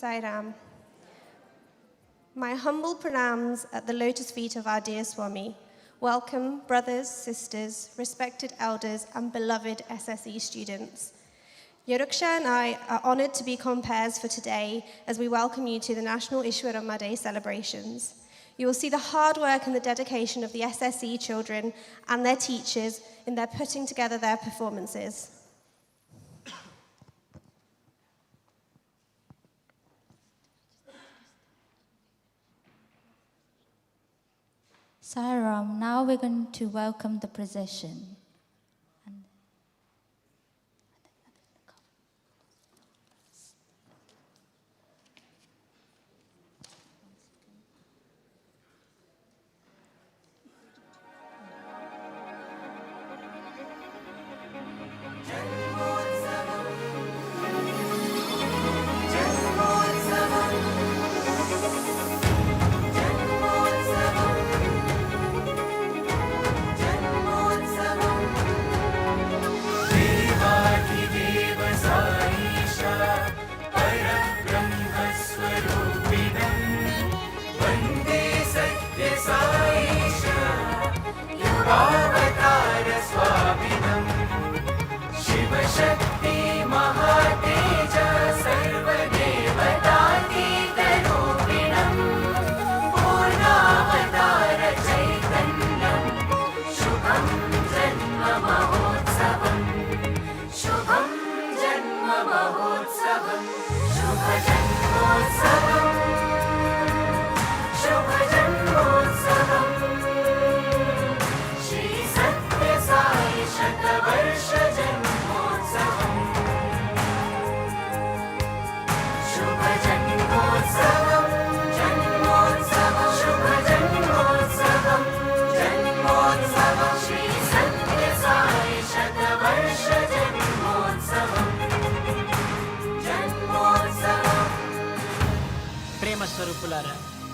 Sai Ram. My humble pranams at the lotus feet of our dear Swami. Welcome, brothers, sisters, respected elders, and beloved SSE students. Yoruksha and I are honoured to be compares for today as we welcome you to the National Ishwarama Day celebrations. You will see the hard work and the dedication of the SSE children and their teachers in their putting together their performances. Sai Ram, now we're going to welcome the procession.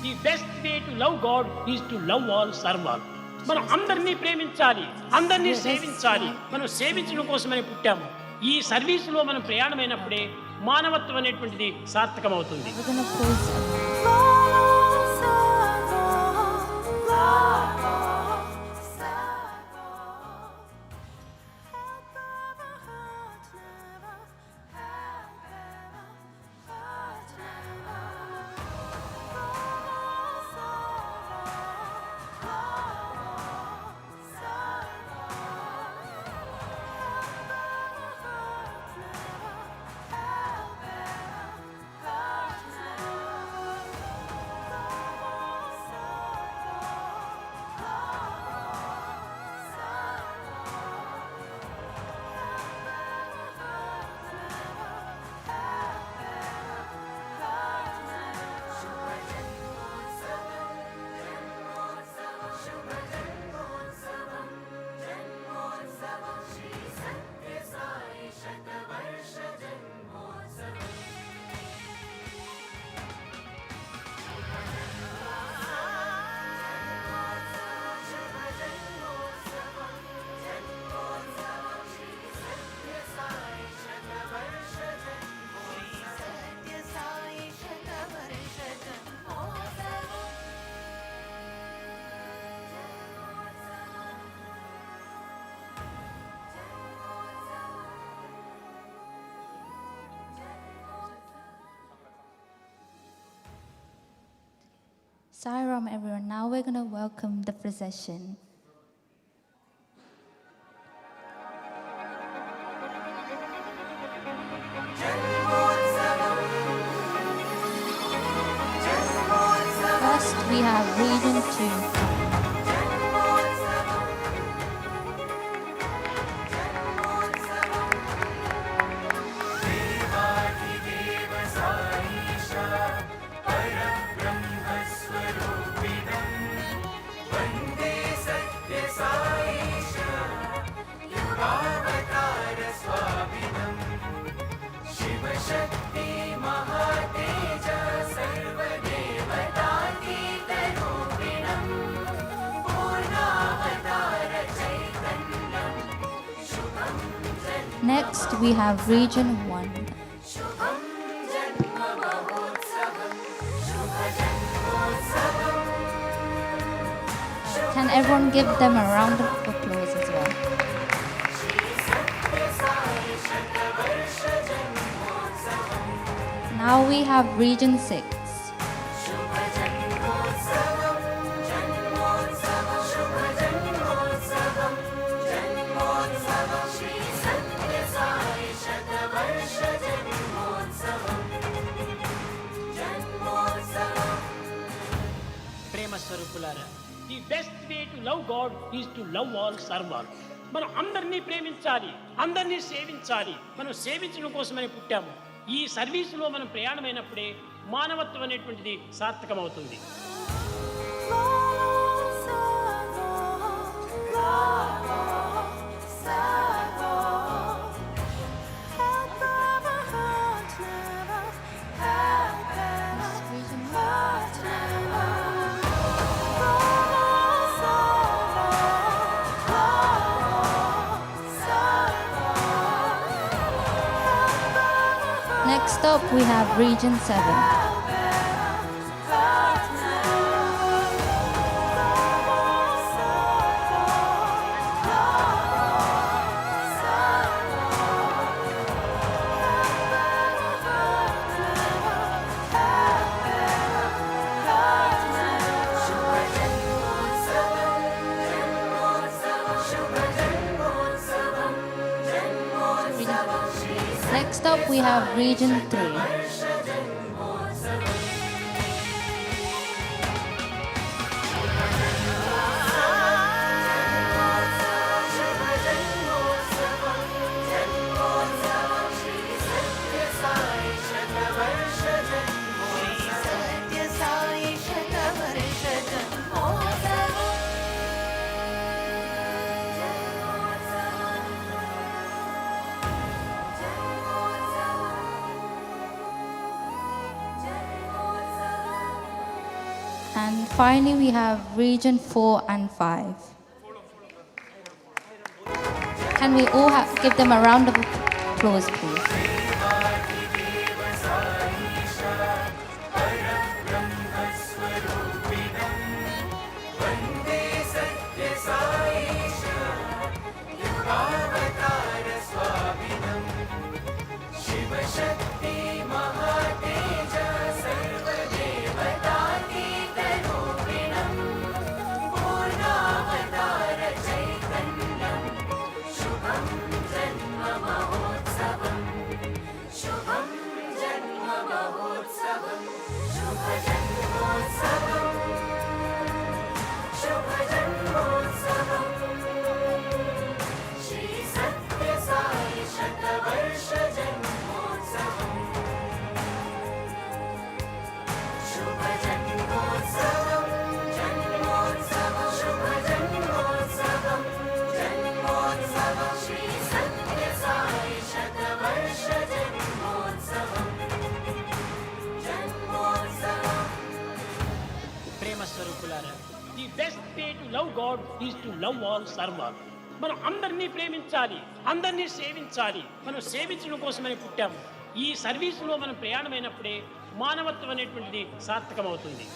The best way to love God is to love all, serve all. మనం అందరినీ ప్రేమించాలి, అందరినీ సేవించాలి. మనం సేవించడం కోసమని పుట్టాము. ఈ సర్వీసులో మనం ప్రయాణమైనప్పుడే మానవత్వం అనేటువంటిది సార్థకమవుతుంది. Sai Ram, everyone. Now we're going to welcome the procession. First, we have Region 2. Next, we have Region 1. Can everyone give them a round of applause as well? Now we have Region 6. ప్రేమ స్వరూపులారా, the best way to love God is to love all serve all. మనం అందరినీ ప్రేమించాలి, అందరినీ సేవించాలి. మనం సేవించడం కోసమని పుట్టాము. ఈ సర్వీసులో మనం ప్రయాణమైనప్పుడే మానవత్వం అనేటువంటిది సార్థకమవుతుంది. Next up, we have Region 7. Next up, we have Region 3. And finally, we have Region 4 and 5. Can we all give them a round of applause, please? The best way to love God is to love all serve all. మనం అందరినీ ప్రేమించాలి, అందరినీ సేవించాలి. మనం సేవించడం కోసమని పుట్టాము. ఈ సర్వీసులో మనం ప్రయాణమైనప్పుడే మానవత్వం అనేటువంటిది సార్థకమవుతుంది.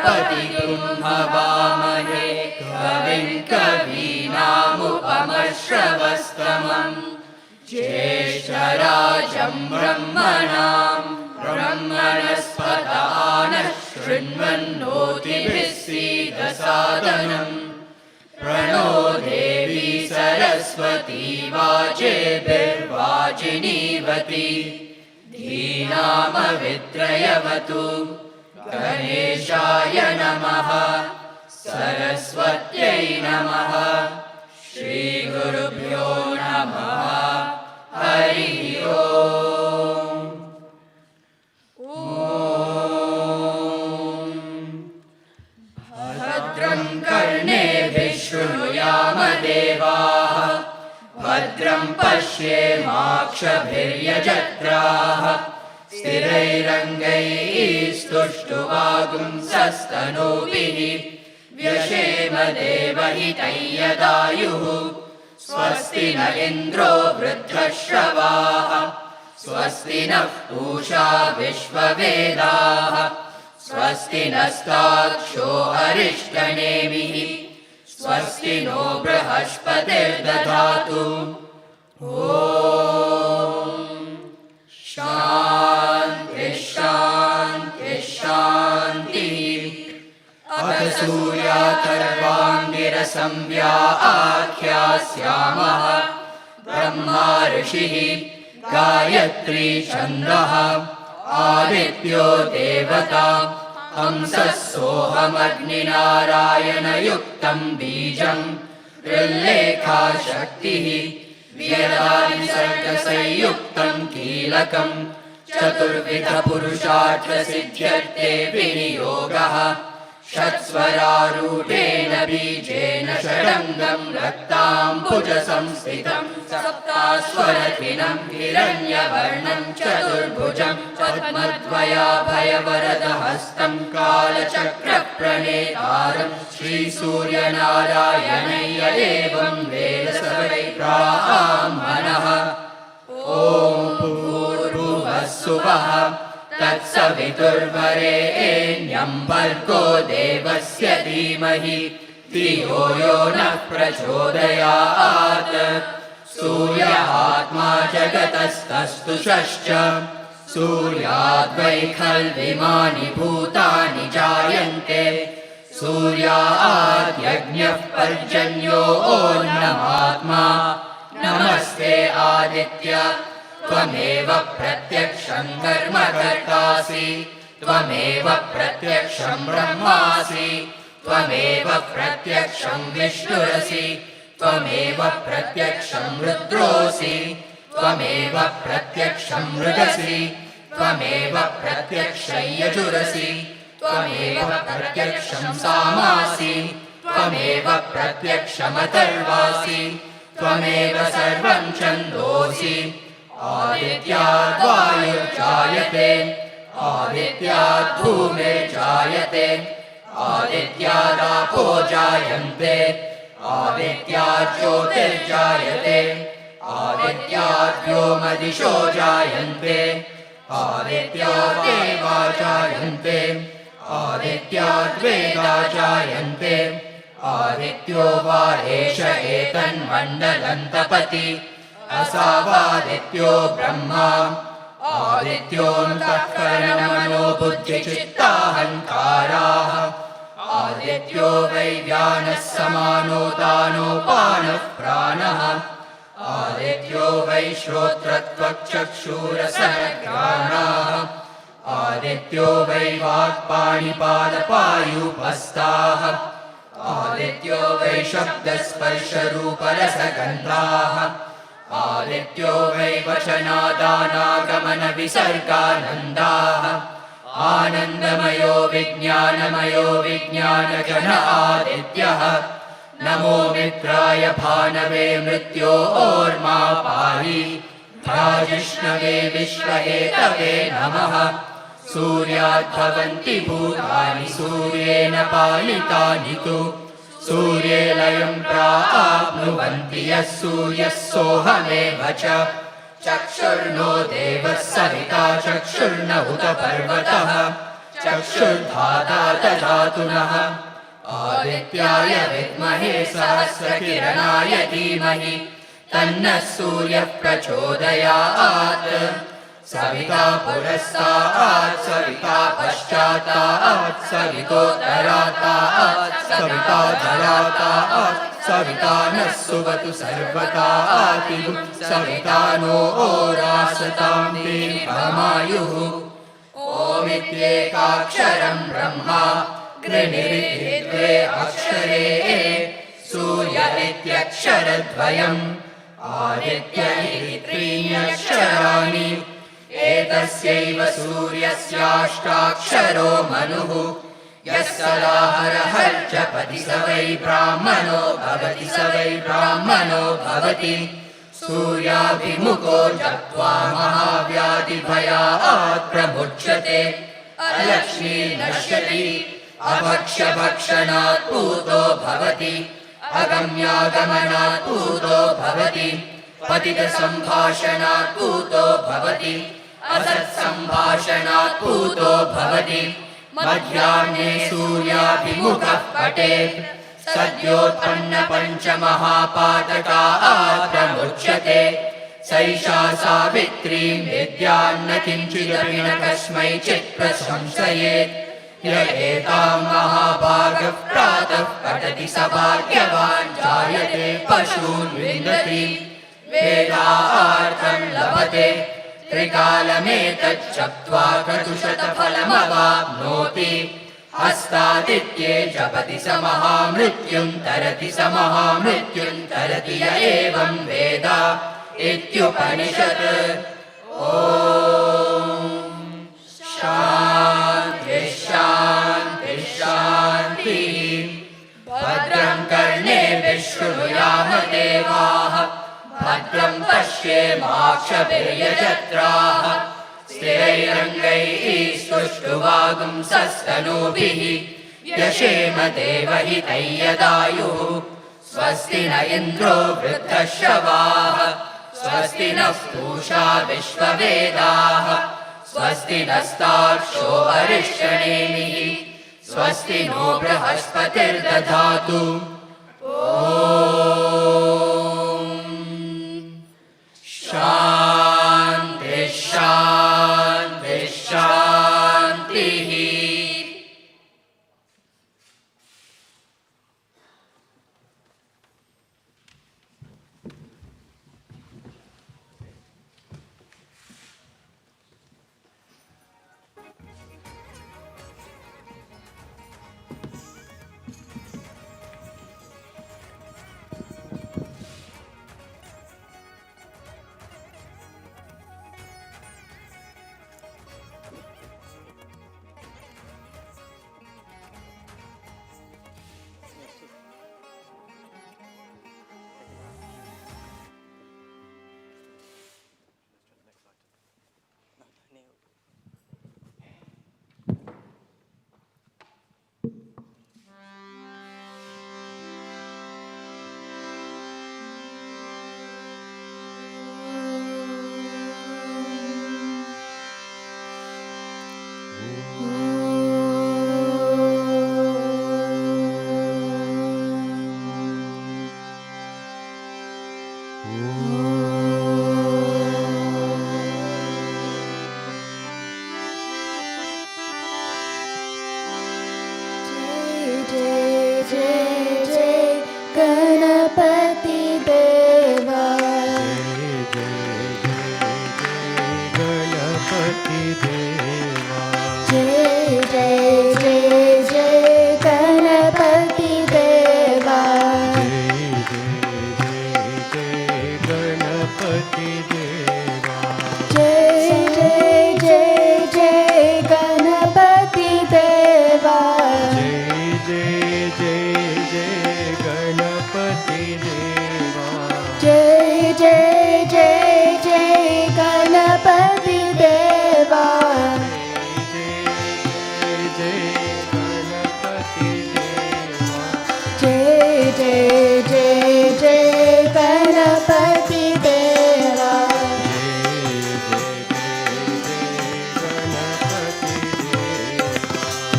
गणपतिगुं हवामहे कविं कवीनामुपमश्रवस्तमम् ज्येष्ठराजं ब्रह्मणां ब्रह्मणस्पदानः शृण्वन्नोतिभिः सीदसादनम् प्रणो देवी सरस्वती वाजेभिर्वाजिनीवती धीनामवित्रयवतु गणेशाय नमः सरस्वत्यै नमः श्रीगुरुभ्यो नमः हरिः ओम् भद्रं कर्णेभिः शृणुयाम देवाः भद्रं पश्येमाक्षभिर्यजत्राः स्थिरैरङ्गैस्तुष्टुवागुंसस्तनूभिः व्यशेम देवहितं यदायुः स्वस्ति न इन्द्रो वृद्धश्रवाः स्वस्ति नः पूषा विश्ववेदाः स्वस्ति नस्ताक्षो अरिष्टनेमिः स्वस्ति नो बृहस्पतिर्दधातु ॐ शान्ति शान्ति शान्तिः अथ सूर्याथर्वाङ्गिरसंज्ञा आख्यास्यामः ब्रह्मा ऋषिः गायत्री छन्दः आदित्यो देवता हंसः सोऽहमग्निनारायणयुक्तं बीजं ऋल्लेखा शक्तिः व्यदादिसर्गसंयुक्तं कीलकं चतुर्विधपुरुषार्थसिद्ध्यर्थे विनियोगः षट्स्वरारूढेन बीजेन षडङ्गं रक्ताम्बुजसंस्थितं सप्तास्वरथिनं हिरण्यवर्णं चतुर्भुजं पद्मद्वयाभयवरदहस्तं कालचक्रप्रणेतारं श्रीसूर्यनारायणय्य एवं वेद स वै ब्राह्मणः ॐ भूर्भुवः स्वः तत्सवितुर्वरेण्यं भर्गो देवस्य धीमहि धियो यो नः प्रचोदयात् सूर्य आत्मा जगतस्तस्तुषश्च सूर्याद्वै खल्विमानि भूतानि जायन्ते सूर्याद्यज्ञः पर्जन्यो ओन्नमात्मा नमस्ते आदित्य त्वमेव प्रत्यक्षं कर्म कर्तासि त्वमेव प्रत्यक्षं ब्रह्मासि त्वमेव प्रत्यक्षं विष्णुरसि त्वमेव प्रत्यक्षं रुद्रोऽसि त्वमेव प्रत्यक्षं मृगसि त्वमेव प्रत्यक्षं यजुरसि त्वमेव प्रत्यक्षं सामासि त्वमेव प्रत्यक्षमतर्वासि त्वमेव सर्वं छन्दोसि आदित्याद् वायुर्जायते आदित्याद् भूमिर्जायते आदित्यादापो जायन्ते आदित्याद् ज्योतिर्जायते आदित्याद् व्योमदिशो जायन्ते आदित्याद् देवा जायन्ते आदित्याद् वेदा जायन्ते आदित्यो वारेश एतन्मण्डलन्तपति असावादित्यो ब्रह्मा आदित्योऽन्तःकरणमनो बुद्धिचित्ताहङ्काराः आदित्यो वै व्यानः समानो दानोपानः प्राणः आदित्यो वै श्रोत्रत्वक्चक्षुरसहघ्राणाः आदित्यो वै वाक्पाणिपादपायूपस्ताः आदित्यो वै शब्दस्पर्शरूपरसगन्धाः आदित्यो वै वचनादानागमनविसर्गानन्दाः आनन्दमयो विज्ञानमयो विज्ञानगण आदित्यः नमो मित्राय भानवे मृत्योर्मा पाहि भ्राजिष्णवे विश्वहेतवे नमः सूर्याद्भवन्ति भूतानि सूर्येण पालितानि तु सूर्ये लयं प्राप्नुवन्ति यः सूर्यः सोऽहमेव च चक्षुर्नो देवः सविता चक्षुर्न उत पर्वतः चक्षुर्धाता ददातु नः आदित्याय विद्महे सहस्रकिरणाय धीमहि तन्नः सूर्यः प्रचोदयात् सविता पुरस्तात् सविता पश्चातात् सवितोत्तरातात् सविता धरातात् सविता नः सुवतु सर्वतात् सविता नो रासतां दीर्घमायुः ओमित्येकाक्षरं ब्रह्मा गृणिरिति द्वे अक्षरे सूर्य इत्यक्षरद्वयम् आदित्य इति त्रीणि अक्षराणि एतस्यैव सूर्यस्याष्टाक्षरो मनुः यः सदाहरः जपति स वै ब्राह्मणो भवति स वै ब्राह्मणो भवति सूर्याभिमुखो जप्त्वा महाव्याधिभयात् प्रमुच्यते अलक्ष्मी नश्यति अभक्ष्यभक्षणात् पूतो भवति अगम्यागमनात् पूतो भवति पतितसम्भाषणात् पूतो भवति असत्सम्भाषणात् पूतो भवति मध्याह्ने सूर्याभिमुखः पठेत् सद्योत्पन्नपञ्चमहापातकात् प्रमुच्यते सैषा सावित्रीं विद्यान्न किञ्चिदपि न कस्मैचित् प्रशंसयेत् य एतां महाभागः प्रातः पठति स भाग्यवान् जायते पशून् विन्दति वेदार्थं लभते त्रिकालमेतज्जप्त्वा क्रतुशतफलमवाप्नोति हस्तादित्ये जपति स महामृत्युं तरति स महामृत्युं तरति य एवं वेद इत्युपनिषत् ॐ शान्तिः शान्तिः शान्तिः भद्रं कर्णेभिः शृणुयाम देवाः भद्रं पश्येमाक्षभिर्यजत्राः स्थिरैरङ्गैः स्तुष्टुवागुंसस्तनूभिः व्यशेम देवहितं यदायुः स्वस्ति न इन्द्रो वृद्धश्रवाः स्वस्ति नः पूषा विश्ववेदाः स्वस्ति नस्तार्क्ष्यो अरिष्टनेमिः स्वस्ति नो बृहस्पतिर्दधातु शान्तिः शान्तिः शान्तिः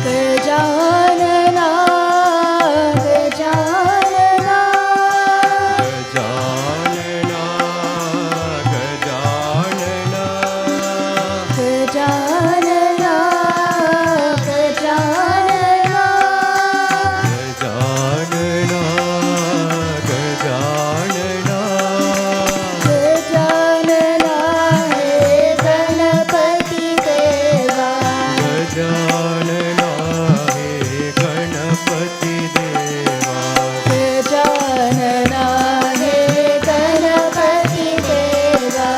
गजानना गजानना गजानना गजानना गजानना गजानना गजानना गजानना गजानना हे गणपति देवा गजानना हे गणपति देवा गजानना हे गणपति देवा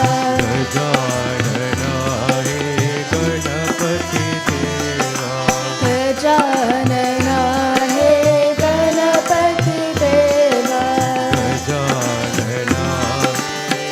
गजानना हे गणपति देवा गजानना हे गणपति देवा गजानना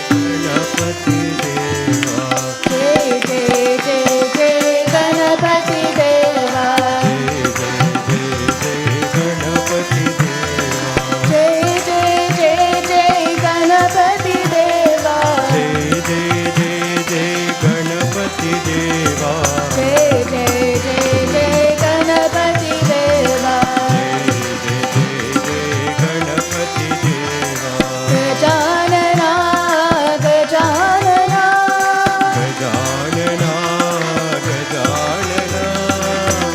गणपति देवा जय जय जय जय गणपति देवा जय जय जय जय गणपति देवा जय जय जय जय गणपति देवा जय जय जय जय गणपति देवा जय जय जय जय गणपति देवा जय जय जय गणपति देवा गजानना गजानना गजानना गजानना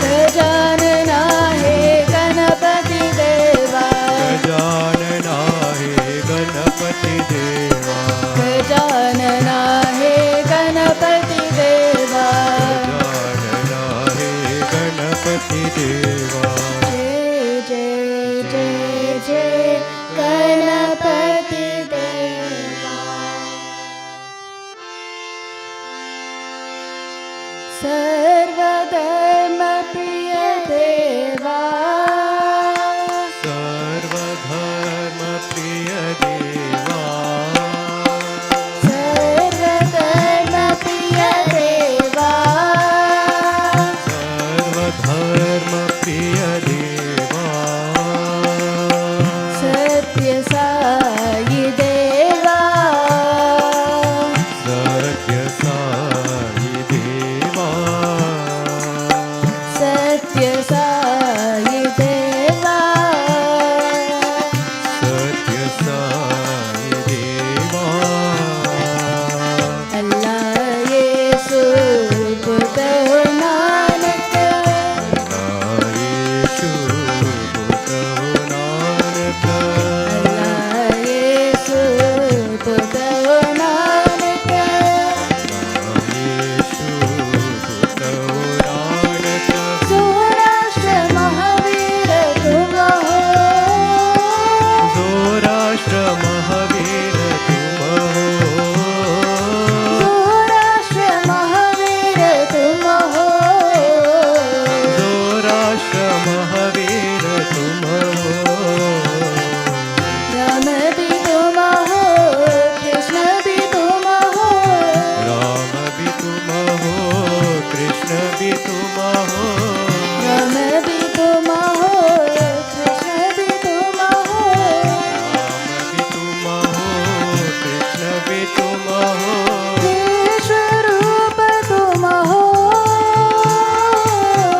गजानना हे गणपति देवा गजानना हे गणपति देवा गजानना हे गणपति देवा गजानना हे गणपति देवा जय जय जय जय गणपति देवा सर्वधर्म प्रिय देवा सर्वधर्म प्रिय देवा सर्वधर्म प्रिय देवा सर्वधर्म प्रिय देवा सत्य साई देवा सत्य साई देवा सत्य साई देवा सत्य साई देवा अल्लाह येसु बुद्ध नानक येशु बुद्ध नानक अल्लाह येसु बुद्ध नानक येशु बुद्ध नानक सौराष्ट्र महावीर तुम हो सौराष्ट्र महावीर तुम हो सौराष्ट्र महावीर तुम हो सौराष्ट्र महावीर तुम हो राम भी तुम हो कृष्ण भी तुम हो राम भी तुम हो कृष्ण भी तुम हो राम भी तुम हो कृष्ण भी तुम हो राम भी तुम हो कृष्ण भी तुम हो विश्वरूप तुम हो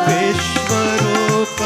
विश्वरूप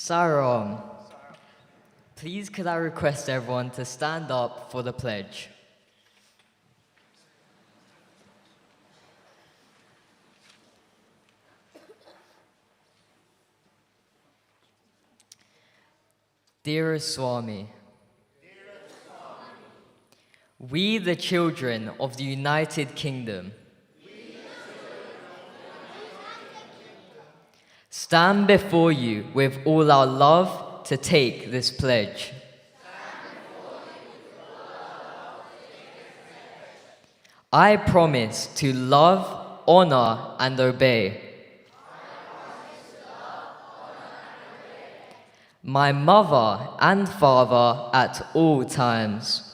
Saram, please could I request everyone to stand up for the pledge? Dearest Swami, we the children of the United Kingdom stand before you with all our love to take this pledge. I promise to love, honor, and obey my mother and father at all times.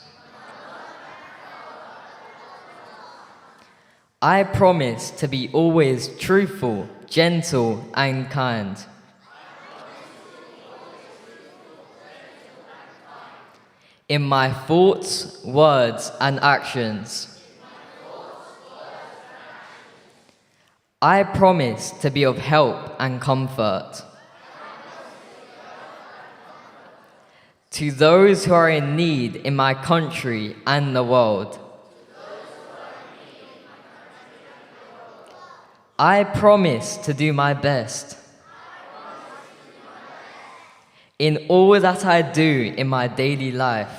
I promise to be always truthful, gentle, and kind. In my thoughts, words, and actions. I promise to be of help and comfort to those who are in need in my country and the world. I promise to do my best in all that I do in my daily life,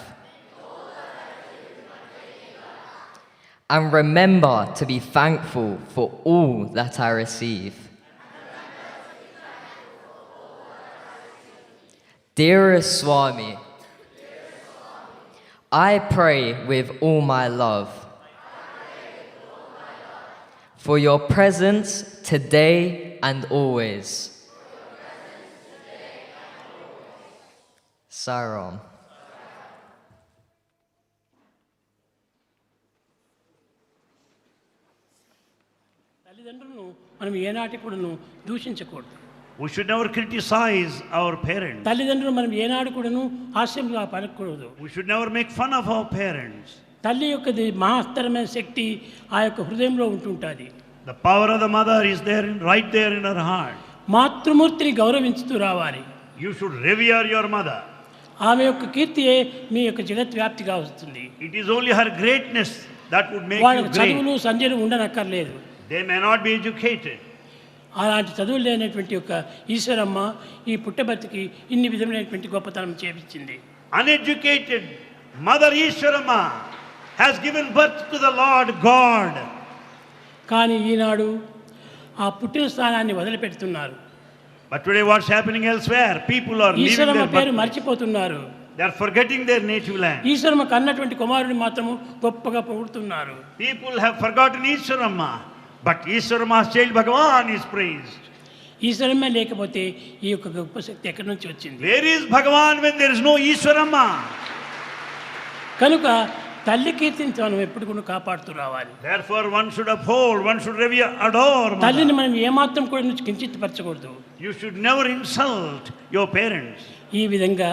and remember to be thankful for all that I receive. Dearest Swami, I pray with all my love for your presence today and always. Saram. తల్లిదండ్రులను మనం ఏనాటి కూడాను దూషించకూడదు. We should never criticize our parents. తల్లిదండ్రులు మనం ఏనాడు కూడాను హాస్యంగా పలకూడదు. We should never make fun of our parents. తల్లి యొక్క మహత్తరమైన శక్తి ఆ యొక్క హృదయంలో ఉంటుంటుంది. The power of the mother is there, right there in her heart. మాతృమూర్తిని గౌరవించుతూ రావాలి. You should revere your mother. ఆమె యొక్క కీర్తియే మీ యొక్క జగత్ వ్యాప్తిగా వస్తుంది. It is only her greatness that would make వాళ్ళకి you చదువులు great. సంధ్యలు ఉండనక్కర్లేదు. They may not be educated. అలాంటి చదువులు లేనటువంటి యొక్క ఈశ్వరమ్మ ఈ పుట్టబర్తికి ఇన్ని విధమైనటువంటి గొప్పతనం చేపించింది. Uneducated Mother Ishwarama has given birth to the Lord God. కానీ ఈనాడు ఆ పుట్టిన స్థానాన్ని వదిలిపెడుతున్నారు. But today what's happening elsewhere? People are leaving Eshwaramma their పేరు birthplace. మర్చిపోతున్నారు. They are forgetting their native land. Eshwaramma కన్నటువంటి కుమారుడిని మాత్రము గొప్పగా పొగుడుతున్నారు. People have forgotten Ishwarama, but Ishwarama's child Bhagavan is praised. ఈశ్వరమ్మే లేకపోతే ఈ యొక్క గొప్ప శక్తి ఎక్కడి నుంచి వచ్చింది? Where is Bhagavan when there is no Ishwarama? కనుక తల్లి కీర్తిని మనం ఎప్పుడు కూడా కాపాడుతూ రావాలి. Therefore one should uphold, one should revere, adore mother. తల్లిని మనం ఏమాత్రం కూడా కించితపరచకూడదు. You should never insult your parents. ఈ విధంగా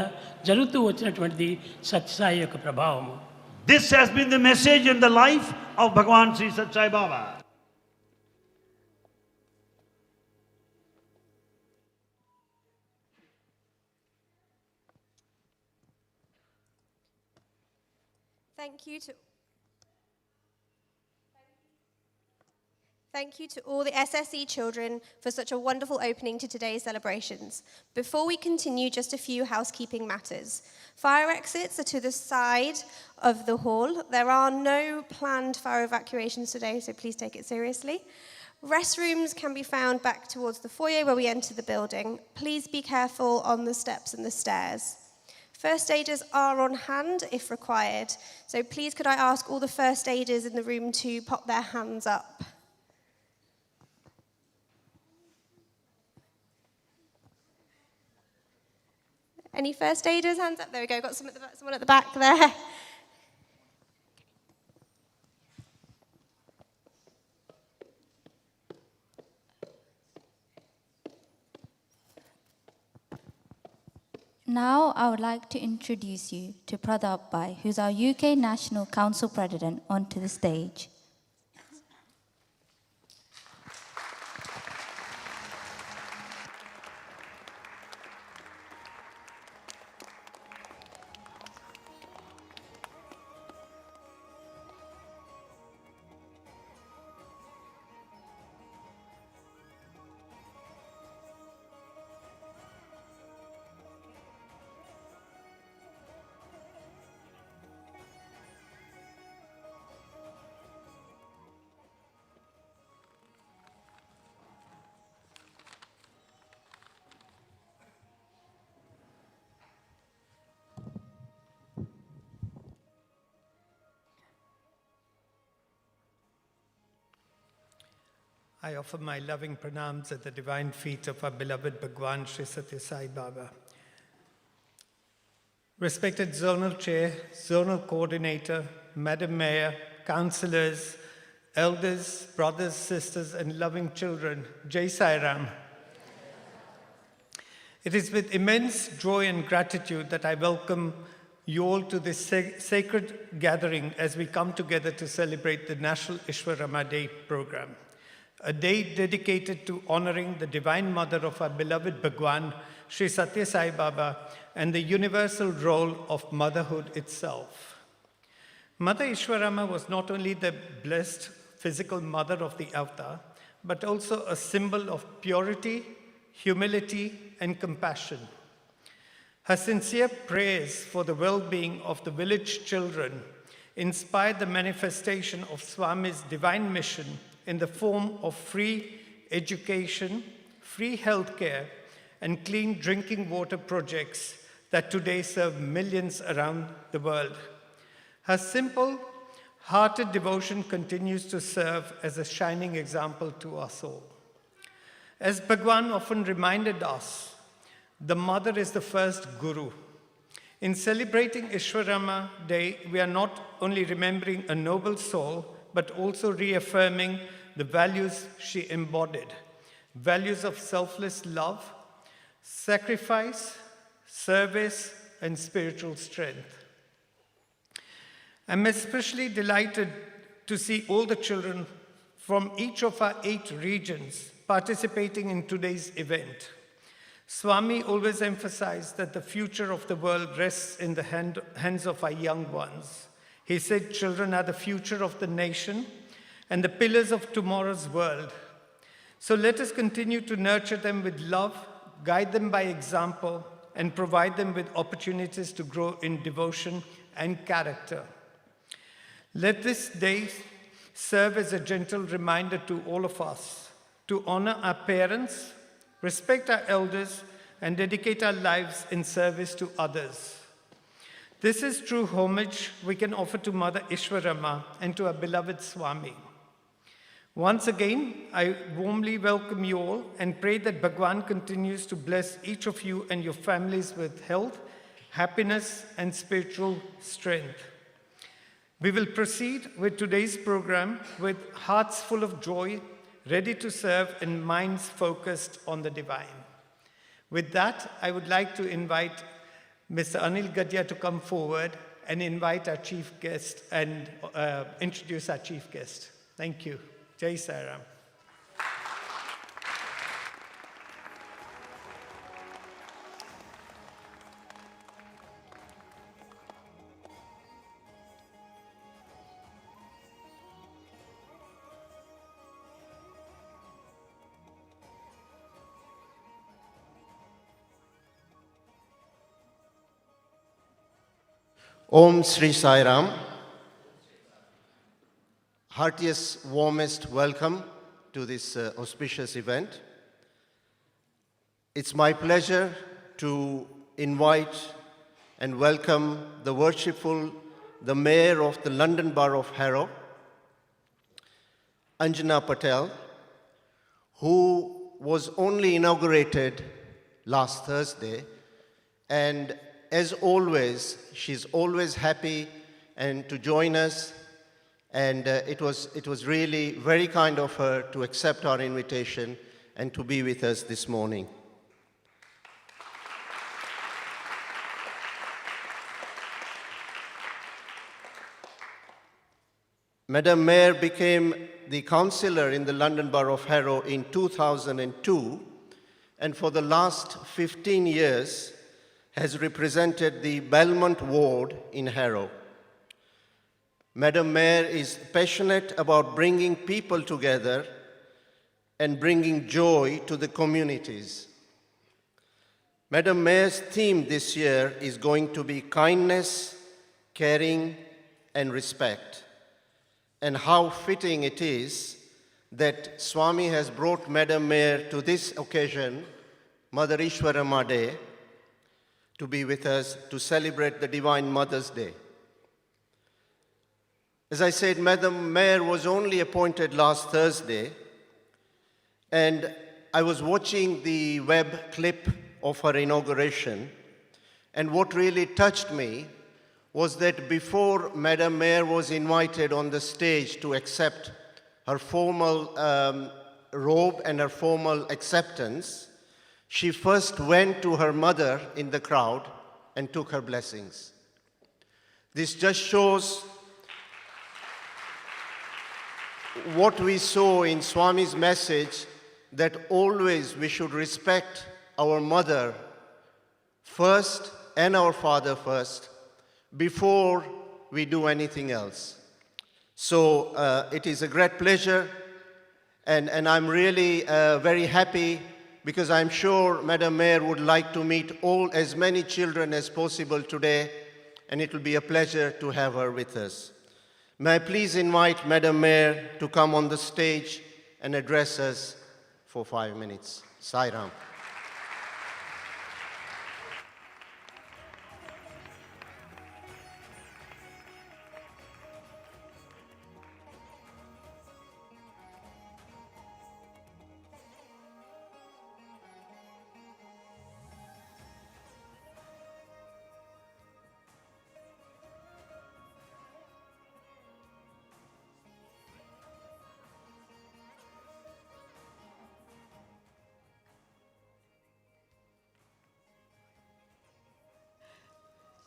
జరుగుతూ వచ్చినటువంటిది సత్యసాయి యొక్క ప్రభావము. This has been the message and the life of Bhagavan Sri Sathya Sai Baba. Thank you to all the SSE children for such a wonderful opening to today's celebrations. Before we continue, just a few housekeeping matters. Fire exits are to the side of the hall. There are no planned fire evacuations today, so please take it seriously. Restrooms can be found back towards the foyer where we enter the building. Please be careful on the steps and the stairs. First aiders are on hand if required, so please could I ask all the first aiders in the room to pop their hands up. Any first aiders? Hands up. There we go. Got someone at the back there. Now I would like to introduce you to Pradap Bhai, who's our UK National Council President, onto the stage. I offer my loving pranams at the divine feet of our beloved Bhagwan Sri Sathya Sai Baba. Respected Zonal Chair, Zonal Coordinator, Madam Mayor, Councillors, Elders, brothers, sisters, and loving children, Jai Sai Ram. It is with immense joy and gratitude that I welcome you all to this sacred gathering as we come together to celebrate the National Ishwarama Day program, a day dedicated to honoring the Divine Mother of our beloved Bhagwan, Sri Sathya Sai Baba, and the universal role of motherhood itself. Mother Ishwarama was not only the blessed physical mother of the avatar, but also a symbol of purity, humility, and compassion. Her sincere prayers for the well-being of the village children inspired the manifestation of Swami's divine mission in the form of free education, free healthcare, and clean drinking water projects that today serve millions around the world. Her simple, hearted devotion continues to serve as a shining example to us all. As Bhagwan often reminded us, the mother is the first guru. In celebrating Ishwarama Day, we are not only remembering a noble soul, but also reaffirming the values she embodied. Values of selfless love, sacrifice, service, and spiritual strength. I'm especially delighted to see all the children from each of our 8 regions participating in today's event. Swami always emphasized that the future of the world rests in the hands of our young ones. He said children are the future of the nation and the pillars of tomorrow's world. So let us continue to nurture them with love, guide them by example, and provide them with opportunities to grow in devotion and character. Let this day serve as a gentle reminder to all of us to honor our parents, respect our elders, and dedicate our lives in service to others. This is true homage we can offer to Mother Ishwarama and to our beloved Swami. Once again, I warmly welcome you all and pray that Bhagwan continues to bless each of you and your families with health, happiness, and spiritual strength. We will proceed with today's program with hearts full of joy, ready to serve, and minds focused on the divine. With that, I would like to invite Mr. Anil Gadya to come forward and invite our chief guest and introduce our chief guest. Thank you. Jai Sai Ram. Om Sri Sai Ram. Heartiest, warmest welcome to this auspicious event. It's my pleasure to invite and welcome the worshipful, the Mayor of the London Borough of Harrow, Anjana Patel, who was only inaugurated last Thursday, and as always, she's always happy and to join us, and it was really very kind of her to accept our invitation and to be with us this morning. Madam Mayor became the councillor in the London Borough of Harrow in 2002, and for the last 15 years has represented the Belmont ward in Harrow. Madam Mayor is passionate about bringing people together and bringing joy to the communities. Madam Mayor's theme this year is going to be kindness, caring, and respect. And how fitting it is that Swami has brought Madam Mayor to this occasion, Mother Ishwarama Day, to be with us to celebrate the Divine Mother's Day. As I said, Madam Mayor was only appointed last Thursday, And I was watching the web clip of her inauguration, and what really touched me was that before Madam Mayor was invited on the stage to accept her formal robe and her formal acceptance, she first went to her mother in the crowd and took her blessings. This just shows what we saw in Swami's message, that always we should respect our mother first and our father first before we do anything else. So it is a great pleasure, and I'm really very happy, because I'm sure Madam Mayor would like to meet as many children as possible today, and it will be a pleasure to have her with us. May I please invite Madam Mayor to come on the stage and address us for 5 minutes. Sai Ram.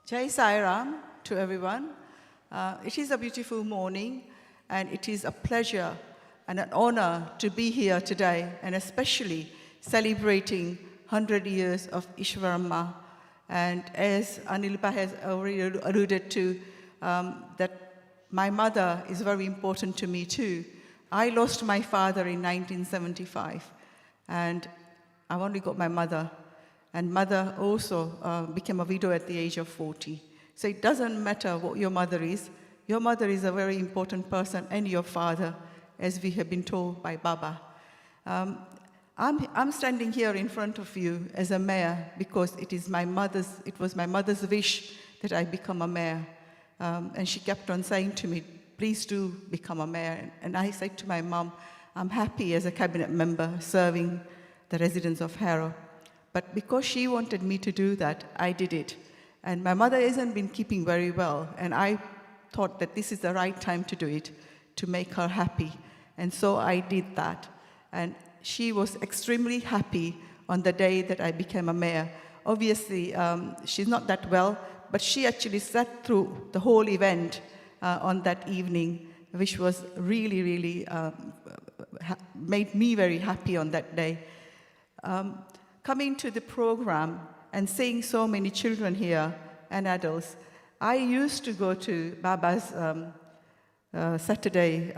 Jai Sai Ram to everyone. It is a beautiful morning, and it is a pleasure and an honor to be here today, and especially celebrating 100 years of Ishwarama. And as Anilpa has already alluded to, that my mother is very important to me too. I lost my father in 1975, and I've only got my mother. And mother also became a widow at the age of 40. So it doesn't matter what your mother is a very important person, and your father, as we have been told by Baba. I'm standing here in front of you as a mayor because it was my mother's wish that I become a mayor. And she kept on saying to me, please do become a mayor. And I said to my mom, I'm happy as a cabinet member serving the residents of Harrow. But because she wanted me to do that, I did it. And my mother hasn't been keeping very well, and I thought that this is the right time to do it, to make her happy. And so I did that. And she was extremely happy on the day that I became a mayor. Obviously, she's not that well, but she actually sat through the whole event on that evening, which was really, really made me very happy on that day. Coming to the program and seeing so many children here and adults, I used to go to Baba's Saturday,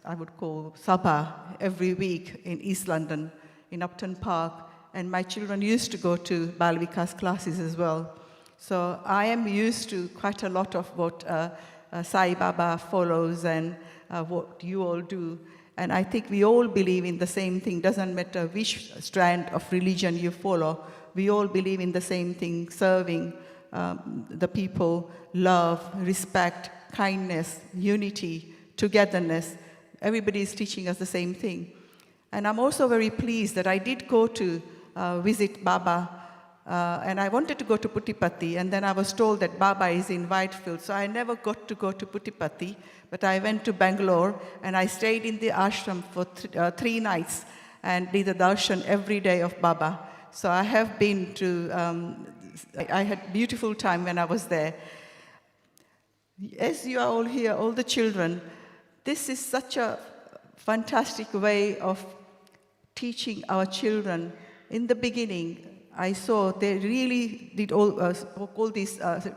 I would call Sabha, every week in East London, in Upton Park, and my children used to go to Balvikas classes as well. So I am used to quite a lot of what Sai Baba follows and what you all do. And I think we all believe in the same thing. Doesn't matter which strand of religion you follow. We all believe in the same thing, serving the people, love, respect, kindness, unity, togetherness. Everybody is teaching us the same thing. And I'm also very pleased that I did go to visit Baba, and I wanted to go to Puttipatti, and then I was told that Baba is in Whitefield, so I never got to go to Puttipatti, but I went to Bangalore, and I stayed in the ashram for 3 nights, and did the darshan every day of Baba. So I have been to, I had a beautiful time when I was there. As you are all here, all the children, this is such a fantastic way of teaching our children. In the beginning, I saw they really did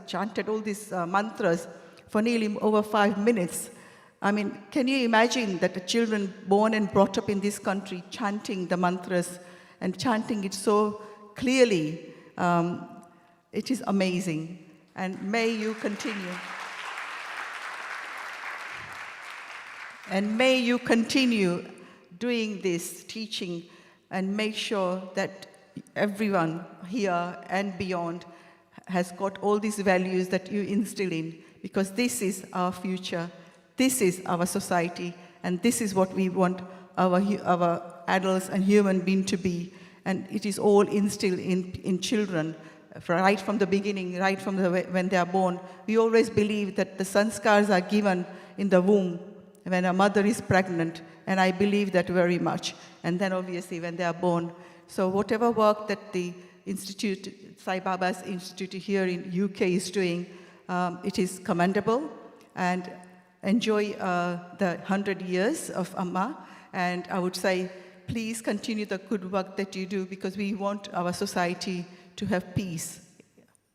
chanted all these mantras for nearly over 5 minutes. I mean, can you imagine that the children born and brought up in this country chanting the mantras and chanting it so clearly? It is amazing. And may you continue. And may you continue doing this teaching, and make sure that everyone here and beyond has got all these values that you instill in, because this is our future, this is our society, and this is what we want our adults and human being to be. And it is all instilled in children, right from the beginning, right from when they are born. We always believe that the sanskars are given in the womb when a mother is pregnant, and I believe that very much. And then obviously when they are born. So whatever work that the Institute, Sai Baba's Institute here in UK is doing, it is commendable, and enjoy the 100 years of Amma. And I would say, please continue the good work that you do, because we want our society to have peace.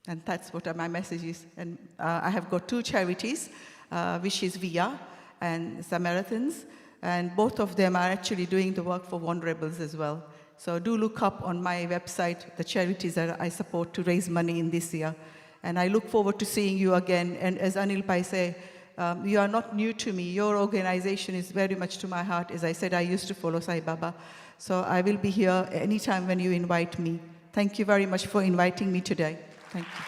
And that's what my message is. And I have got 2 charities, which is VIA and Samaritans, and both of them are actually doing the work for vulnerables as well. So do look up on my website the charities that I support to raise money in this year. And I look forward to seeing you again. And as Anil Pai say, you are not new to me. Your organization is very much to my heart. As I said, I used to follow Sai Baba. So I will be here anytime when you invite me. Thank you very much for inviting me today. Thank you.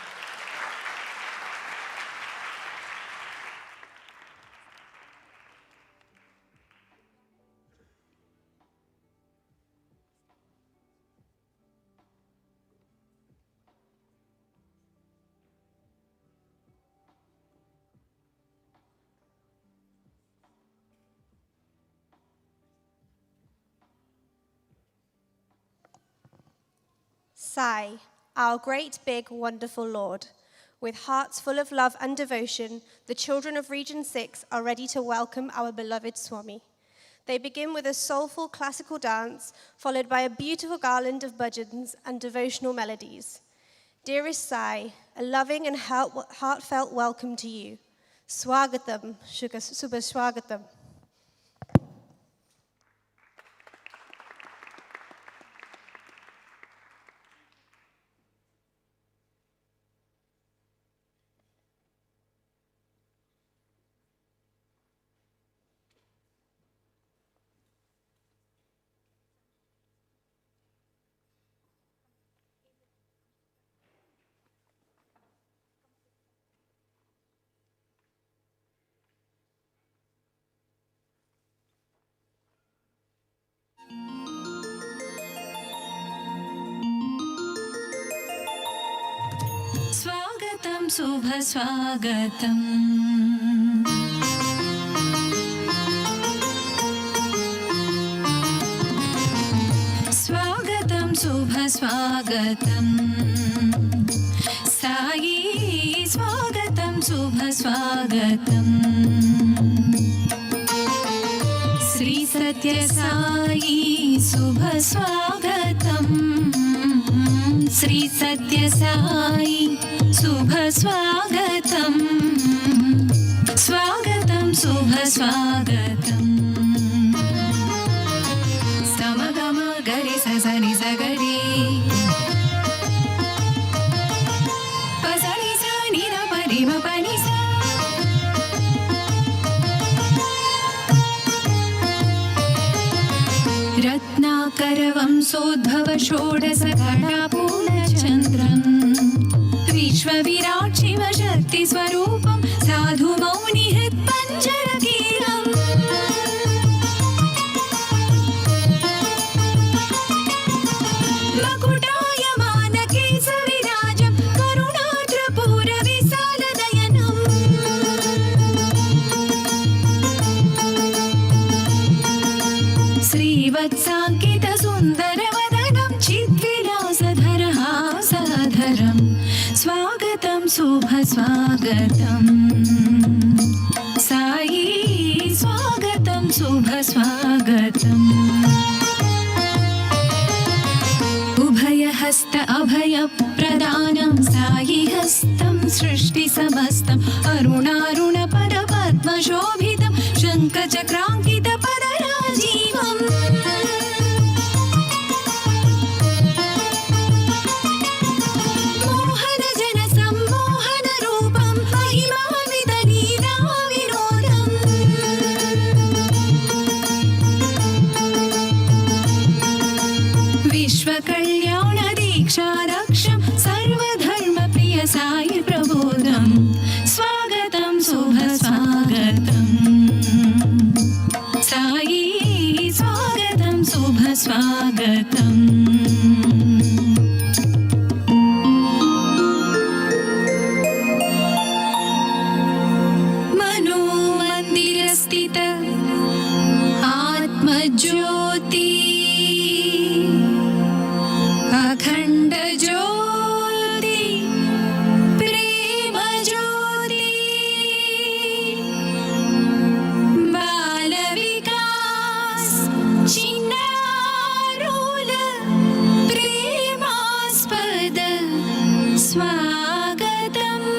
Sai, our great, big, wonderful Lord. With hearts full of love and devotion, the children of Region 6 are ready to welcome our beloved Swami. They begin with a soulful classical dance, followed by a beautiful garland of bhajans and devotional melodies. Dearest Sai, a loving and heartfelt welcome to you. Swagatam, Subha Swagatam. Swagatam Subha Swagatam. Swagatam Subha Swagatam. Sai Swagatam Subha Swagatam. Sri Sathya Sai Subha Swagatam. Sri Sathya Sai Subha Swagatam. Swagatam Subha Swagatam. Samagama Gari Sasani Sagari. Pasani Sani Da Parima Panisa. Ratnakaravam Sodbhava Shodasakada Purnachandram. Vishwavirat Shiva Shakti Swarupam Sadhu Mauni Hit Panjarakiram. Makutaya Manakesa Virajam Karunatra Pura Visaladayanam. Srivatsankita Sundaravadanam Chitvilasadhara Sadharam. Swagatam Subha Swagatam. Sai Swagatam Subha Swagatam. Ubhaya Hasta Abhaya Pradhanam. Sai Hastam Srishti Samastam. Aruna Pada Padma Shobhitam. Shanka Chakrankita Padarajivam. Vishwakalyaana Diksha Raksham Sarvadharma Priya Sai Prabodham. Swagatam Subha Swagatam. Sai Swagatam. मनोमन्दिरस्थित आत्मज्योति अखण्ड ज्योति प्रेम ज्योति बालविकास चिन्नारोल प्रेमास्पद स्वागतम्।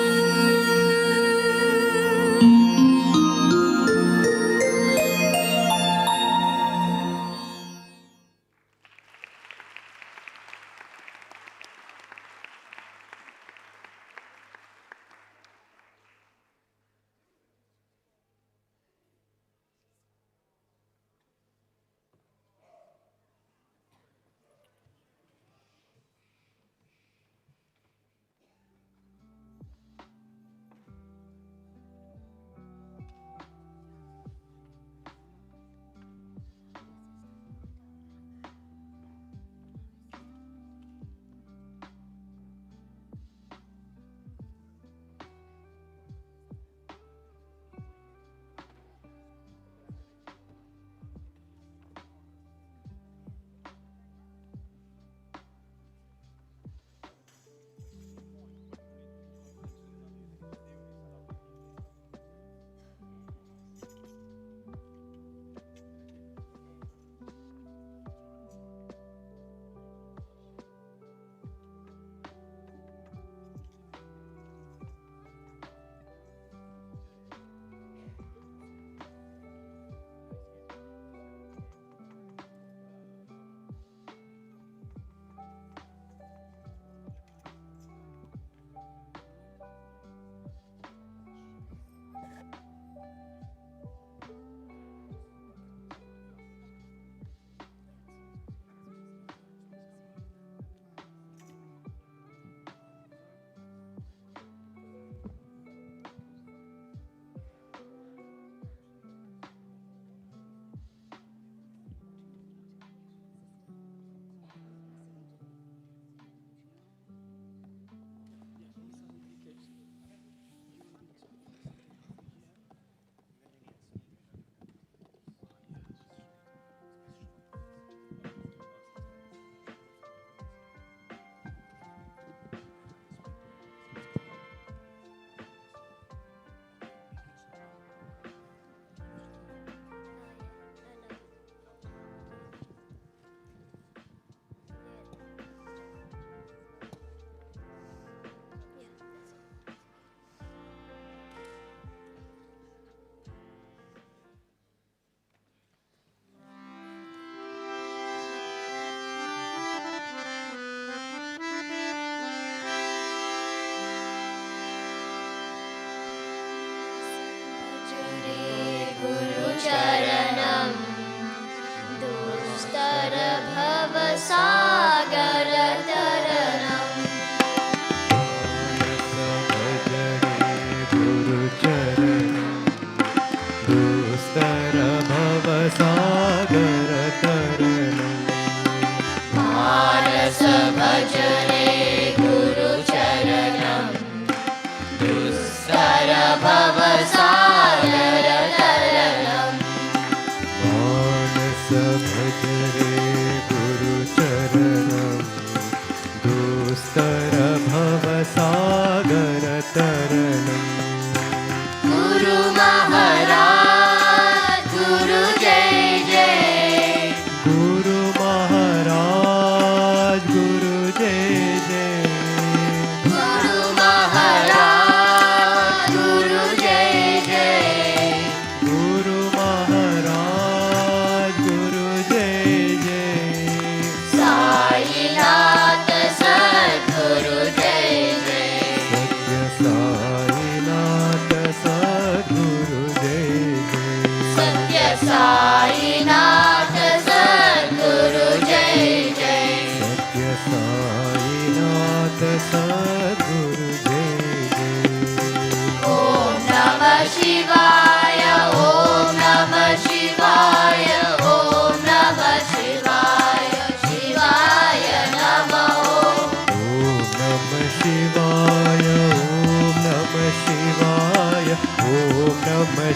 Shiva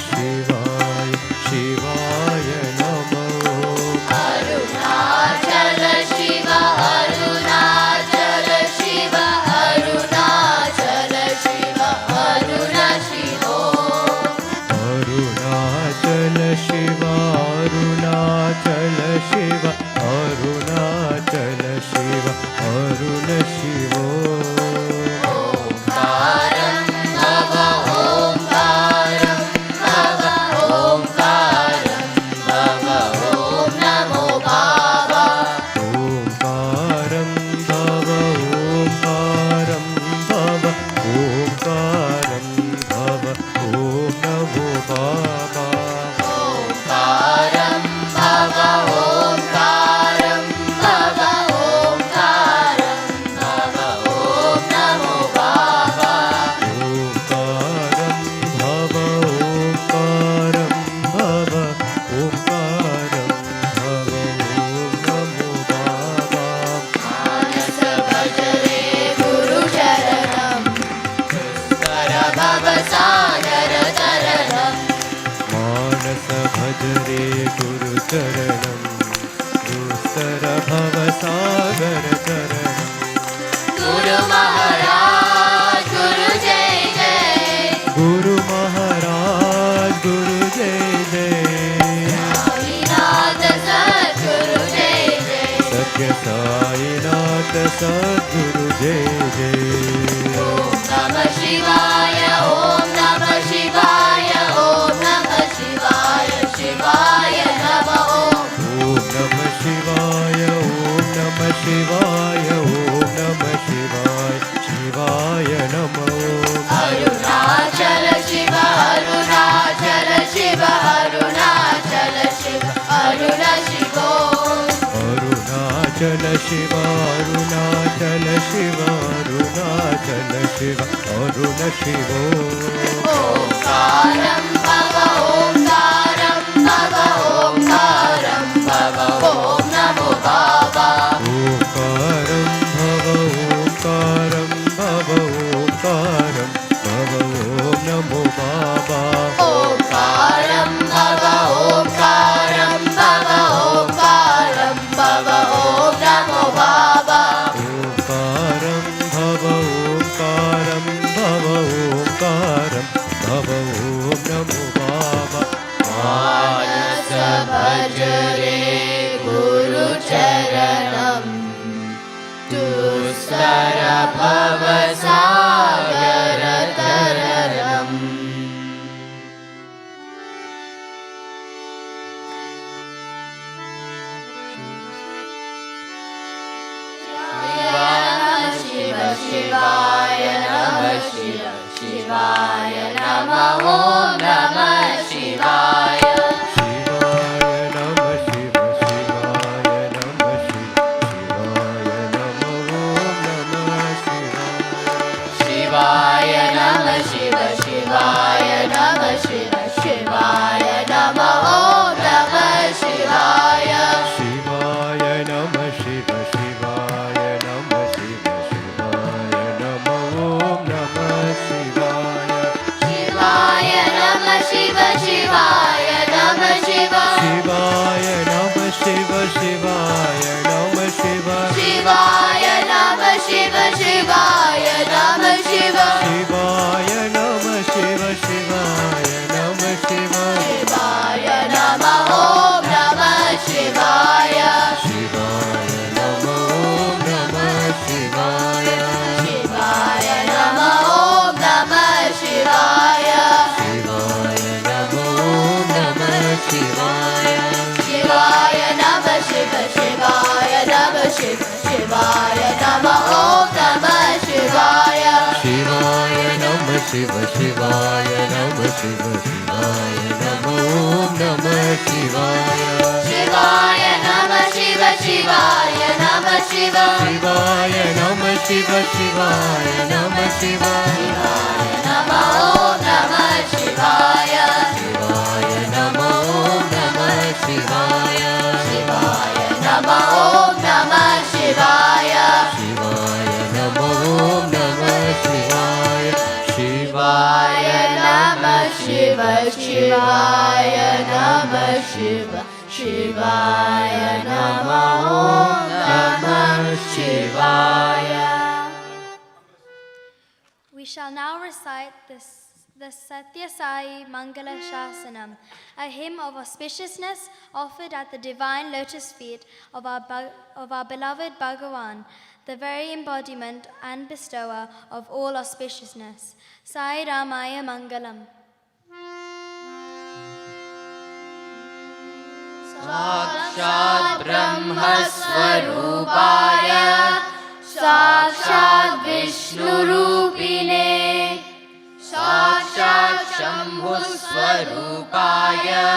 शिवाय शिवाय नमो अरुणाचल शिव अरुणाचल शिव अरुणाचल शिव अरुण शिवो अरुणाचल शिव अरुणाचल शिव अरुणाचल शिव अरुण शिवो ओंकारं भव ओंकारं भव ओंकारं भव ओम नमो बाबा ओंकारं भव ओंकारं भव ओंकारं भव ओम नमो बाबा ओंकारं भव ओंकारं भव ओंकारं भव ओम नमो बाबा ओंकारं भव ओंकारं भव ओंकारं भव ओम नमो बाबा मानस भज रे गुरु शरणं दुष्कर भव सागर चरणं मानस भज रे गुरु चरणं दुस्तर भव सागर चरणं गुरु महाराज गुरु जय जय गुरु महाराज गुरु जय जय साईनाथ सद्गुरु जय जय सत्य साईनाथ सद्गुरु जय जय ओम नमः शिवाय ओम नमः शिवाय ओम नमः शिवाय शिवाय नमः ओम ओम नमः शिवाय ओम नमः शिवाय ओम नमः शिवाय शिवाय नमो अरुणाचल शिव अरुणाचल शिव अरुणाचल शिव अरुण शिवो अरुणाचल शिव अरुणाचल शिव अरुणाचल शिव अरुण शिवो ओंकारं भव ओंकारं भव ओंकारं भव ओम नमो बाबा ओंकारं भव ओंकारं भव ओंकारं भव ओम नमो बाबा ओंकारं भव ओंकारं भव ओंकारं भव ओम नमो बाबा ओंकारं भव ओंकारं भव ओंकारं भव ओम नमो बाबा मानस भज रे गुरु चरणं दुस्तर भव सागर तरणम् शिव शिवाय नमः शिव शिवाय नमः ओम नमः शिवाय शिवाय नमः शिव शिवाय नमः शिव शिवाय नमः ओम नमः शिवाय शिवाय नमः शिव शिवाय नमः शिव शिवाय नमः ओम नमः शिवाय शिवाय नमः शिव शिवाय नमः शिव शिवाय नमः ओम नमः शिवाय शिवाय नमः शिव शिवाय नमः शिव शिवाय नमः शिव शिवाय नमः शिव शिवाय नमः शिव शिवाय नमः शिव शिवाय नमः शिव शिवाय नमः शिव शिवाय नमः ओम नमः शिवाय शिवाय नमः ओम नमः शिवाय शिवाय नमः ओम नमः शिवाय शिवाय नमः ओम नमः शिवाय शिवाय नमः शिव शिवाय नमः शिव शिवाय नमः ओम नमः शिवाय शिवाय नमः शिव शिवाय नमः शिव शिवाय नमः ओम नमः शिवाय शिवाय नमः शिव शिवाय नमः शिव शिवाय नमः शिव शिवाय नमः शिव शिवाय नमः ओम नमः शिवाय शिवाय नमः ओम नमः शिवाय शिवाय नमः ओम नमः शिवाय शिवाय नमः ओम नमः शिवाय शिवाय शिवाय नमः शिव शिवाय Shivaya Namah Shiva, Shivaya Namah, Om Namah Shivaya. We shall now recite the Sathya Sai Mangala Shasanam, a hymn of auspiciousness offered at the divine lotus feet of our beloved Bhagavan, the very embodiment and bestower of all auspiciousness. Sai Ramaya Mangalam. Sakshat Brahma Swarupaya, Sakshat Vishnu Rupine, Sakshat Shambhu Swarupaya,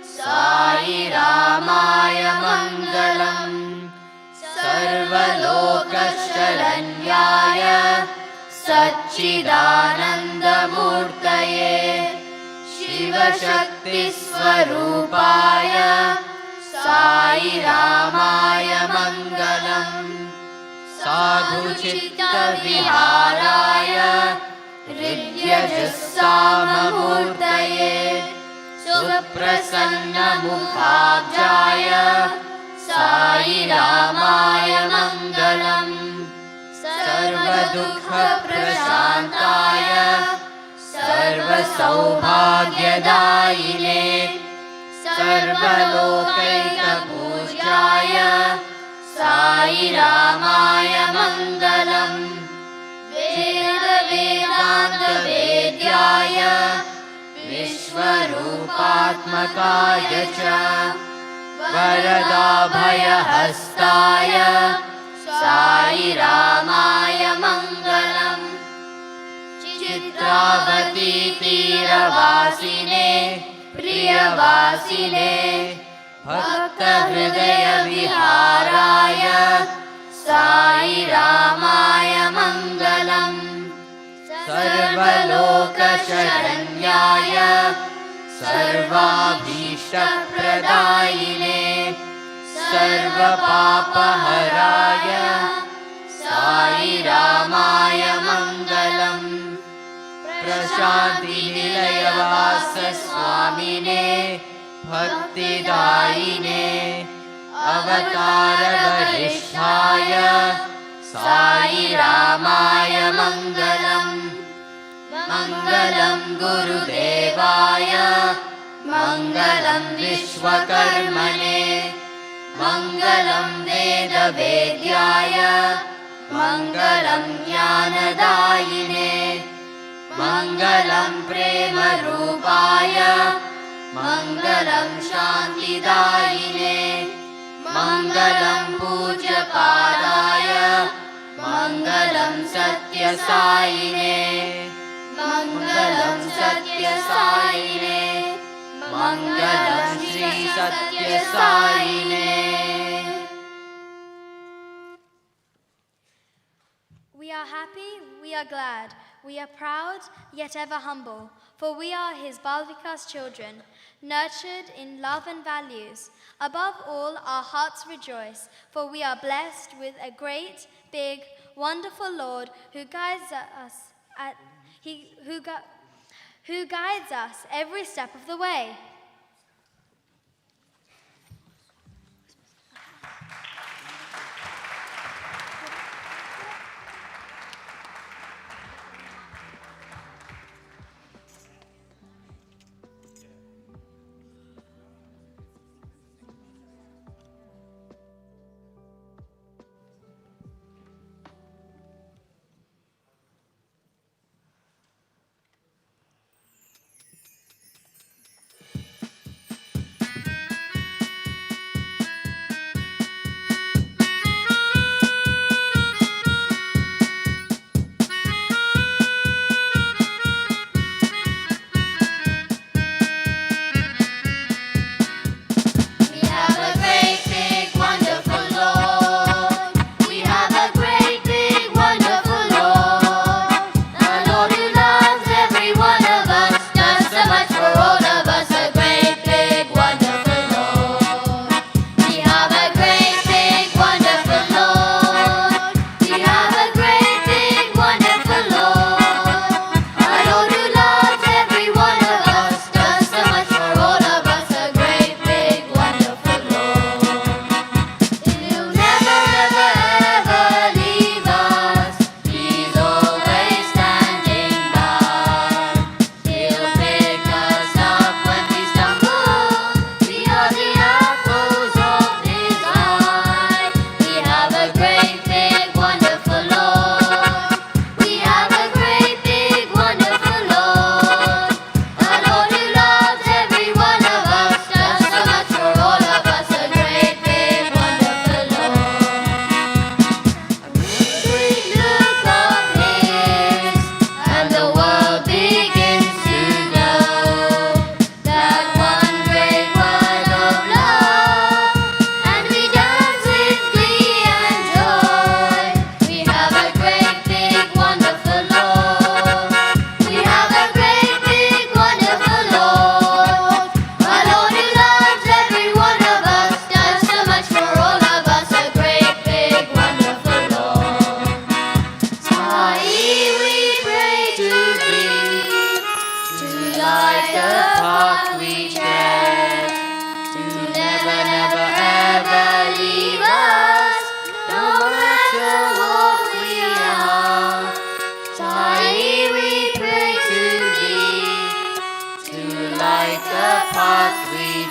Sai Ramaya Mangalam, Sarvaloka Sharanyaya, Satchidananda Murtaye, Shiva Shakti Swarupaya, Sai Ramaya Mangalam, Sadhu Chitta Viharaya, Ridya Jassama Murtaye, Suprasanna Mukhabjaya, Sai Ramaya Mangalam, Sarva Dukha Prashantaya, Sarva Saubhagyadayine, Sarva Lokaika Pujaya, Sai Ramaya Mangalam, Veda Vedanta Vedyaya, Vishwarupatmakaya cha, Varadabhaya Hastaya, Sai Ramaya Mangalam, Chitravati Tiravasine, Priyavasine, Bhakta Hridaya Viharaya, Sai Ramaya Mangalam, Sarvaloka Sharanyaya, Sarvabhishta Pradayine, Sarva Papa Haraya, Sai Ramaya Mangalam, Prashanti Nilaya Vasa Swamine, Bhakti Daine, Avatara Varishtaya, Sai Ramaya Mangalam, Mangalam Guru Devaya, Mangalam Vishwakarmane, Mangalam Veda Vedyaya, Mangalam Jnanadayine, Mangalam Prema Rupaya, Mangalam Shantidayine, Mangalam Puja Padaya, Mangalam Sathya Saine, Mangalam Sathya Saine, Mangalam Shri Sathya Saine. We are happy, we are glad, we are proud, yet ever humble, for we are his Balvikas children, nurtured in love and values. Above all, our hearts rejoice, for we are blessed with a great, big, wonderful Lord who guides us who guides us every step of the way.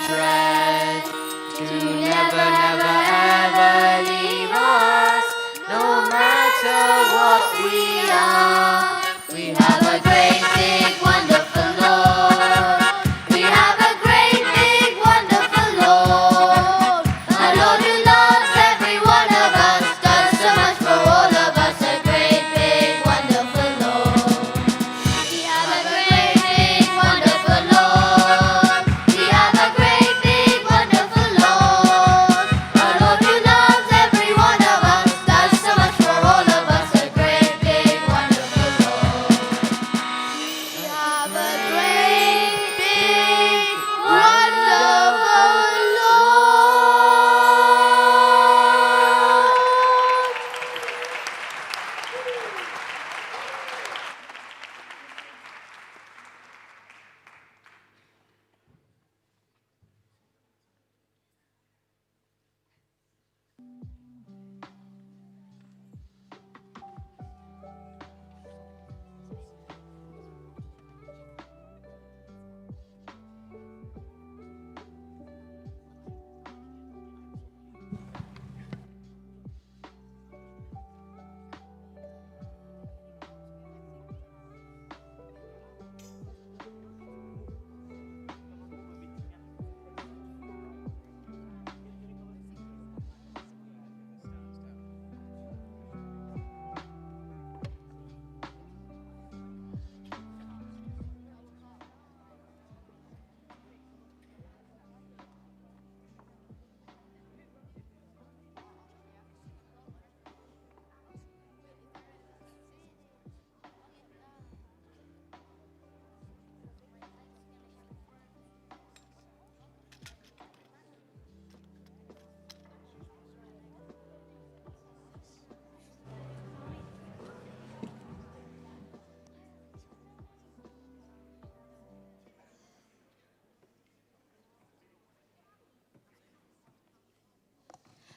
tread, to never, never, ever leave us, no matter what we are. We have a great, big, wonderful Lord. We have a great, big, wonderful Lord. A Lord who loves every one of us, does so much for all of us. A great, big, wonderful Lord. We have a great, big, wonderful Lord. We have a great, big, wonderful Lord. A Lord who loves every one of us, does so much for all of us. A great, big, wonderful Lord. We have a great, big, wonderful Lord.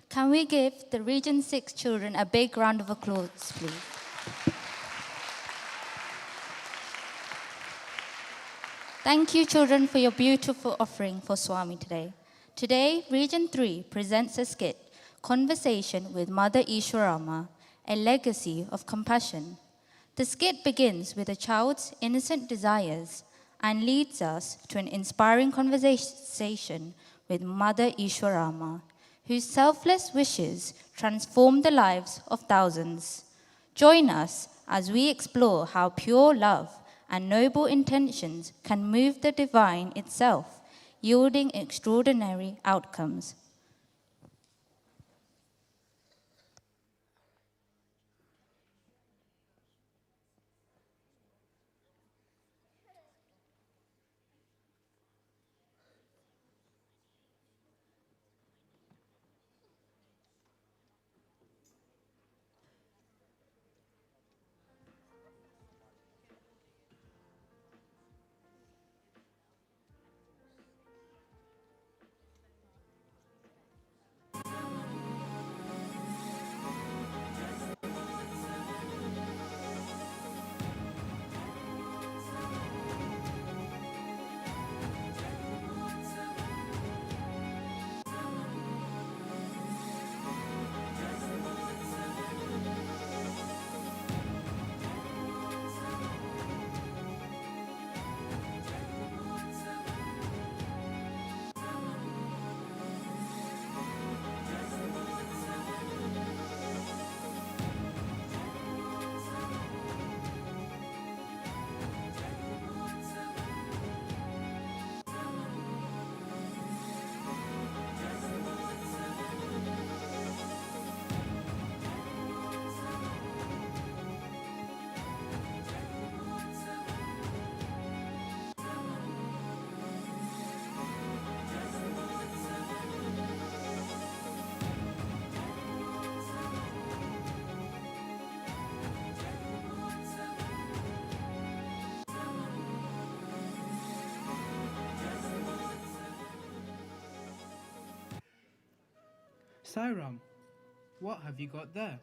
Can we give the Region 6 children a big round of applause, please? Thank you, children, for your beautiful offering for Swami today. Today, Region 3 presents a skit, Conversation with Mother Ishwarama, a legacy of compassion. The skit begins with a child's innocent desires and leads us to an inspiring conversation with Mother Ishwarama, whose selfless wishes transform the lives of thousands. Join us as we explore how pure love and noble intentions can move the divine itself, yielding extraordinary outcomes. Sairam, what have you got there?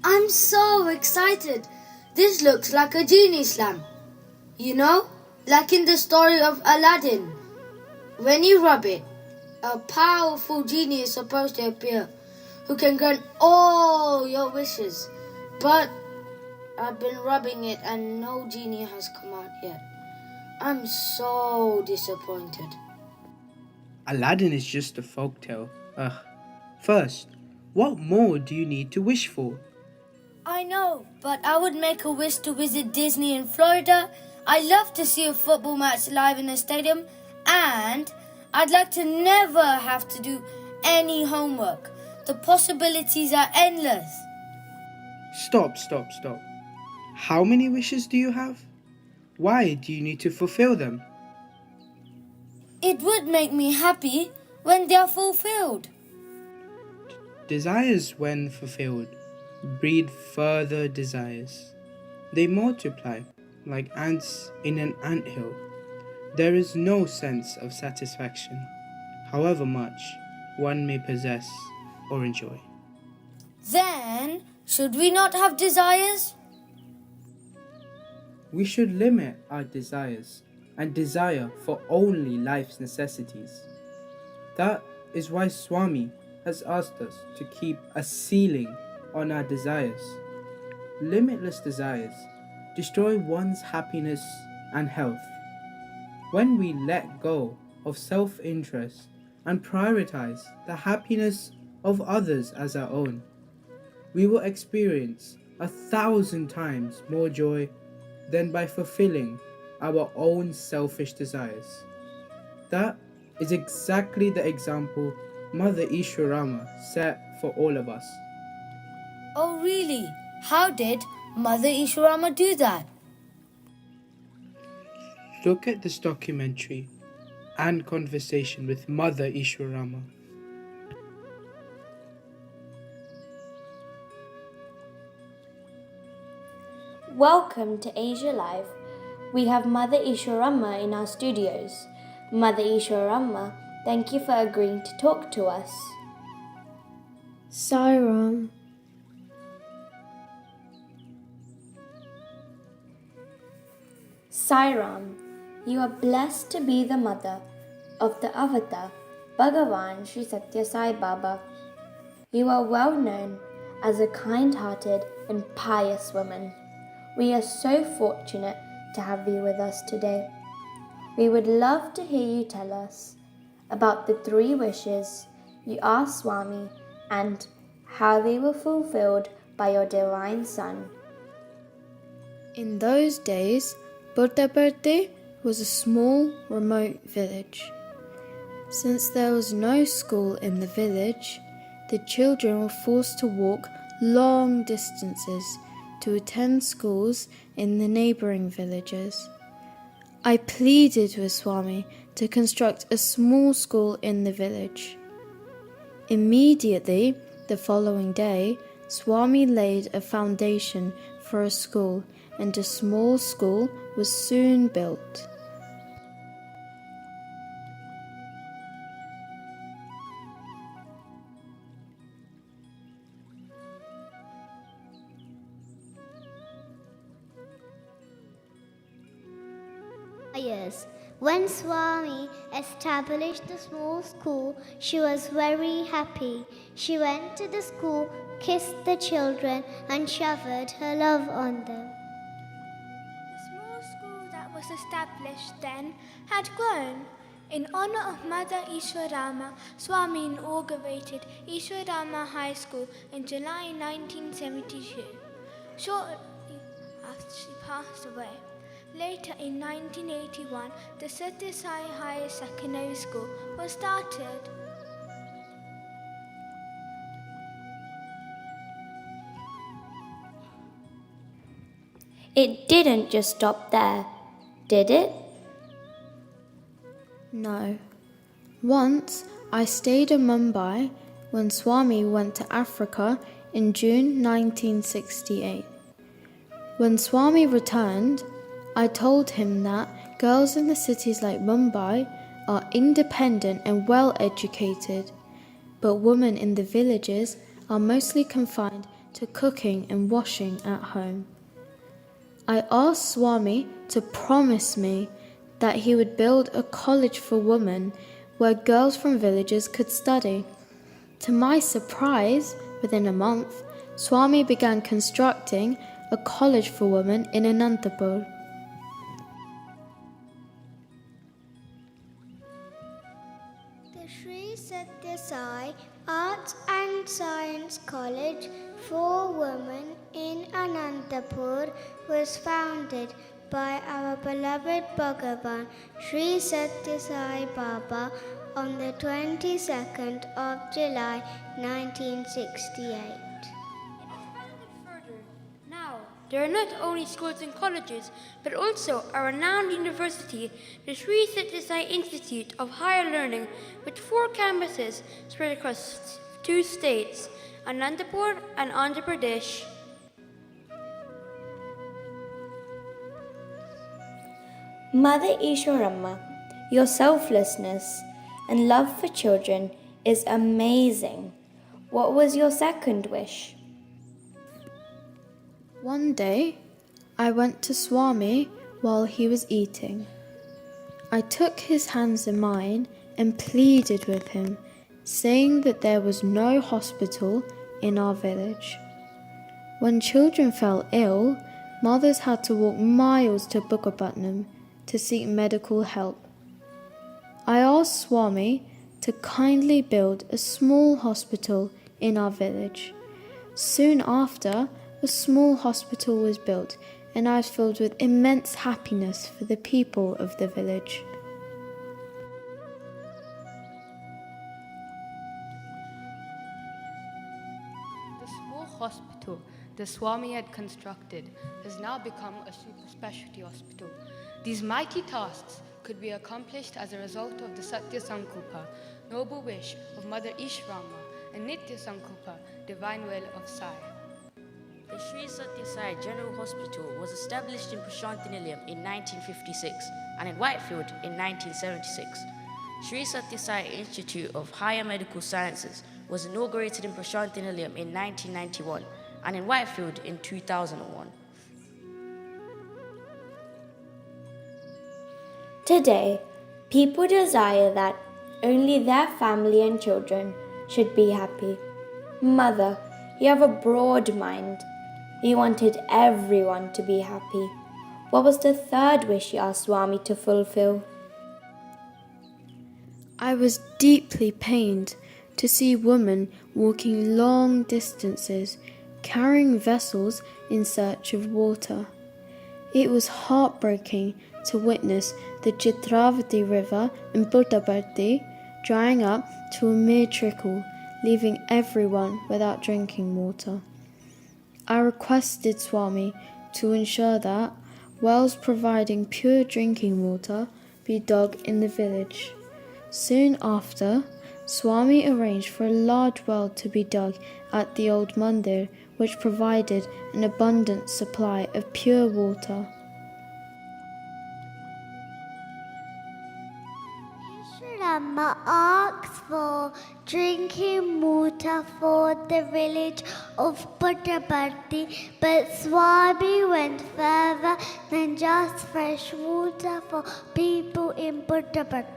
I'm so excited This looks like a genie's lamp. You know, like in the story of Aladdin. When you rub it, a powerful genie is supposed to appear who can grant all your wishes. But I've been rubbing it and no genie has come out yet. I'm so disappointed. Aladdin is just a folktale. First, what more do you need to wish for? I know, but I would make a wish to visit Disney in Florida. I'd love to see a football match live in a stadium. And I'd like to never have to do any homework. The possibilities are endless. Stop. How many wishes do you have? Why do you need to fulfill them? It would make me happy when they are fulfilled. Desires, when fulfilled, breed further desires. They multiply like ants in an anthill. There is no sense of satisfaction, however much one may possess or enjoy. Then, should we not have desires? We should limit our desires and desire for only life's necessities. That is why Swami has asked us to keep a ceiling on our desires. Limitless desires destroy one's happiness and health. When we let go of self-interest and prioritize the happiness of others as our own, we will experience 1,000 times more joy than by fulfilling our own selfish desires. That is exactly the example Mother Ishwarama set for all of us. Oh really? How did Mother Ishwarama do that? Look at this documentary and conversation with Mother Ishwarama. Welcome to Asia Live. We have Mother Ishwarama in our studios. Mother Ishwarama, thank you for agreeing to talk to us. Sairam. Sairam, you are blessed to be the mother of the avatar, Bhagavan Sri Sathya Sai Baba. You are well known as a kind-hearted and pious woman. We are so fortunate to have you with us today. We would love to hear you tell us about the 3 wishes you asked Swami and how they were fulfilled by your divine son. In those days, Puttaparthi was a small, remote village. Since there was no school in the village, the children were forced to walk long distances to attend schools in the neighbouring villages. I pleaded with Swami to construct a small school in the village. Immediately the following day, Swami laid a foundation for a school, and a small school was soon built. Years. When Swami established the small school, she was very happy. She went to the school, kissed the children, and showered her love on them. The small school that was established then had grown. In honor of Mother Ishwarama, Swami inaugurated Ishwarama High School in July 1972, shortly after she passed away. Later in 1981, the Sathya Sai Higher Secondary School was started. It didn't just stop there, did it? No. Once I stayed in Mumbai when Swami went to Africa in June 1968. When Swami returned, I told him that girls in the cities like Mumbai are independent and well educated, but women in the villages are mostly confined to cooking and washing at home. I asked Swami to promise me that he would build a college for women where girls from villages could study. To my surprise, within a month, Swami began constructing a college for women in Anantapur. The Sri Sathya Sai Arts and Science College for Women in Anantapur was founded by our beloved Bhagavan Sri Sathya Sai Baba on the 22nd of July 1968. Now, there are not only schools and colleges, but also a renowned university, the Sri Sathya Sai Institute of Higher Learning, with 4 campuses spread across 2 states, Anantapur and Andhra Pradesh. Mother Ishwarama, your selflessness and love for children is amazing. What was your second wish? One day, I went to Swami while he was eating. I took his hands in mine and pleaded with him, saying that there was no hospital in our village. When children fell ill, mothers had to walk miles to Bukkapatnam to seek medical help. I asked Swami to kindly build a small hospital in our village. Soon after, a small hospital was built, and I was filled with immense happiness for the people of the village. The small hospital the Swami had constructed has now become a super specialty hospital. These mighty tasks could be accomplished as a result of the Satya Sankalpa, noble wish of Mother Ishwarama, and Nitya Sankalpa, divine will of Sai. The Sri Sathya Sai General Hospital was established in Prashantinilayam in 1956 and in Whitefield in 1976. Sri Sathya Sai Institute of Higher Medical Sciences was inaugurated in Prashantinilayam in 1991 and in Whitefield in 2001. Today, people desire that only their family and children should be happy. Mother, you have a broad mind. You wanted everyone to be happy. What was the third wish you asked Swami to fulfill? I was deeply pained to see women walking long distances, carrying vessels in search of water. It was heartbreaking to witness the Chitravati river in Puttaparthi drying up to a mere trickle, leaving everyone without drinking water. I requested Swami to ensure that wells providing pure drinking water be dug in the village. Soon after, Swami arranged for a large well to be dug at the old mandir, which provided an abundant supply of pure water. Ishwarama asked for drinking water for the village of Puttaparthi, but Swami went further than just fresh water for people in Puttaparthi.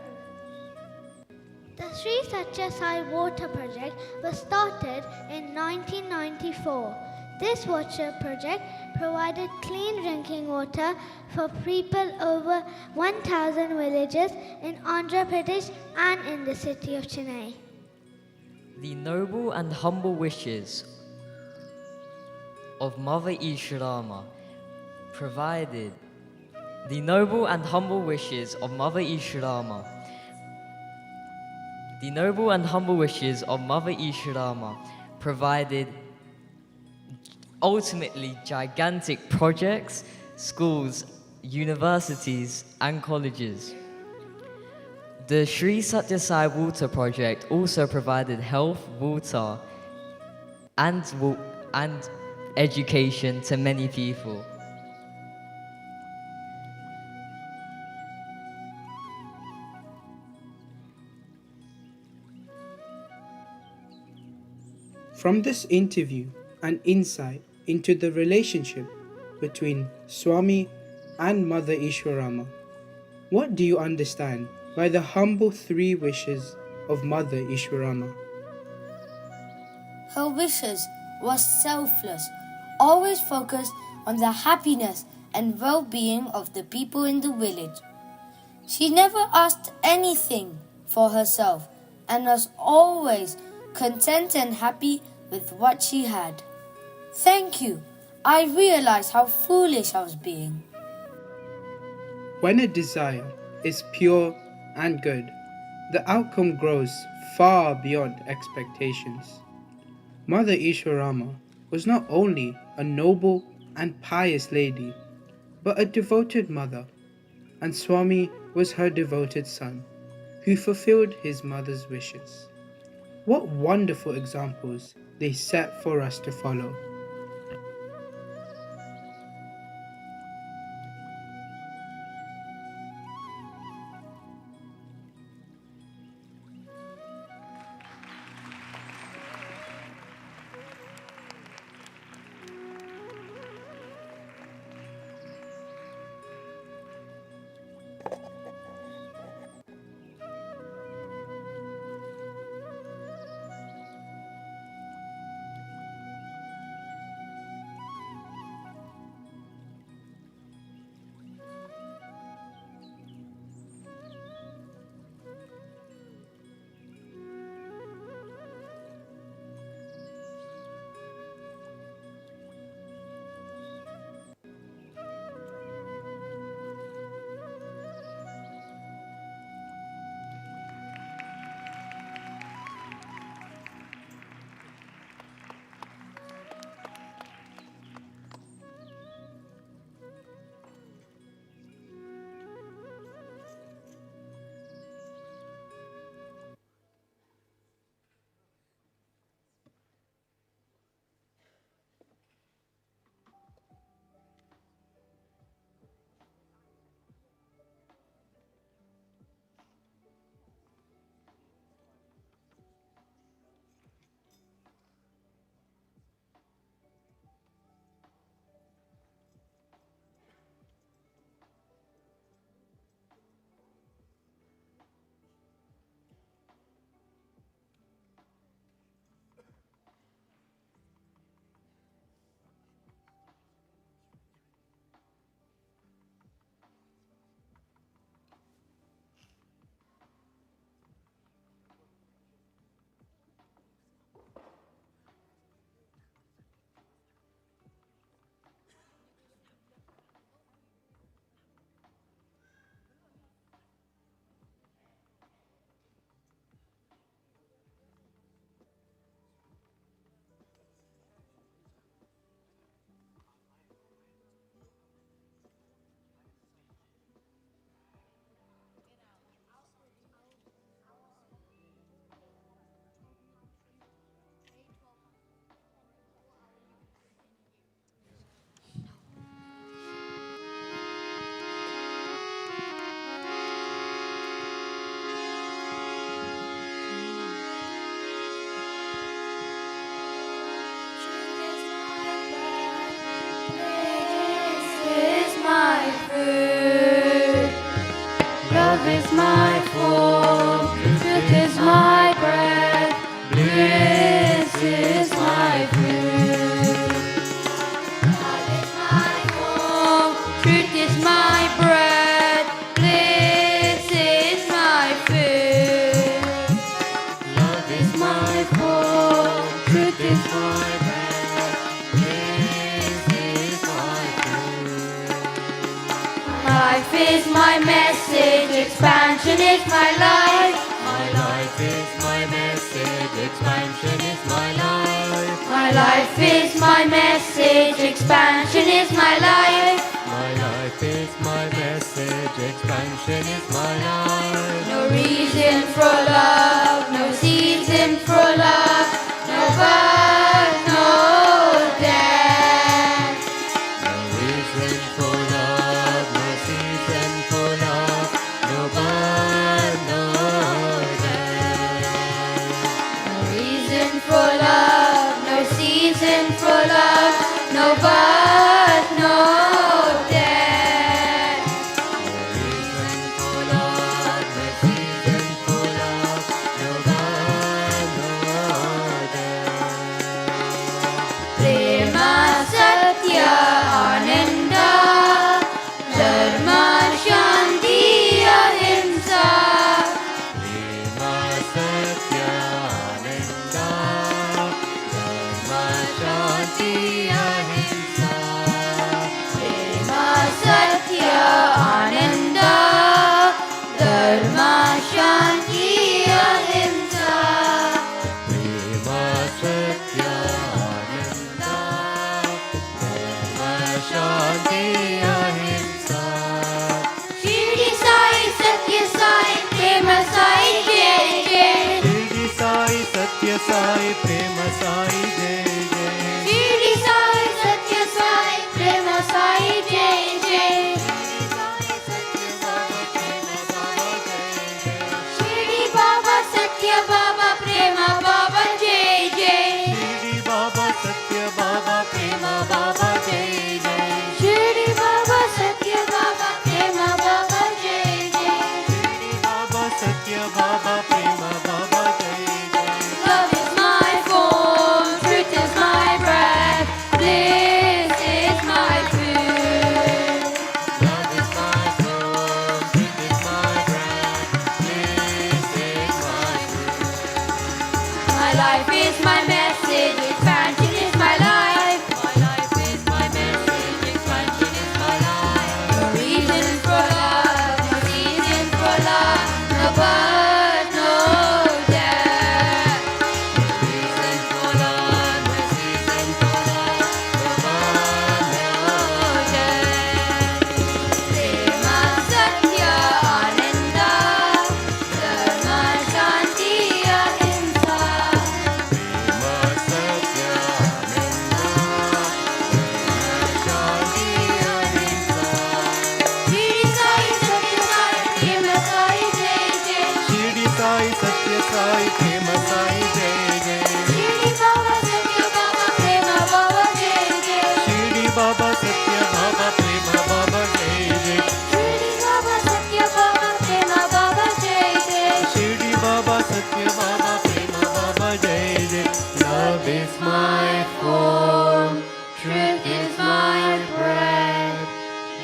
The Sri Sathya Sai Water Project was started in 1994. This water project provided clean drinking water for people over 1,000 villages in Andhra Pradesh and in the city of Chennai. The noble and humble wishes of Mother Ishwarama provided the noble and humble wishes of Mother Ishwarama. The noble and humble wishes of Mother Ishwarama provided ultimately gigantic projects, schools, universities and colleges. The Sri Sathya Sai Water Project also provided health, water and education to many people. From this interview, an insight into the relationship between Swami and Mother Ishwarama. What do you understand by the humble 3 wishes of Mother Ishwarama? Her wishes were selfless, always focused on the happiness and well-being of the people in the village. She never asked anything for herself and was always content and happy with what she had. Thank you. I realized how foolish I was being. When a desire is pure and good, the outcome grows far beyond expectations. Mother Ishwarama was not only a noble and pious lady, but a devoted mother, and Swami was her devoted son, who fulfilled his mother's wishes. What wonderful examples they set for us to follow. Love is my food, truth is my bread, bliss is my food. Love is my food, truth is my bread, bliss is my food. Love is my food, truth is my bread, bliss is my food. Life is my message, expansion is my life. My life is my message, expansion is my life. My life is my message, expansion is my life. My life is my message, expansion is my life. No reason for love, no season for love, no birth, no death. No reason for love, no season for love, no birth, no death. No reason for love, no season for love, no birth, no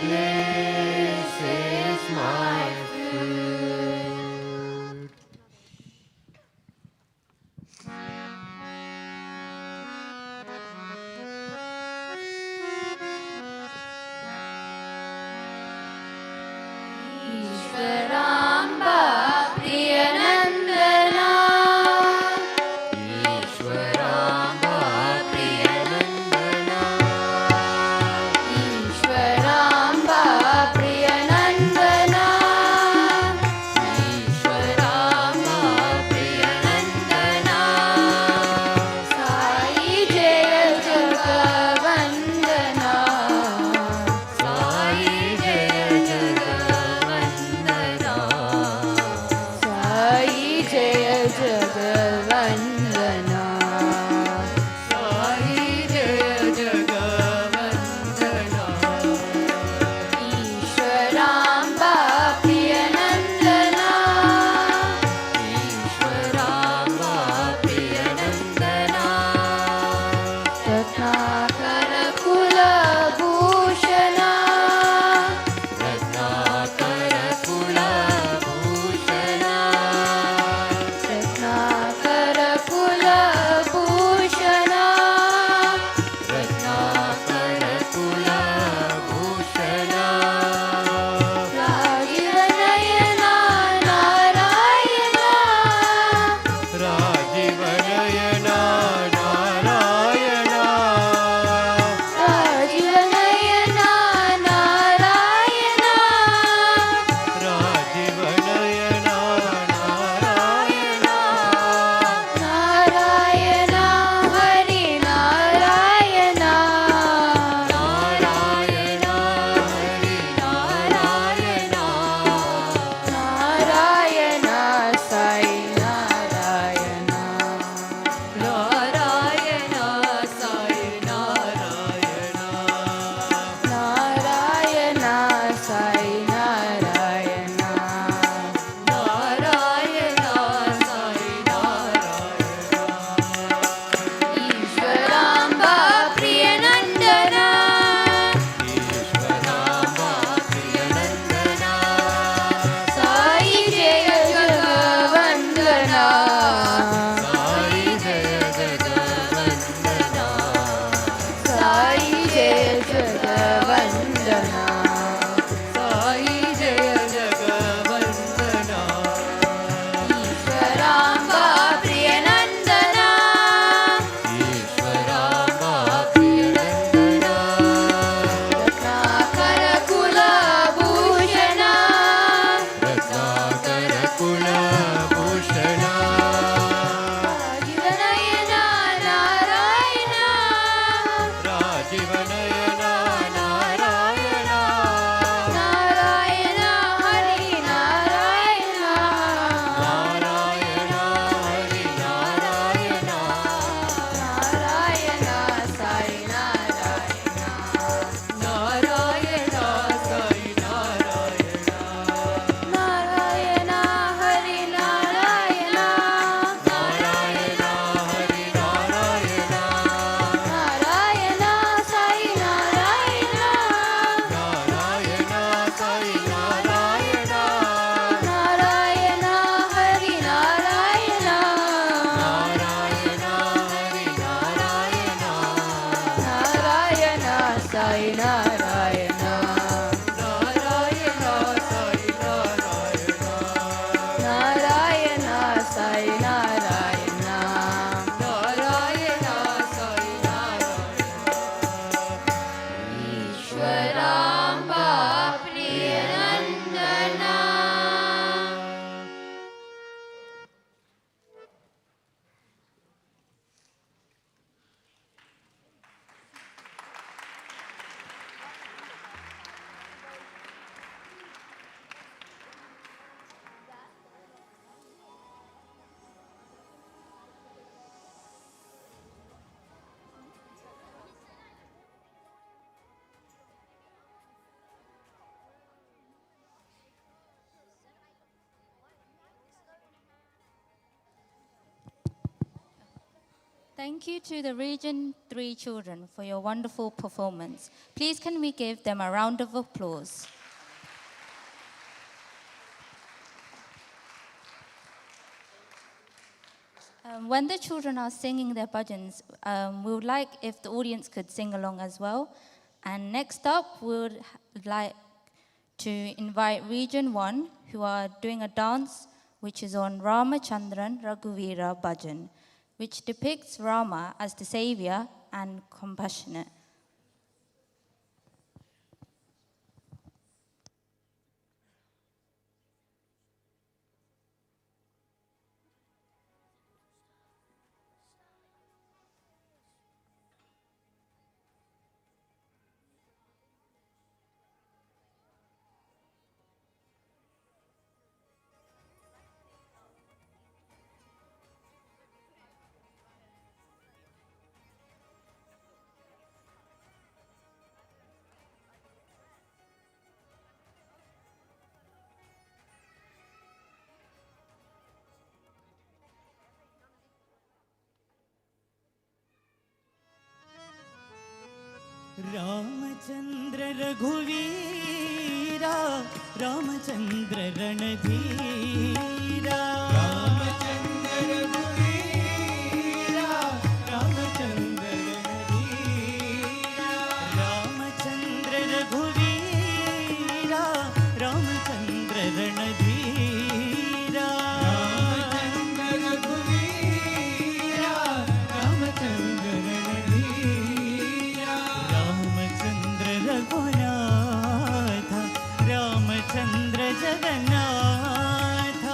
bliss is my food. Ishwaramba Priyanandana Ishwarama Priyanandana Ishwaramba Thank you to the Region 3 children for your wonderful performance. Please can we give them a round of applause? When the children are singing their bhajans, we would like if the audience could sing along as well. And next up, we would like to invite Region 1, who are doing a dance which is on Ramachandran Raghuvira Bhajan, which depicts Rama as the savior and compassionate. Ramchandra रघुवीरा Ramchandra रणधीरा Ramchandra रघुवीरा Ramchandra रणधीरा Ramchandra रघुवीरा Ramchandra रणधीरा Ramchandra रघुवीरा Ramchandra रणधीरा Ramchandra Raghunath Ramchandra Jagannath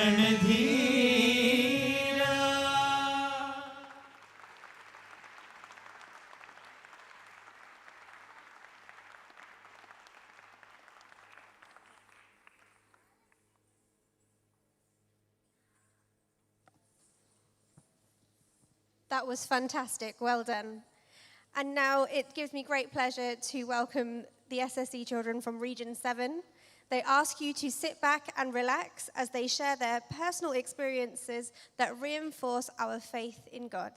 रणधीरा. That was fantastic. Well done. And now it gives me great pleasure to welcome the SSE children from Region 7. They ask you to sit back and relax as they share their personal experiences that reinforce our faith in God.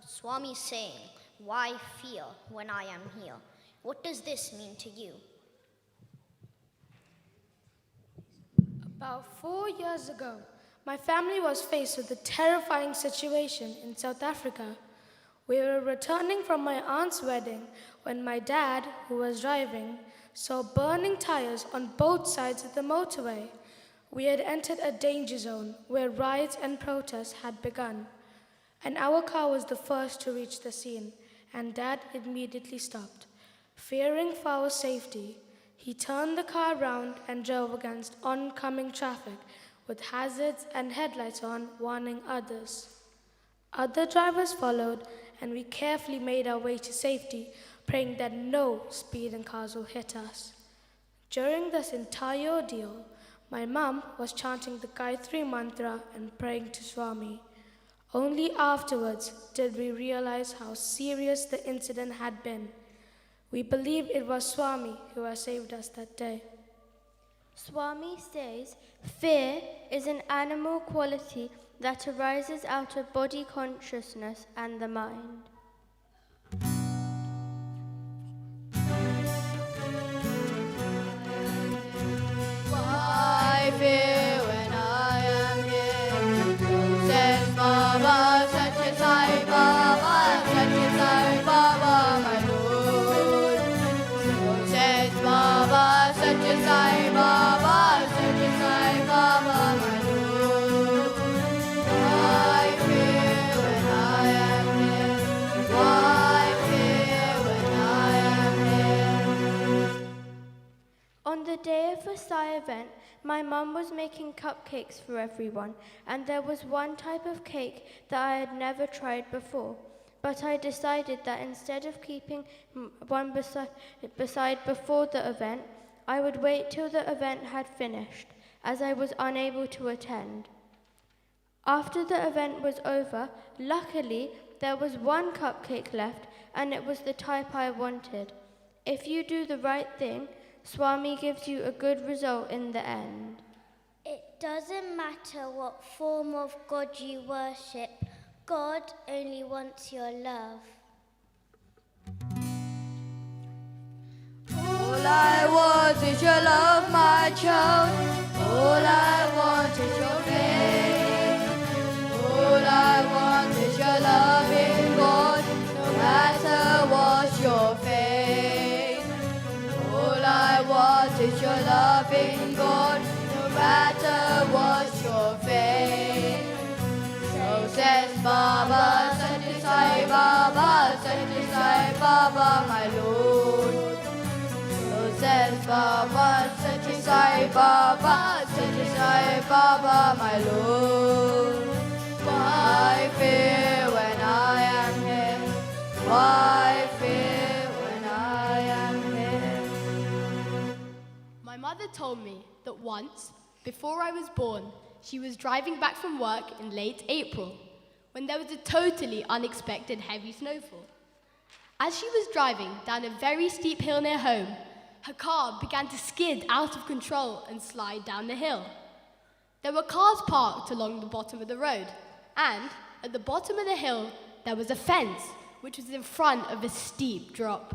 about Swami saying, "Why fear when I am here?" What does this mean to you? About 4 years ago, my family was faced with a terrifying situation in South Africa. We were returning from my aunt's wedding when my dad, who was driving, saw burning tires on both sides of the motorway. We had entered a danger zone where riots and protests had begun, and our car was the first to reach the scene, and Dad immediately stopped. Fearing for our safety, he turned the car around and drove against oncoming traffic with hazards and headlights on, warning others. Other drivers followed, and we carefully made our way to safety, praying that no speeding cars will hit us. During this entire ordeal, my mum was chanting the Gayatri mantra and praying to Swami. Only afterwards did we realize how serious the incident had been. We believe it was Swami who has saved us that day. Swami says, fear is an animal quality that arises out of body consciousness and the mind. Why fear when I am here? Says Baba, Sathya Sai Baba, Sathya Sai Baba, my Lord. So says Baba, Sathya Sai Baba, Sathya Sai Baba, my Lord. Why fear when I am here? Why fear when I am here? On the day of the Sai event, my mum was making cupcakes for everyone, and there was one type of cake that I had never tried before. But I decided that instead of keeping one beside before the event, I would wait till the event had finished, as I was unable to attend. After the event was over, luckily there was one cupcake left, and it was the type I wanted. If you do the right thing, Swami gives you a good result in the end. It doesn't matter what form of God you worship, God only wants your love. All I want is your love, my child. All I want is your faith. All I want is your love in God, no matter what's your faith. All I want is your love in God, no matter what's your faith. So says Baba, Sathya Sai Baba, Sathya Sai Baba, my Lord. So says Baba, Sathya Sai Baba, Sathya Sai Baba, my Lord. Why fear when I am here? Why fear when I am here? My mother told me that once, before I was born, she was driving back from work in late April, when there was a totally unexpected heavy snowfall. As she was driving down a very steep hill near home, her car began to skid out of control and slide down the hill. There were cars parked along the bottom of the road, and at the bottom of the hill, there was a fence, which was in front of a steep drop.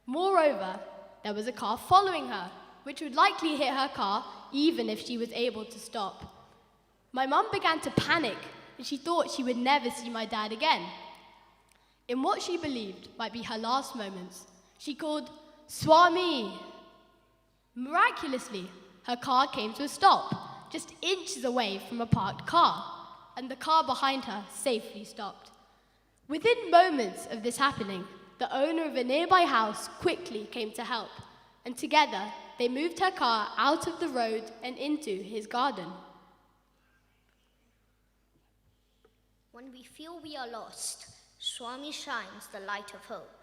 Moreover, there was a car following her, which would likely hit her car even if she was able to stop. My mum began to panic, and she thought she would never see my dad again. In what she believed might be her last moments, she called, "Swami!" Miraculously, her car came to a stop, just inches away from a parked car, and the car behind her safely stopped. Within moments of this happening, the owner of a nearby house quickly came to help, and together they moved her car out of the road and into his garden. When we feel we are lost, Swami shines the light of hope.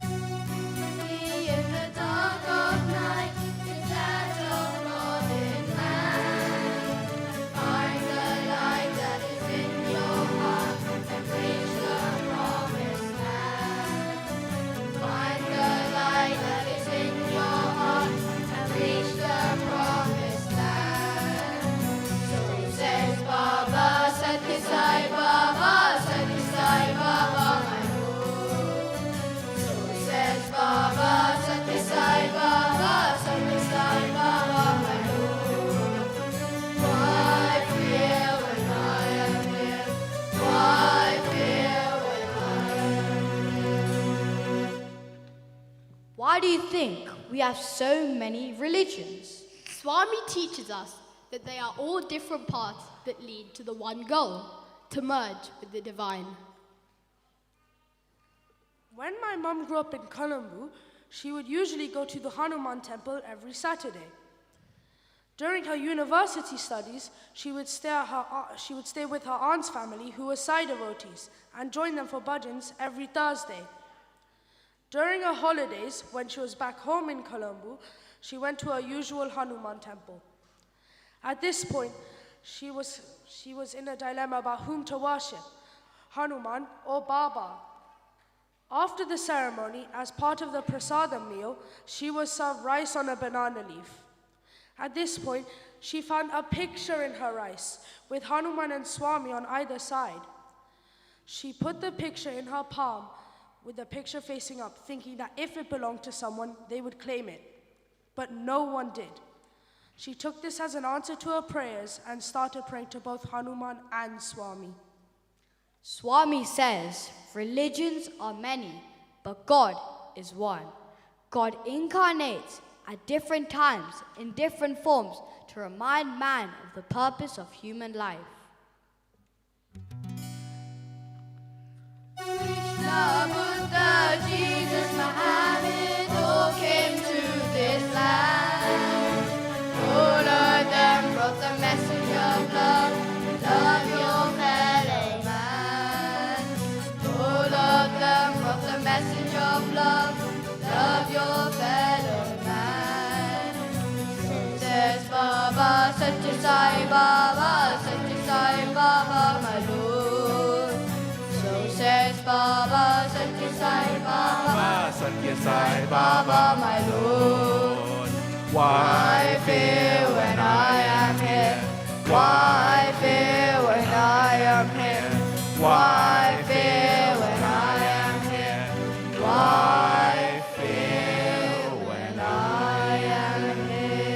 In the dark of night, the shadow of morning man, find the light that is in your heart and reach the promised land. Find the light that is in your heart and reach the promised land. So says Baba, Sathya Sai Baba, Sathya Sai Baba, my Lord. So says Baba, Sathya Sai Baba, Sathya Sai Baba, my Lord. Why fear when I am here? Why fear when I am here? Why do you think we have so many religions? Swami teaches us that they are all different paths that lead to the one goal, to merge with the divine. When my mum grew up in Colombo, she would usually go to the Hanuman temple every Saturday. During her university studies, she would stay with her aunt's family, who were Sai devotees, and join them for bhajans every Thursday. During her holidays, when she was back home in Colombo, she went to her usual Hanuman temple. At this point, she was in a dilemma about whom to worship, Hanuman or Baba. After the ceremony, as part of the prasadam meal, she was served rice on a banana leaf. At this point, she found a picture in her rice with Hanuman and Swami on either side. She put the picture in her palm with the picture facing up, thinking that if it belonged to someone, they would claim it. But no one did. She took this as an answer to her prayers and started praying to both Hanuman and Swami. Swami says, religions are many, but God is one. God incarnates at different times, in different forms, to remind man of the purpose of human life. Krishna, Buddha, Jesus, Muhammad all came to this land. All of them brought the message of love, love your fellow man. All of them brought the message of love, love your fellow man. So says Baba, Sathya Sai Baba, Sathya Sai Baba, my Lord. So says Baba, Sathya Sai Baba, Sathya Sai Baba, my Lord. Why fear when I am here? Why fear when I am here? Why fear when I am here? Why fear when I am here?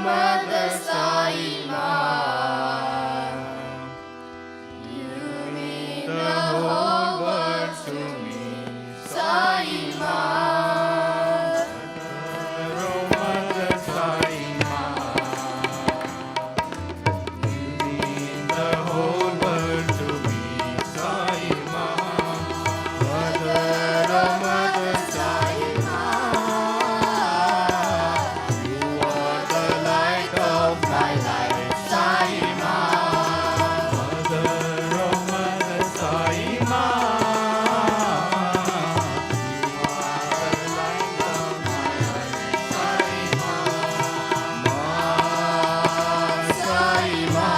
Mother Sai Ma. You mean the whole world to me, Sai Ma. Oh, Mother Sai Ma. You mean the whole world to me, Sai Ma. Mother, oh, Mother Sai Ma. You are the light of my life, Sai Ma. Mother, oh, Mother Sai Ma. You are the light of my life, Sai Ma. Ma, Sai Ma.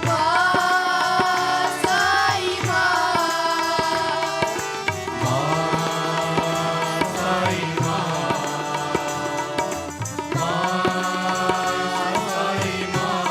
Ma, Sai Ma. Ma, Sai Ma. Ma, Sai Ma.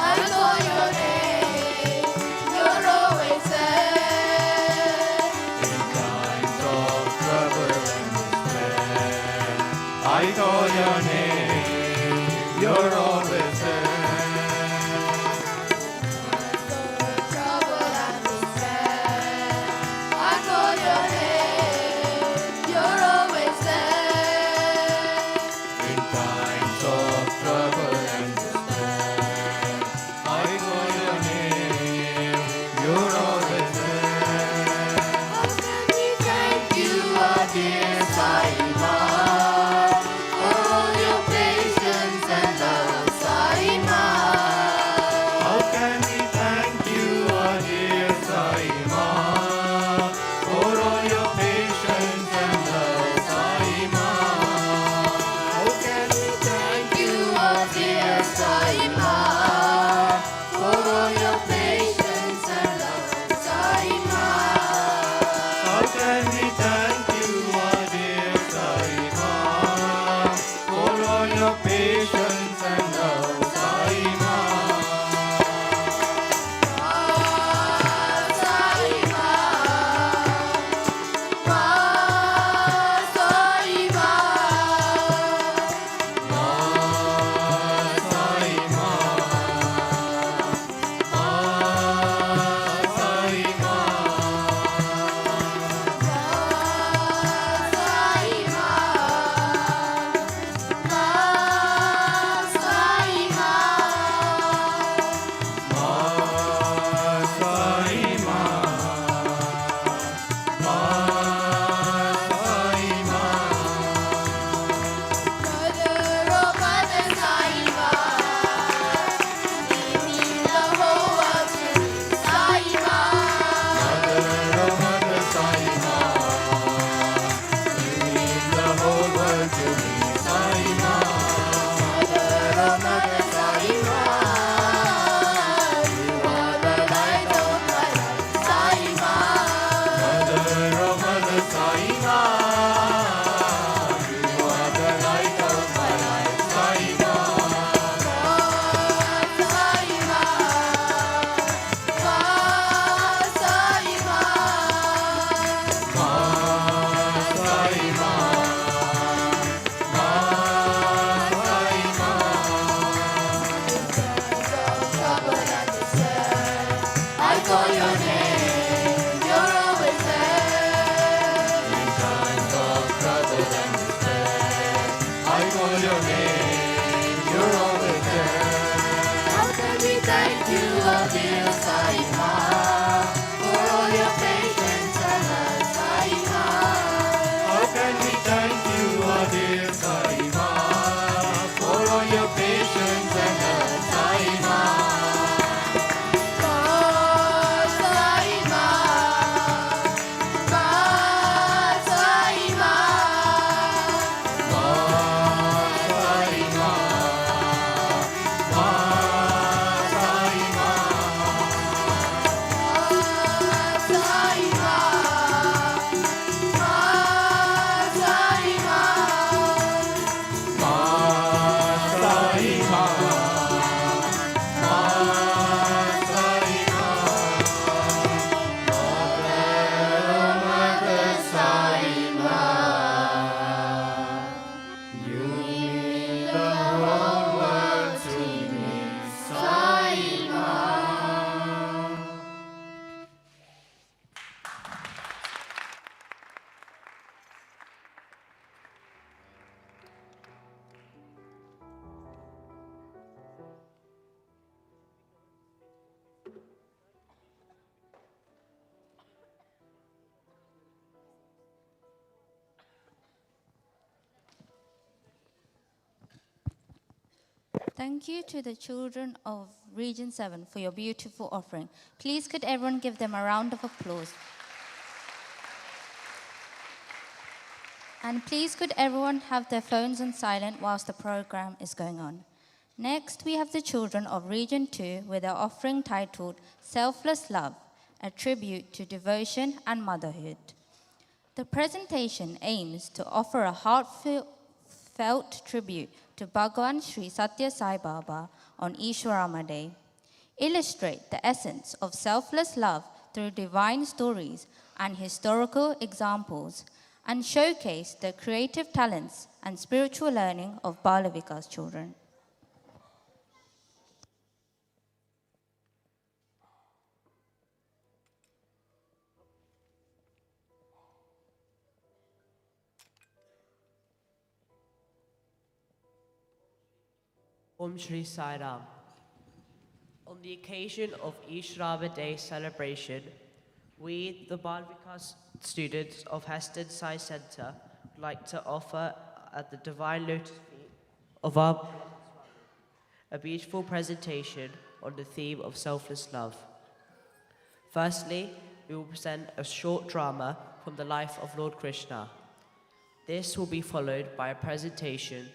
I call your name, you're always there. Trouble and despair. I call your name, you're always there. In times of trouble and despair, I call your name, you're always there. How can we thank you, our dear Sai Ma? How can we thank you, our dear Sai Ma, for all your patience and love, Sai Ma? How can we thank you, our dear Sai Ma, for all your patience and love, Sai Ma? How can we thank you, our dear Sai Ma, for all your patience and love, Sai Ma? Thank you to the children of Region 7 for your beautiful offering. Please could everyone give them a round of applause. And please could everyone have their phones on silent whilst the program is going on. Next, we have the children of Region 2 with their offering titled Selfless Love, a tribute to devotion and motherhood. The presentation aims to offer a heartfelt tribute to Bhagwan Sri Sathya Sai Baba on Ishwarama Day. Illustrate the essence of selfless love through divine stories and historical examples, and showcase the creative talents and spiritual learning of Balvikas children. Om Shri Sai Ram. On the occasion of Ishwarama Day celebration, we, the Balvikas students of Heston Sai Centre, would like to offer at the Divine Lotus feet of our a beautiful presentation on the theme of selfless love. Firstly, we will present a short drama from the life of Lord Krishna. This will be followed by a presentation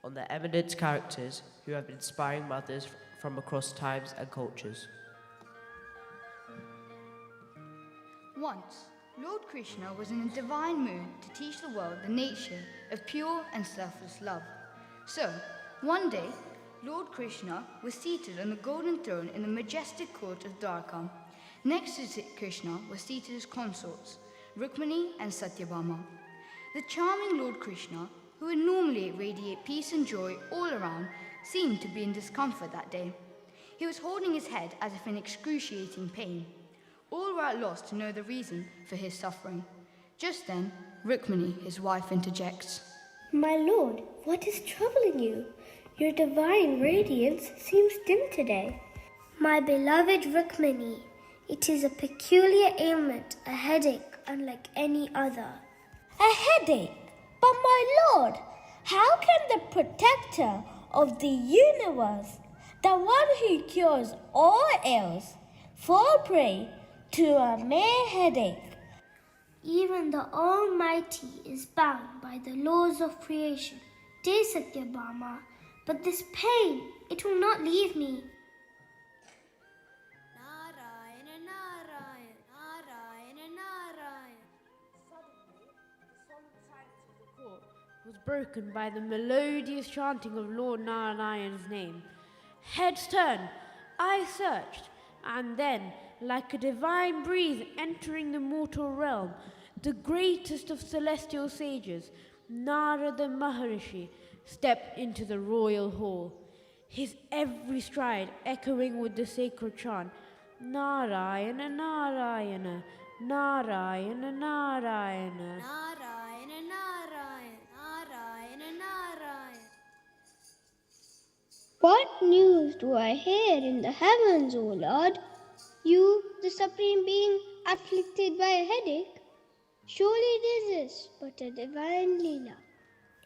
on the eminent characters who have been inspiring mothers from across times and cultures. Once, Lord Krishna was in a divine mood to teach the world the nature of pure and selfless love. So, one day, Lord Krishna was seated on the golden throne in the majestic court of Dwarka. Next to Krishna were seated his consorts, Rukmini and Satyabhama. The charming Lord Krishna, who would normally radiate peace and joy all around, seemed to be in discomfort that day. He was holding his head as if in excruciating pain. All were at loss to know the reason for his suffering. Just then, Rukmini, his wife, interjects. My lord, what is troubling you? Your divine radiance seems dim today. My beloved Rukmini, it is a peculiar ailment, a headache unlike any other. A headache? But my lord, how can the protector of the universe, the one who cures all ills, fall prey to a mere headache? Even the Almighty is bound by the laws of creation, dear Satyabhama, but this pain, it will not leave me. Narayana, Narayana, Narayana, Narayana. Suddenly, the solemn silence of the court was broken by the melodious chanting of Lord Narayan's name. Heads turned, eyes searched, and then, like a divine breeze entering the mortal realm, the greatest of celestial sages, Narada Maharishi, stepped into the royal hall, his every stride echoing with the sacred chant, Narayana, Narayana, Narayana, Narayana. Narayana, Narayana, Narayana, Narayana. What news do I hear in the heavens, O Lord? You, the Supreme Being, afflicted by a headache? Surely this is but a divine Leela.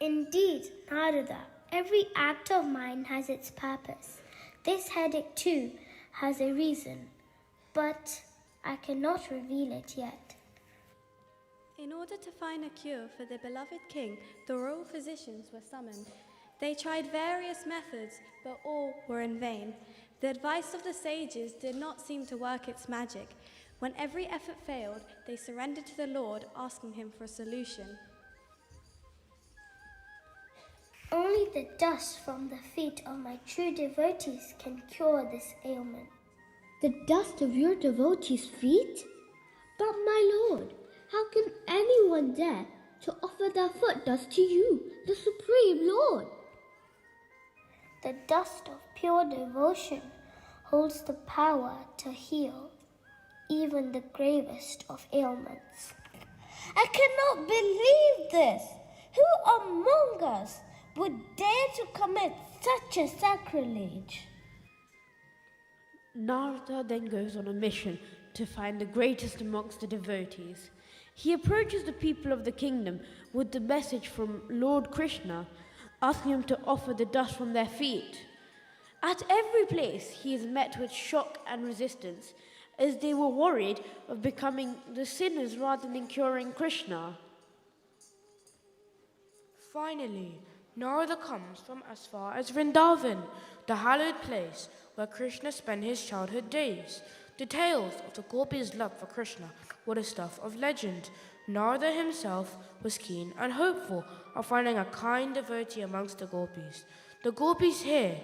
Indeed, Narada, every act of mine has its purpose. This headache too has a reason, but I cannot reveal it yet. In order to find a cure for the beloved king, the royal physicians were summoned. They tried various methods, but all were in vain. The advice of the sages did not seem to work its magic. When every effort failed, they surrendered to the Lord, asking him for a solution. Only the dust from the feet of my true devotees can cure this ailment. The dust of your devotees' feet? But my lord, how can anyone dare to offer their foot dust to you, the Supreme Lord? The dust of pure devotion holds the power to heal even the gravest of ailments. I cannot believe this. Who among us would dare to commit such a sacrilege? Narada then goes on a mission to find the greatest amongst the devotees. He approaches the people of the kingdom with the message from Lord Krishna, asking him to offer the dust from their feet. At every place, he is met with shock and resistance, as they were worried of becoming the sinners rather than curing Krishna. Finally, Narada comes from as far as Vrindavan, the hallowed place where Krishna spent his childhood days. The tales of the gopis' love for Krishna were the stuff of legend. Narada himself was keen and hopeful of finding a kind devotee amongst the gopis. The gopis hear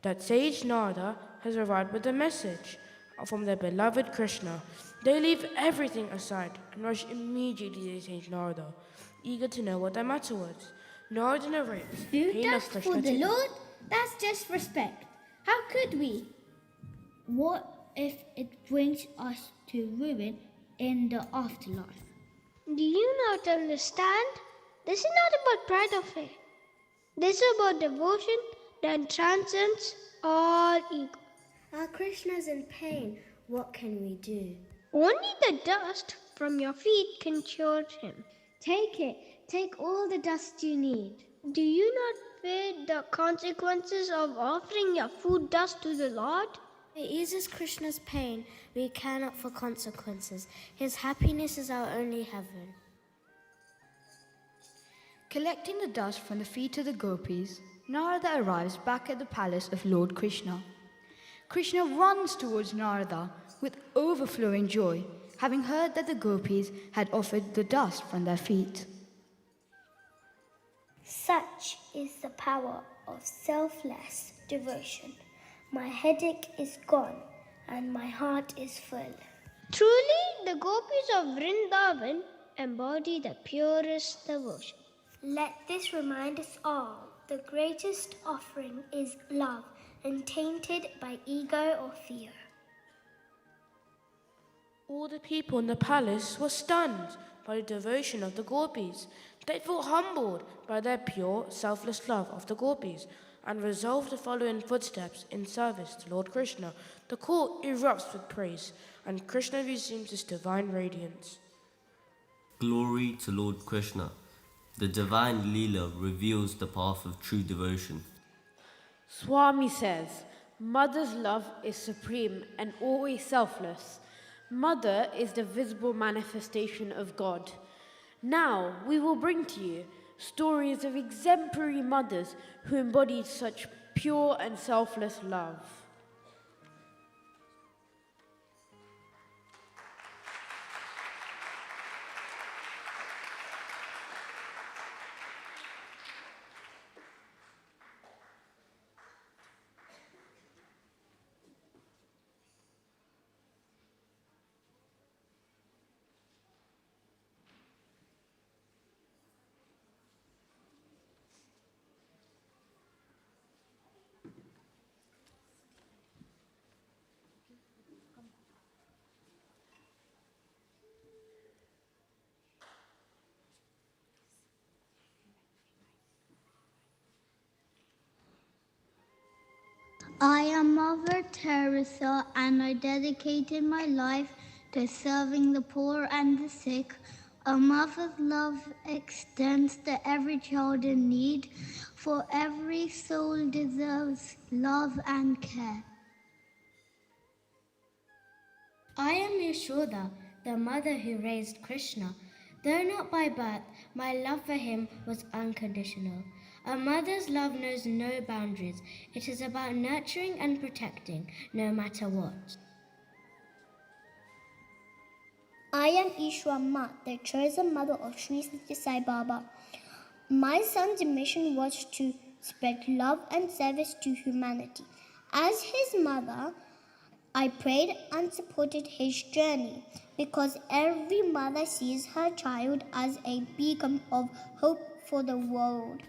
that sage Narada has arrived with a message from their beloved Krishna. They leave everything aside and rush immediately to sage Narada, eager to know what the matter was. Narada narrates the Food pain of dust Krishna for to the them. Lord? That's just respect. How could we? What if it brings us to ruin in the afterlife? Do you not understand? This is not about pride or fear. This is about devotion that transcends all ego. Our Krishna's in pain. What can we do? Only the dust from your feet can cure him. Take it. Take all the dust you need. Do you not fear the consequences of offering your food dust to the Lord? It eases Krishna's pain. We care not for consequences. His happiness is our only heaven. Collecting the dust from the feet of the gopis, Narada arrives back at the palace of Lord Krishna. Krishna runs towards Narada with overflowing joy, having heard that the gopis had offered the dust from their feet. Such is the power of selfless devotion. My headache is gone and my heart is full. Truly, the gopis of Vrindavan embody the purest devotion. Let this remind us all, the greatest offering is love, untainted by ego or fear. All the people in the palace were stunned by the devotion of the gopis. They felt humbled by their pure, selfless love of the gopis and resolved to follow in footsteps in service to Lord Krishna. The court erupts with praise, and Krishna resumes his divine radiance. Glory to Lord Krishna. The divine Leela reveals the path of true devotion. Swami says, Mother's love is supreme and always selfless. Mother is the visible manifestation of God. Now we will bring to you stories of exemplary mothers who embodied such pure and selfless love. I am Mother Teresa, and I dedicated my life to serving the poor and the sick. A mother's love extends to every child in need, for every soul deserves love and care. I am Yashoda, the mother who raised Krishna. Though not by birth, my love for him was unconditional. A mother's love knows no boundaries. It is about nurturing and protecting, no matter what. I am Ishwarama, the chosen mother of Sri Sathya Sai Baba. My son's mission was to spread love and service to humanity. As his mother, I prayed and supported his journey because every mother sees her child as a beacon of hope for the world.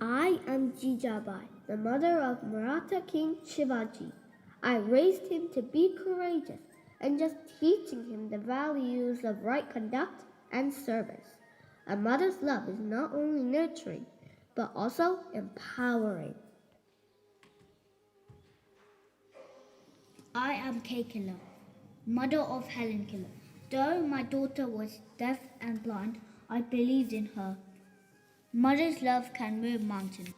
I am Jijabai, the mother of Maratha King Shivaji. I raised him to be courageous and just teaching him the values of right conduct and service. A mother's love is not only nurturing, but also empowering. I am Kaikila, mother of Helen Killer. Though my daughter was deaf and blind, I believed in her. Mother's love can move mountains.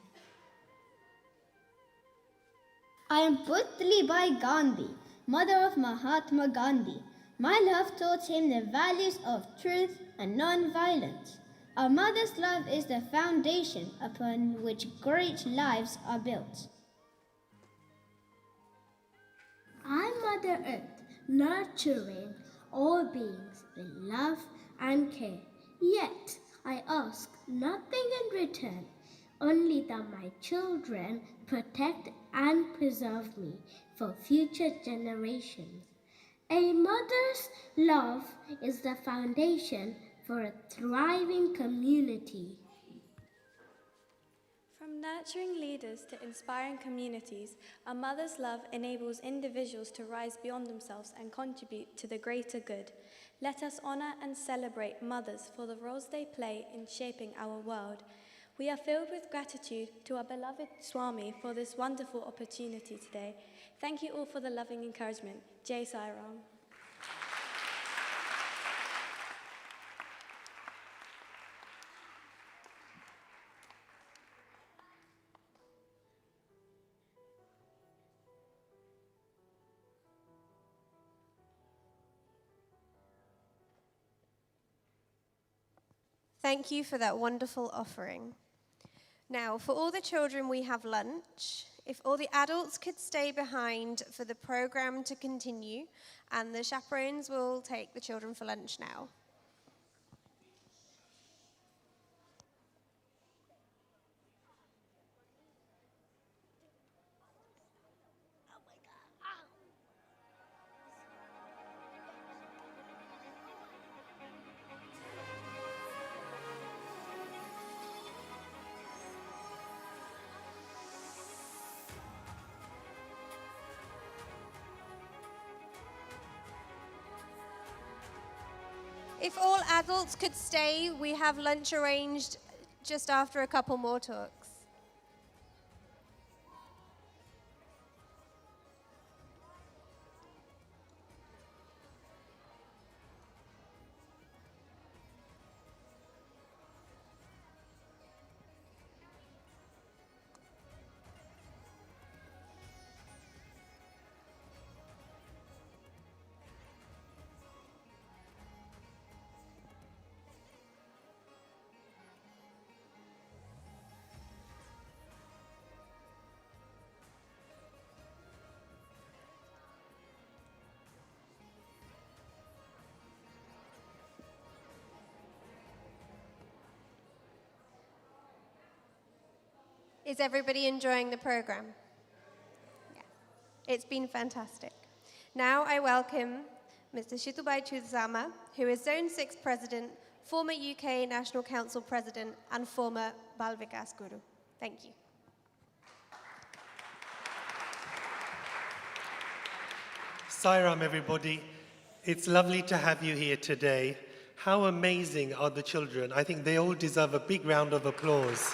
I am Putli Bai Gandhi, mother of Mahatma Gandhi. My love taught him the values of truth and non-violence. A mother's love is the foundation upon which great lives are built. I'm Mother Earth, nurturing all beings with love and care. Yet I ask nothing in return, only that my children protect and preserve me for future generations. A mother's love is the foundation for a thriving community. From nurturing leaders to inspiring communities, a mother's love enables individuals to rise beyond themselves and contribute to the greater good. Let us honour and celebrate mothers for the roles they play in shaping our world. We are filled with gratitude to our beloved Swami for this wonderful opportunity today. Thank you all for the loving encouragement. Jai Sai Ram. Thank you for that wonderful offering. Now, for all the children, we have lunch. If all the adults could stay behind for the program to continue, and the chaperones will take the children for lunch now. If all adults could stay, we have lunch arranged just after a couple more talks. Is everybody enjoying the program? Yeah. It's been fantastic. Now I welcome Mr. Shitubai Chudzama, who is Zone 6 President, former UK National Council President, and former Balvikas Guru. Thank you. Sairam, everybody. It's lovely to have you here today. How amazing are the children? I think they all deserve a big round of applause.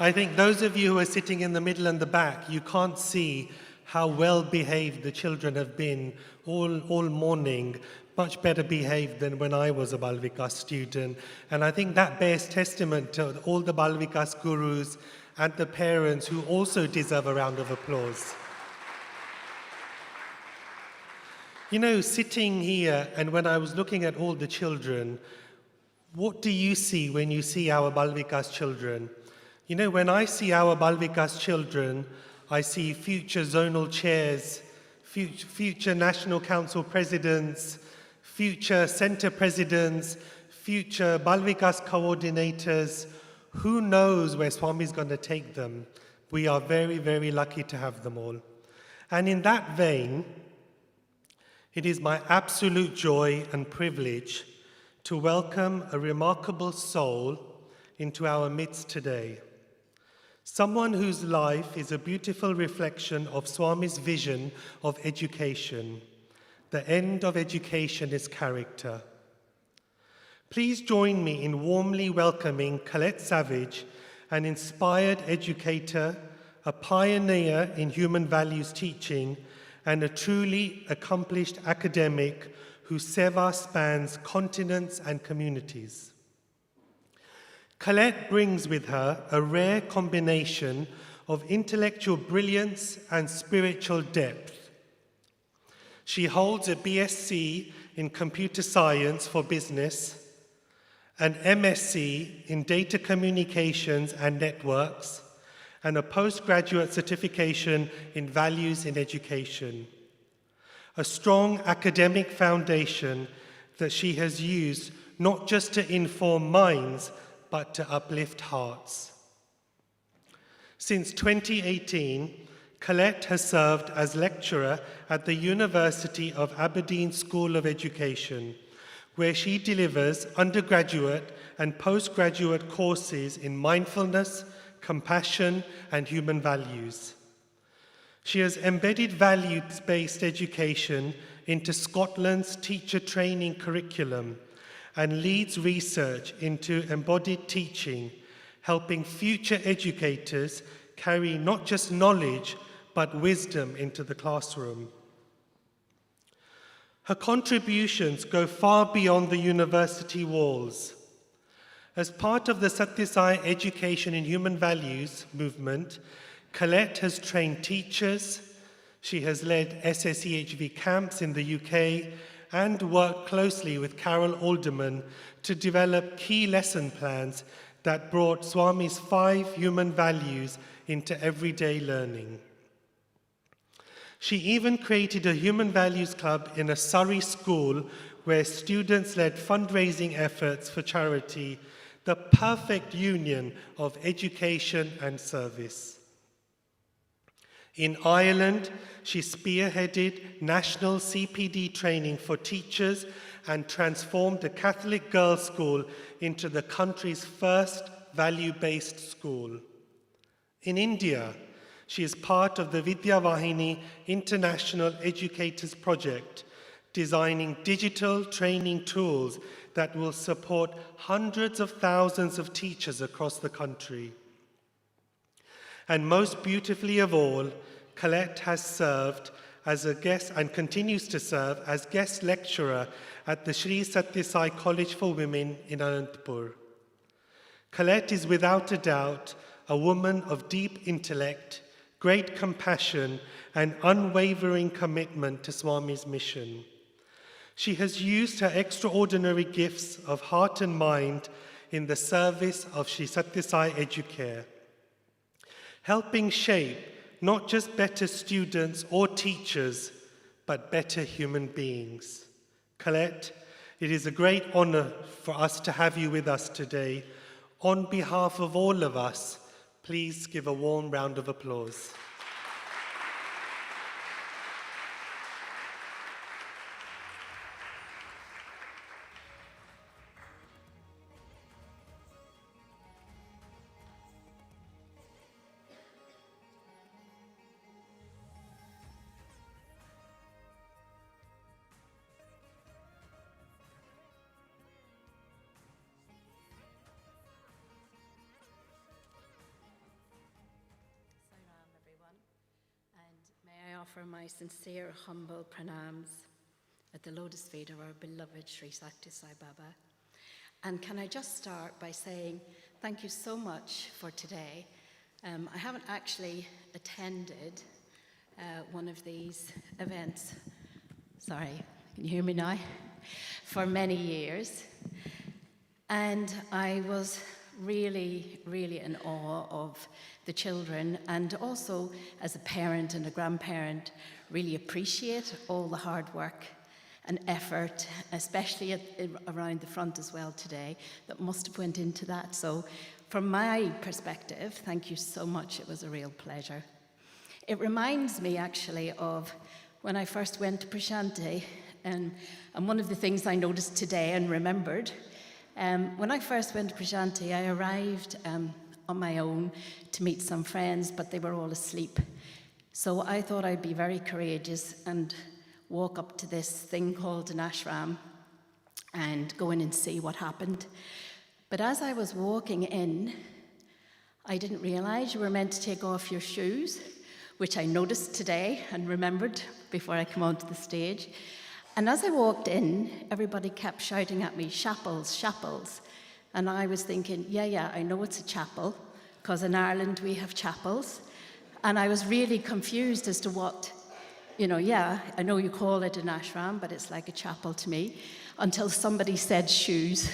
I think those of you who are sitting in the middle and the back, you can't see how well behaved the children have been all morning, much better behaved than when I was a Balvikas student. And I think that bears testament to all the Balvikas gurus and the parents who also deserve a round of applause. You know, sitting here and when I was looking at all the children, what do you see when you see our Balvikas children? You know, when I see our Balvikas children, I see future zonal chairs, future National Council presidents, future centre presidents, future Balvikas coordinators. Who knows where Swami's going to take them? We are very, very lucky to have them all. And in that vein, it is my absolute joy and privilege to welcome a remarkable soul into our midst today. Someone whose life is a beautiful reflection of Swami's vision of education. The end of education is character. Please join me in warmly welcoming Colette Savage, an inspired educator, a pioneer in human values teaching, and a truly accomplished academic whose seva spans continents and communities. Colette brings with her a rare combination of intellectual brilliance and spiritual depth. She holds a BSc in Computer Science for Business, an MSc in Data Communications and Networks, and a postgraduate certification in Values in Education. A strong academic foundation that she has used not just to inform minds, but to uplift hearts. Since 2018, Colette has served as lecturer at the University of Aberdeen School of Education, where she delivers undergraduate and postgraduate courses in mindfulness, compassion, and human values. She has embedded values-based education into Scotland's teacher training curriculum and leads research into embodied teaching, helping future educators carry not just knowledge, but wisdom into the classroom. Her contributions go far beyond the university walls. As part of the Sathya Education in Human Values movement, Colette has trained teachers, she has led SSEHV camps in the UK, and worked closely with Carol Alderman to develop key lesson plans that brought Swami's 5 human values into everyday learning. She even created a human values club in a Surrey school where students led fundraising efforts for charity, the perfect union of education and service. In Ireland, she spearheaded national CPD training for teachers and transformed a Catholic girls' school into the country's first value-based school. In India, she is part of the Vidya Vahini International Educators Project, designing digital training tools that will support hundreds of thousands of teachers across the country. And most beautifully of all, Colette has served as a guest and continues to serve as guest lecturer at the Sri Sathya Sai College for Women in Anantapur. Colette is without a doubt a woman of deep intellect, great compassion, and unwavering commitment to Swami's mission. She has used her extraordinary gifts of heart and mind in the service of Sri Sathya Sai Educare, helping shape not just better students or teachers, but better human beings. Colette, it is a great honor for us to have you with us today. On behalf of all of us, please give a warm round of applause. Offer my sincere, humble pranams at the lotus feet of our beloved Sri Sathya Sai Baba. And can I just start by saying thank you so much for today. I haven't actually attended one of these events, sorry, can you hear me now? For many years. And I was really, really in awe of the children, and also as a parent and a grandparent, really appreciate all the hard work and effort, especially around the front as well today, that must have went into that. So from my perspective, thank you so much. It was a real pleasure. It reminds me actually of when I first went to Prashanti, and one of the things I noticed today and remembered, when I first went to Prashanti, I arrived on my own to meet some friends, but they were all asleep. So I thought I'd be very courageous and walk up to this thing called an ashram and go in and see what happened. But as I was walking in, I didn't realize you were meant to take off your shoes, which I noticed today and remembered before I came onto the stage. And as I walked in, everybody kept shouting at me, "Chapels, chapels." And I was thinking, yeah, I know it's a chapel, because in Ireland we have chapels. And I was really confused as to what, I know you call it an ashram, but it's like a chapel to me, until somebody said shoes.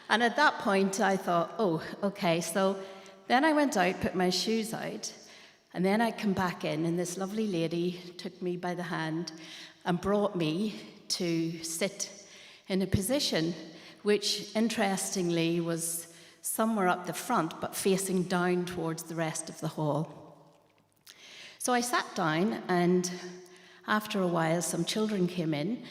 And at that point, I thought, oh, okay. So then I went out, put my shoes out, and then I come back in, and this lovely lady took me by the hand and brought me to sit in a position which, interestingly, was somewhere up the front, but facing down towards the rest of the hall. So I sat down, and after a while, some children came in,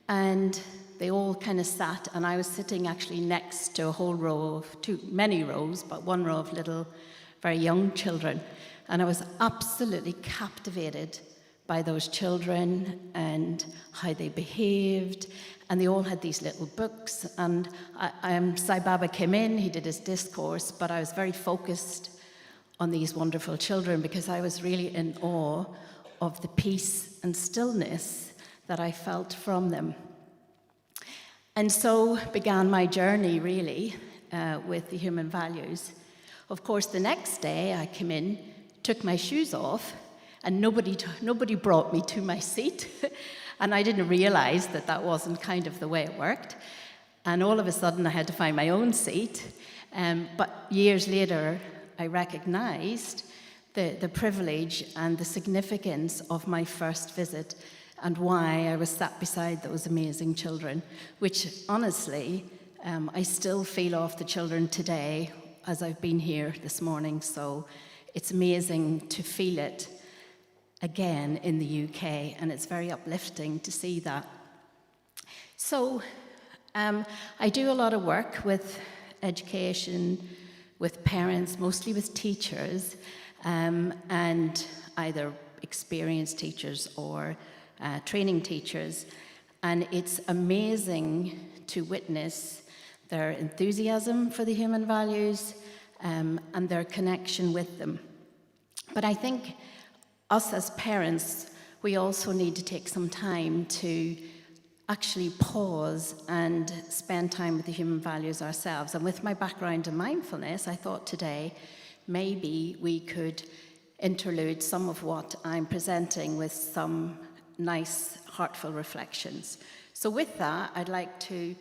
and they all kind of sat, and I was sitting actually next to a whole row of, many rows, but one row of little, very young children. And I was absolutely captivated by those children and how they behaved. And they all had these little books. And Sai Baba came in, he did his discourse, but I was very focused on these wonderful children because I was really in awe of the peace and stillness that I felt from them. And so began my journey, really, with the human values. Of course, the next day I came in, took my shoes off, and nobody brought me to my seat. And I didn't realize that that wasn't kind of the way it worked. And all of a sudden, I had to find my own seat. But years later, I recognized the privilege and the significance of my first visit and why I was sat beside those amazing children, which honestly, I still feel off the children today as I've been here this morning. So it's amazing to feel it again in the UK, and it's very uplifting to see that. So I do a lot of work with education, with parents, mostly with teachers, and either experienced teachers or training teachers. And it's amazing to witness their enthusiasm for the human values and their connection with them. But I think us as parents, we also need to take some time to actually pause and spend time with the human values ourselves. And with my background in mindfulness, I thought today maybe we could interlude some of what I'm presenting with some nice, heartful reflections. So with that, I'd like to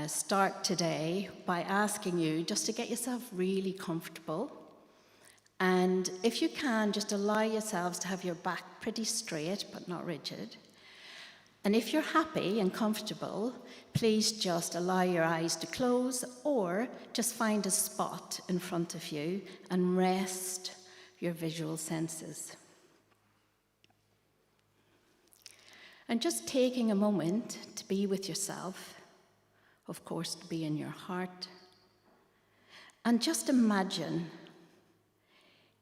start today by asking you just to get yourself really comfortable. And if you can, just allow yourselves to have your back pretty straight, but not rigid. And if you're happy and comfortable, please just allow your eyes to close or just find a spot in front of you and rest your visual senses. And just taking a moment to be with yourself, of course, to be in your heart. And just imagine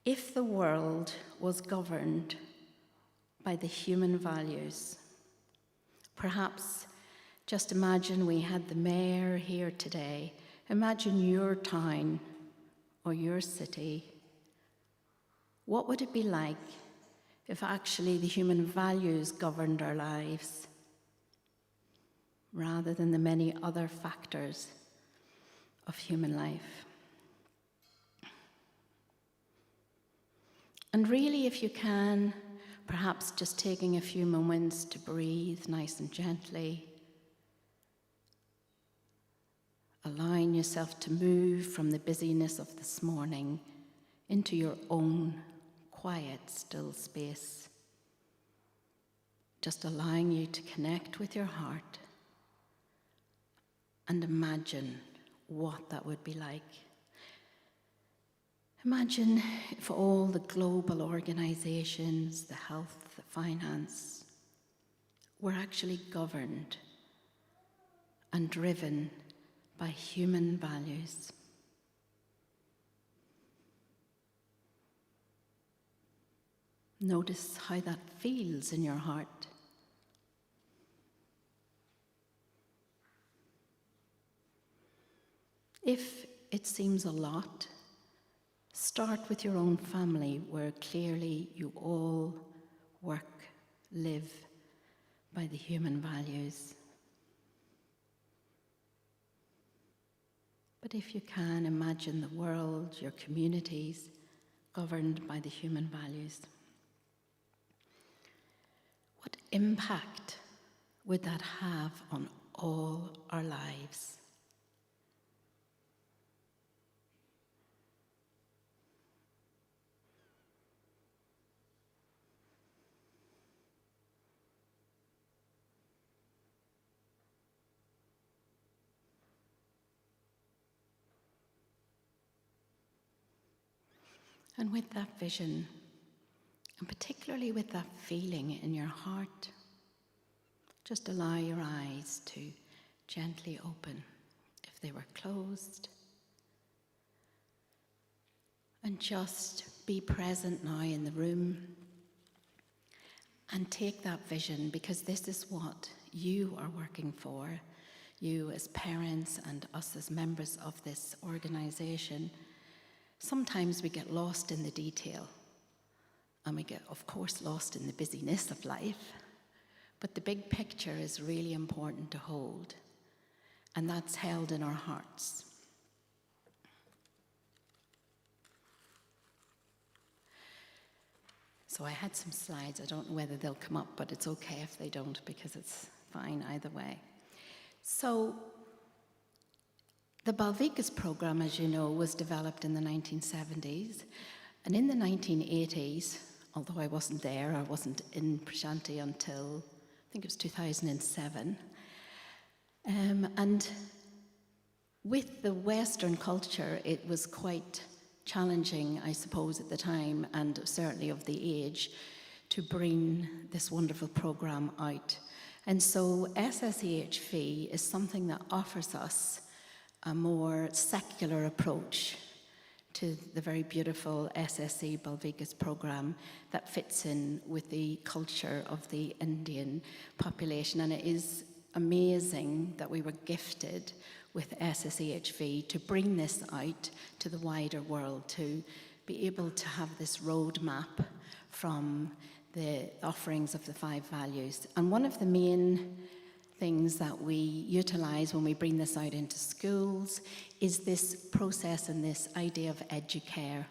if the world was governed by the human values. Perhaps just imagine we had the mayor here today. Imagine your town or your city. What would it be like if actually the human values governed our lives rather than the many other factors of human life? And really, if you can, perhaps just taking a few moments to breathe nice and gently, allowing yourself to move from the busyness of this morning into your own quiet, still space. Just allowing you to connect with your heart and imagine what that would be like. Imagine if all the global organizations, the health, the finance, were actually governed and driven by human values. Notice how that feels in your heart. If it seems a lot, start with your own family, where clearly you all work, live by the human values. But if you can, imagine the world, your communities, governed by the human values. What impact would that have on all our lives? And with that vision, and particularly with that feeling in your heart, just allow your eyes to gently open if they were closed. And just be present now in the room and take that vision, because this is what you are working for, you as parents and us as members of this organization. Sometimes we get lost in the detail, and we get, of course, lost in the busyness of life, but the big picture is really important to hold, and that's held in our hearts. So I had some slides. I don't know whether they'll come up, but it's okay if they don't, because it's fine either way. So the Balvikas program, as you know, was developed in the 1970s. And in the 1980s, although I wasn't there, I wasn't in Prashanti until, I think it was 2007. And with the Western culture, it was quite challenging, I suppose, at the time, and certainly of the age, to bring this wonderful program out. And so SSEHV is something that offers us a more secular approach to the very beautiful SSE Balvikas program that fits in with the culture of the Indian population. And it is amazing that we were gifted with SSEHV to bring this out to the wider world, to be able to have this roadmap from the offerings of the 5 values. And one of the main things that we utilize when we bring this out into schools is this process and this idea of educare.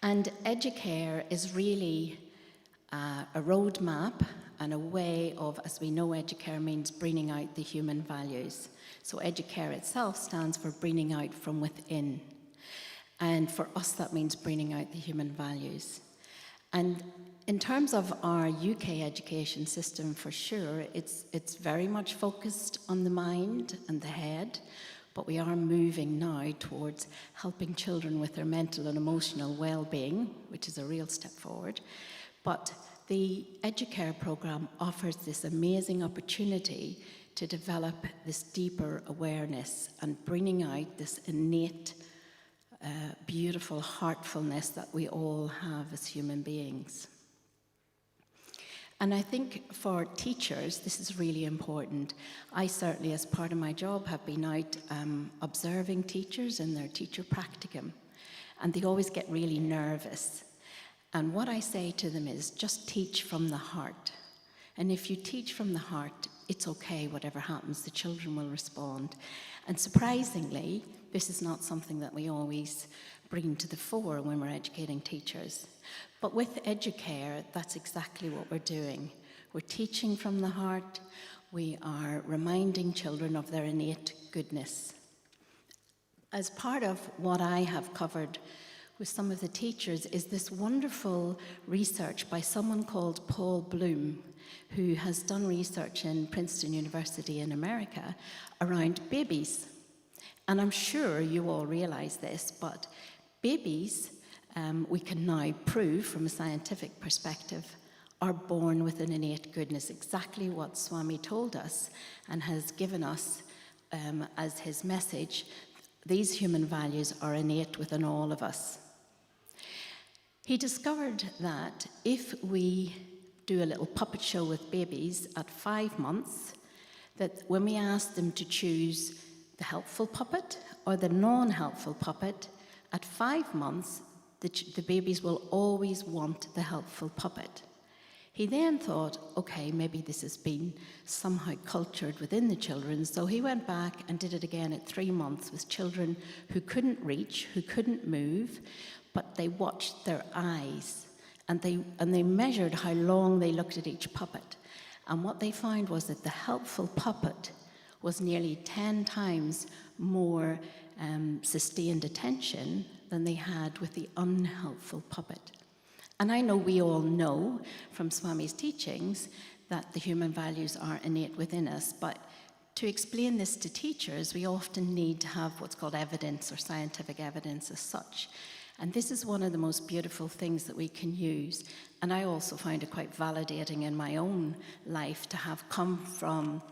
And educare is really a roadmap and a way of, as we know, educare means bringing out the human values. So educare itself stands for bringing out from within. And for us, that means bringing out the human values. And in terms of our UK education system, for sure, it's very much focused on the mind and the head, but we are moving now towards helping children with their mental and emotional well-being, which is a real step forward. But the Educare program offers this amazing opportunity to develop this deeper awareness and bringing out this innate, beautiful heartfulness that we all have as human beings. And I think for teachers, this is really important. I certainly, as part of my job, have been out observing teachers in their teacher practicum, and they always get really nervous. And what I say to them is, just teach from the heart. And if you teach from the heart, it's okay, whatever happens, the children will respond. And surprisingly, this is not something that we always bring to the fore when we're educating teachers. But with Educare, that's exactly what we're doing. We're teaching from the heart. We are reminding children of their innate goodness. As part of what I have covered with some of the teachers is this wonderful research by someone called Paul Bloom, who has done research in Princeton University in America around babies. And I'm sure you all realize this, but babies, we can now prove from a scientific perspective, are born with an innate goodness, exactly what Swami told us and has given us as his message. These human values are innate within all of us. He discovered that if we do a little puppet show with babies at 5 months, that when we ask them to choose the helpful puppet or the non-helpful puppet, at 5 months, the babies will always want the helpful puppet. He then thought, okay, maybe this has been somehow cultured within the children. So he went back and did it again at 3 months with children who couldn't reach, who couldn't move, but they watched their eyes. And they measured how long they looked at each puppet. And what they found was that the helpful puppet was nearly 10 times more sustained attention than they had with the unhelpful puppet. And I know we all know from Swami's teachings that the human values are innate within us, but to explain this to teachers, we often need to have what's called evidence or scientific evidence as such. And this is one of the most beautiful things that we can use. And I also find it quite validating in my own life to have come from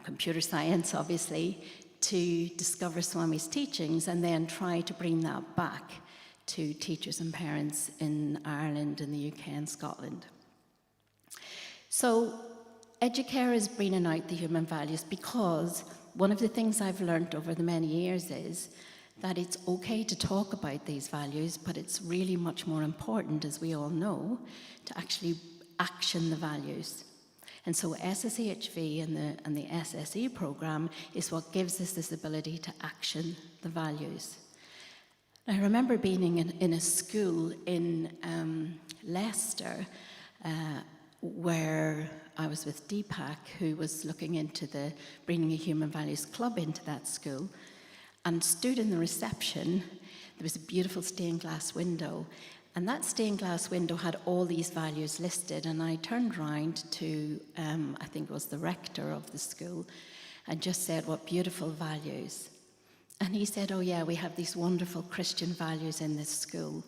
computer science, obviously, to discover Swami's teachings and then try to bring that back to teachers and parents in Ireland, in the UK and Scotland. So Educare is bringing out the human values because one of the things I've learned over the many years is that it's okay to talk about these values, but it's really much more important, as we all know, to actually action the values. And so SSEHV and the SSE program is what gives us this ability to action the values. I remember being in a school in Leicester where I was with Deepak, who was looking into bringing a human values club into that school, and stood in the reception. There was a beautiful stained glass window, and that stained glass window had all these values listed, and I turned round to, I think it was the rector of the school, and just said, what beautiful values. And he said, oh yeah, we have these wonderful Christian values in this school.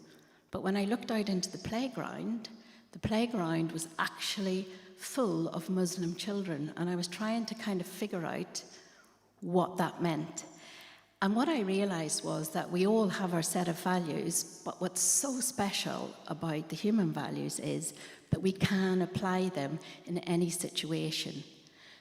But when I looked out into the playground was actually full of Muslim children, and I was trying to kind of figure out what that meant. And what I realized was that we all have our set of values, but what's so special about the human values is that we can apply them in any situation.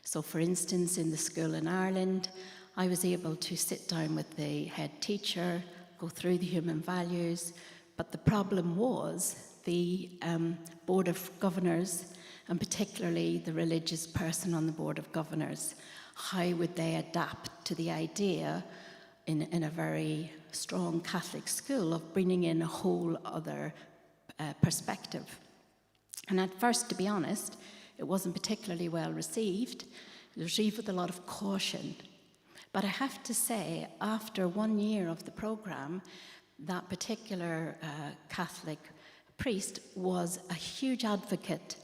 So for instance, in the school in Ireland, I was able to sit down with the head teacher, go through the human values, but the problem was the Board of Governors, and particularly the religious person on the Board of Governors. How would they adapt to the idea in a very strong Catholic school of bringing in a whole other perspective? And at first, to be honest, it wasn't particularly well received. It was received with a lot of caution. But I have to say, after 1 year of the program, that particular Catholic priest was a huge advocate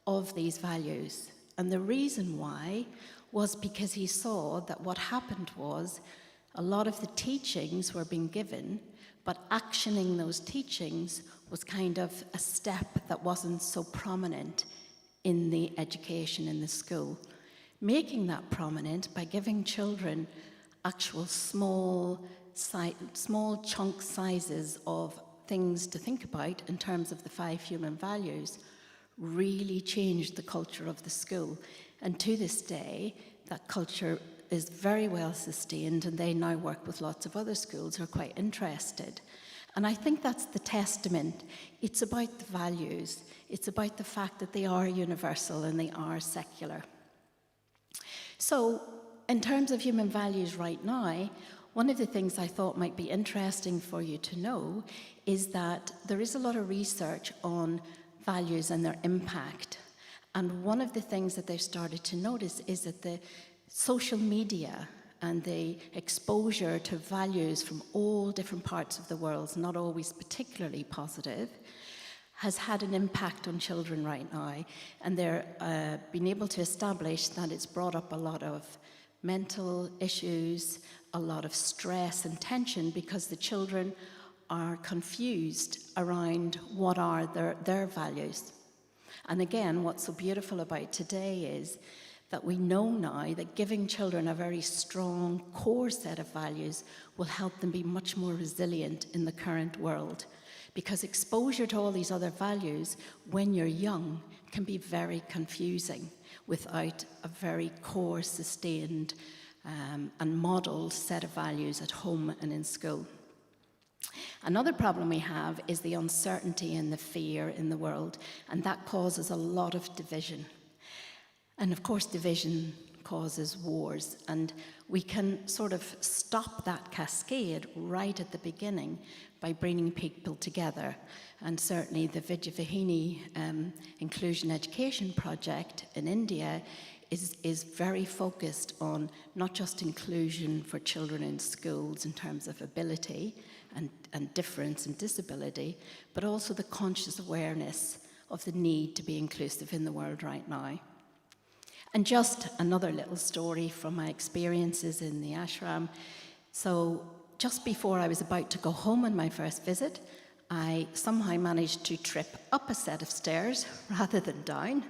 of these values. And the reason why was because he saw that what happened was a lot of the teachings were being given, but actioning those teachings was kind of a step that wasn't so prominent in the education in the school. Making that prominent by giving children actual small chunk sizes of things to think about in terms of the 5 human values really changed the culture of the school. And to this day, that culture is very well sustained, and they now work with lots of other schools who are quite interested. And I think that's the testament. It's about the values. It's about the fact that they are universal and they are secular. So, in terms of human values right now, one of the things I thought might be interesting for you to know is that there is a lot of research on values and their impact. And one of the things that they've started to notice is that the social media and the exposure to values from all different parts of the world, not always particularly positive, has had an impact on children right now. And they're being able to establish that it's brought up a lot of mental issues, a lot of stress and tension, because the children are confused around what are their values. And again, what's so beautiful about today is that we know now that giving children a very strong core set of values will help them be much more resilient in the current world. Because exposure to all these other values when you're young can be very confusing without a very core, sustained and modelled set of values at home and in school. Another problem we have is the uncertainty and the fear in the world, and that causes a lot of division. And of course, division causes wars, and we can sort of stop that cascade right at the beginning by bringing people together. And certainly the Vijayvahini Inclusion Education Project in India is very focused on not just inclusion for children in schools in terms of ability and difference and disability, but also the conscious awareness of the need to be inclusive in the world right now. And just another little story from my experiences in the ashram. So just before I was about to go home on my first visit, I somehow managed to trip up a set of stairs rather than down.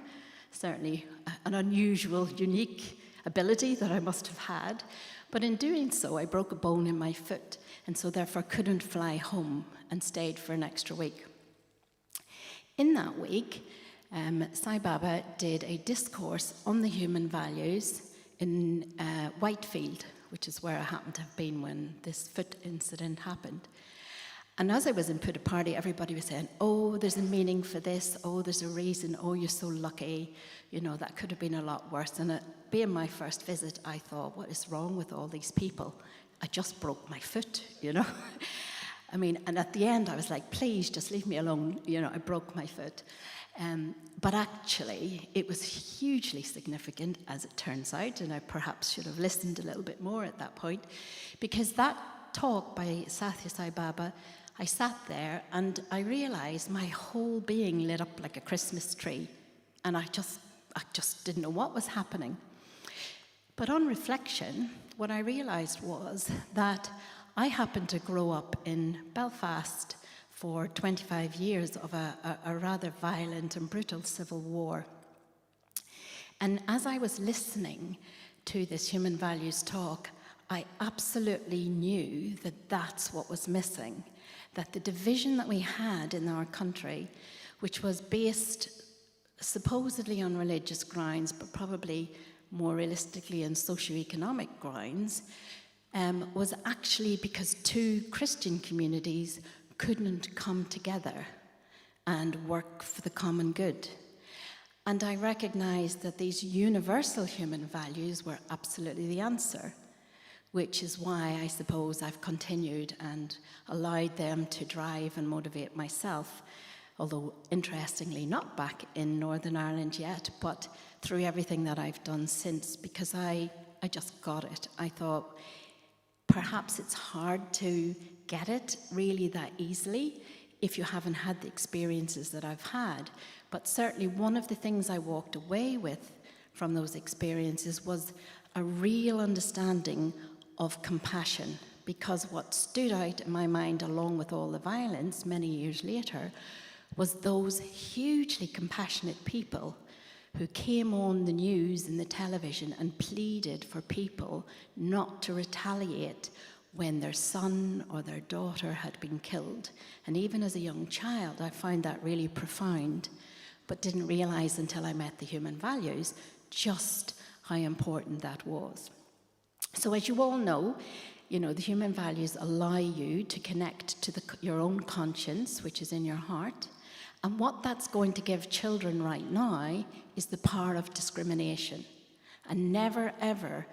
Certainly an unusual, unique ability that I must have had. But in doing so, I broke a bone in my foot, and so therefore couldn't fly home and stayed for an extra week. In that week, Sai Baba did a discourse on the human values in Whitefield, which is where I happened to have been when this foot incident happened. And as I was in Putta Party, everybody was saying, oh, there's a meaning for this, oh, there's a reason, oh, you're so lucky, you know, that could have been a lot worse. And being my first visit, I thought, what is wrong with all these people? I just broke my foot, you know. I mean, and at the end, I was like, please, just leave me alone, you know, I broke my foot. But actually, it was hugely significant, as it turns out, and I perhaps should have listened a little bit more at that point, because that talk by Sathya Sai Baba, I sat there and I realized my whole being lit up like a Christmas tree, and I just didn't know what was happening. But on reflection, what I realized was that I happened to grow up in Belfast for 25 years of a rather violent and brutal civil war. And as I was listening to this human values talk, I absolutely knew that that's what was missing, that the division that we had in our country, which was based supposedly on religious grounds, but probably more realistically on socioeconomic grounds, was actually because two Christian communities couldn't come together and work for the common good. And I recognized that these universal human values were absolutely the answer, which is why I suppose I've continued and allowed them to drive and motivate myself, although interestingly not back in Northern Ireland yet, but through everything that I've done since, because I just got it. I thought perhaps it's hard to get it really that easily if you haven't had the experiences that I've had. But certainly one of the things I walked away with from those experiences was a real understanding of compassion, because what stood out in my mind, along with all the violence many years later, was those hugely compassionate people who came on the news and the television and pleaded for people not to retaliate when their son or their daughter had been killed. And even as a young child, I found that really profound, but didn't realize until I met the human values just how important that was. So as you all know, the human values allow you to connect to your own conscience, which is in your heart. And what that's going to give children right now is the power of discrimination. And never, ever,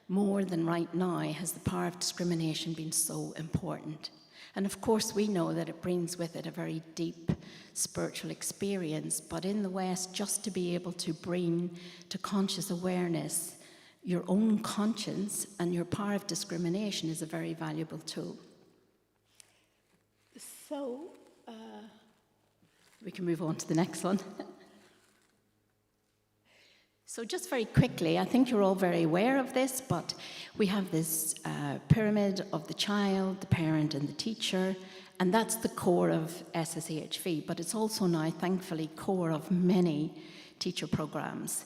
more than right now, has the power of discrimination been so important. And of course, we know that it brings with it a very deep spiritual experience. But in the West, just to be able to bring to conscious awareness your own conscience and your power of discrimination is a very valuable tool. So, we can move on to the next one. So just very quickly, I think you're all very aware of this, but we have this pyramid of the child, the parent, and the teacher, and that's the core of SSAHV, but it's also now, thankfully, core of many teacher programs.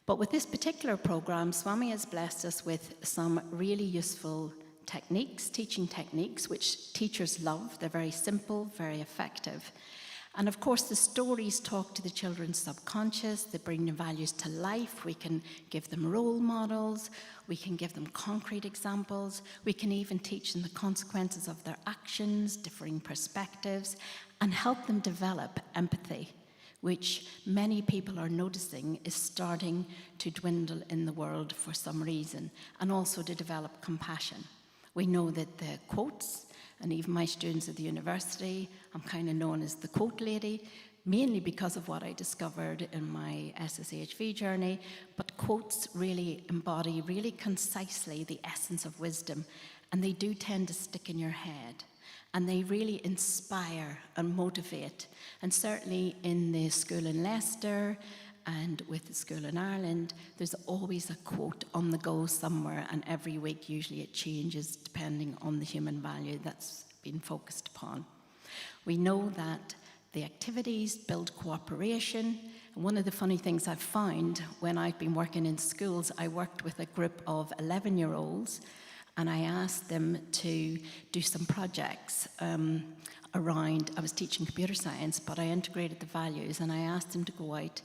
But with this particular program, Swami has blessed us with some really useful techniques, teaching techniques, which teachers love. They're very simple, very effective. And of course, the stories talk to the children's subconscious, they bring the values to life. We can give them role models, we can give them concrete examples, we can even teach them the consequences of their actions, differing perspectives, and help them develop empathy, which many people are noticing is starting to dwindle in the world for some reason, and also to develop compassion. We know that the quotes, and even my students at the university, I'm kind of known as the quote lady, mainly because of what I discovered in my SSHV journey, but quotes really embody really concisely the essence of wisdom, and they do tend to stick in your head, and they really inspire and motivate. And certainly in the school in Leicester and with the school in Ireland, there's always a quote on the go somewhere, and every week usually it changes depending on the human value that's been focused upon. We know that the activities build cooperation. And one of the funny things I've found when I've been working in schools, I worked with a group of 11-year-olds, and I asked them to do some projects around, I was teaching computer science, but I integrated the values, and I asked them to go out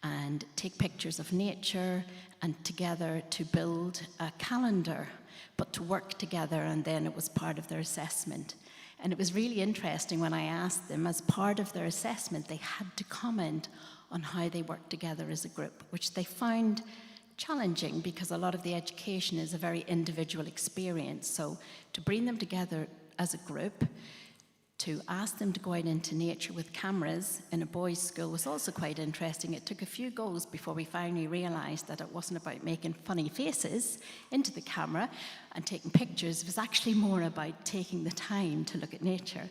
and take pictures of nature and together to build a calendar, but to work together, and then it was part of their assessment. And it was really interesting when I asked them, as part of their assessment, they had to comment on how they worked together as a group, which they found challenging because a lot of the education is a very individual experience. So to bring them together as a group, to ask them to go out into nature with cameras in a boys' school was also quite interesting. It took a few goes before we finally realised that it wasn't about making funny faces into the camera and taking pictures. It was actually more about taking the time to look at nature.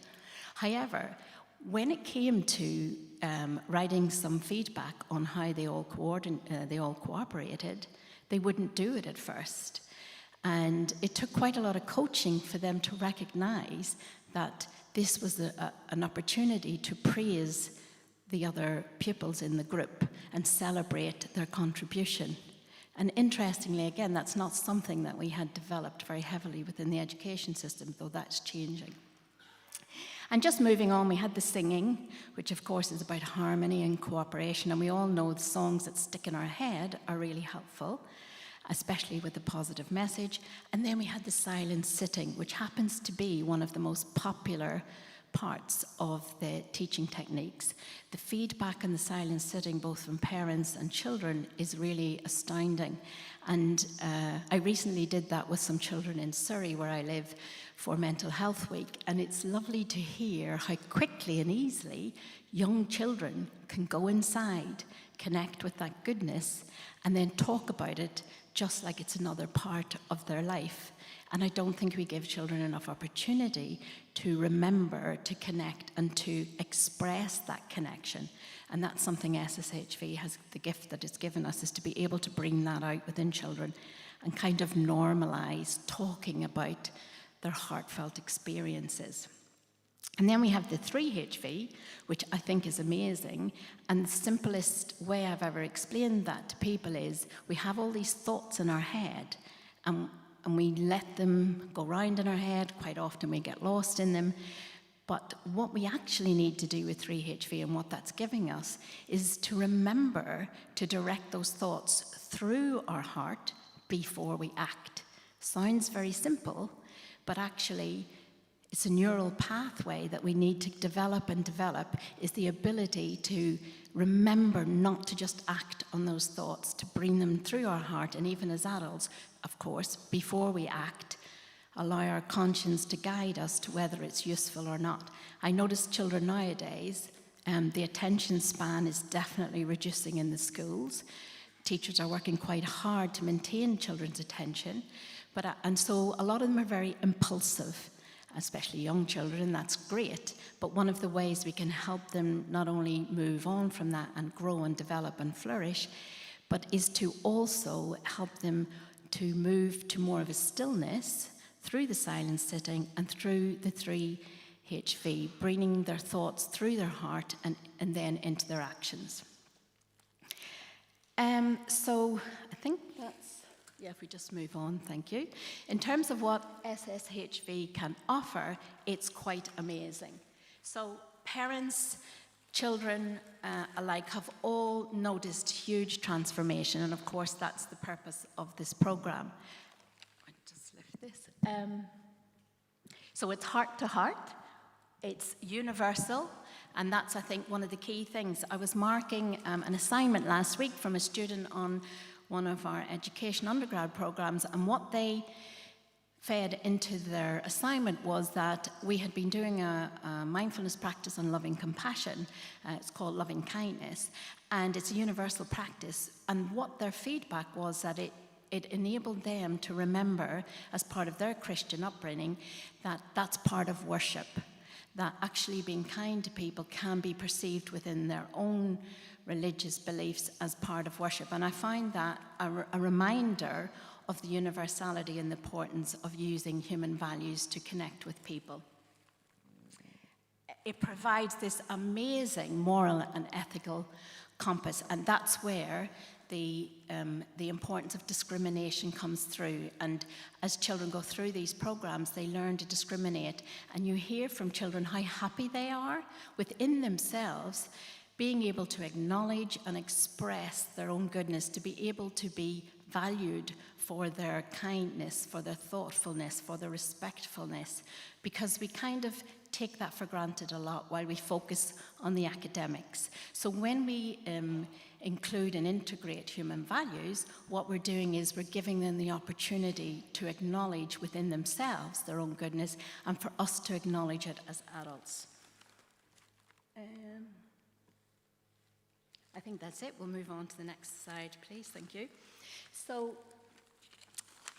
However, when it came to writing some feedback on how they all cooperated, they wouldn't do it at first. And it took quite a lot of coaching for them to recognise that this was an opportunity to praise the other pupils in the group and celebrate their contribution. And interestingly, again, that's not something that we had developed very heavily within the education system, though that's changing. And just moving on, we had the singing, which of course is about harmony and cooperation, and we all know the songs that stick in our head are really helpful, especially with a positive message. And then we had the silent sitting, which happens to be one of the most popular parts of the teaching techniques. The feedback on the silent sitting, both from parents and children, is really astounding. And I recently did that with some children in Surrey, where I live, for Mental Health Week. And it's lovely to hear how quickly and easily young children can go inside, connect with that goodness, and then talk about it just like it's another part of their life. And I don't think we give children enough opportunity to remember, to connect, and to express that connection. And that's something SSHV has, the gift that it's given us, is to be able to bring that out within children and kind of normalize talking about their heartfelt experiences. And then we have the 3HV, which I think is amazing. And the simplest way I've ever explained that to people is we have all these thoughts in our head, and we let them go round in our head. Quite often we get lost in them. But what we actually need to do with 3HV, and what that's giving us, is to remember to direct those thoughts through our heart before we act. Sounds very simple, but actually it's a neural pathway that we need to develop, is the ability to remember not to just act on those thoughts, to bring them through our heart, and even as adults, of course, before we act, allow our conscience to guide us to whether it's useful or not. I notice children nowadays, the attention span is definitely reducing in the schools. Teachers are working quite hard to maintain children's attention, and so a lot of them are very impulsive, especially young children, and that's great. But one of the ways we can help them not only move on from that and grow and develop and flourish, but is to also help them to move to more of a stillness through the silent sitting and through the 3HV, bringing their thoughts through their heart and then into their actions. So I think that's, yeah, if we just move on, thank you. In terms of what SSHV can offer, it's quite amazing. So parents, children alike have all noticed huge transformation, and of course that's the purpose of this program. I'll just lift this. So it's heart to heart, it's universal, and that's, I think, one of the key things. I was marking an assignment last week from a student on one of our education undergrad programs, and what they fed into their assignment was that we had been doing a mindfulness practice on loving compassion. It's called loving kindness, and it's a universal practice. And what their feedback was that it enabled them to remember, as part of their Christian upbringing, that that's part of worship, that actually being kind to people can be perceived within their own religious beliefs as part of worship. And I find that a reminder of the universality and the importance of using human values to connect with people. It provides this amazing moral and ethical compass, and that's where the importance of discrimination comes through. And as children go through these programs, they learn to discriminate, and you hear from children how happy they are within themselves, being able to acknowledge and express their own goodness, to be able to be valued for their kindness, for their thoughtfulness, for their respectfulness, because we kind of take that for granted a lot while we focus on the academics. So when we include and integrate human values, what we're doing is we're giving them the opportunity to acknowledge within themselves their own goodness, and for us to acknowledge it as adults. I think that's it. We'll move on to the next slide, please. Thank you. So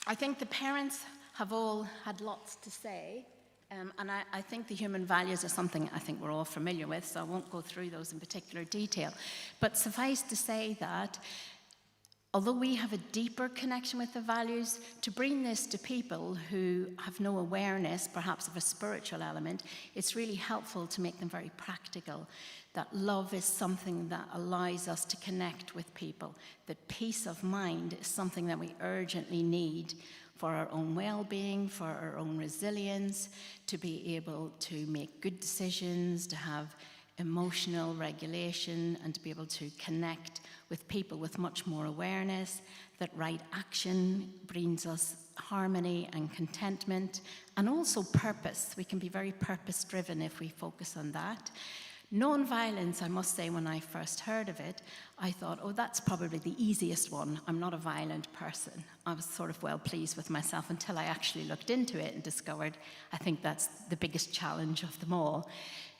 I think the parents have all had lots to say, and I think the human values are something I think we're all familiar with, so I won't go through those in particular detail. But suffice to say that although we have a deeper connection with the values, to bring this to people who have no awareness, perhaps of a spiritual element, it's really helpful to make them very practical. That love is something that allows us to connect with people. That peace of mind is something that we urgently need for our own well-being, for our own resilience, to be able to make good decisions, to have emotional regulation, and to be able to connect with people with much more awareness. That right action brings us harmony and contentment, and also purpose. We can be very purpose-driven if we focus on that. Non-violence, I must say, when I first heard of it, I thought, oh, that's probably the easiest one. I'm not a violent person. I was sort of well pleased with myself until I actually looked into it and discovered I think that's the biggest challenge of them all.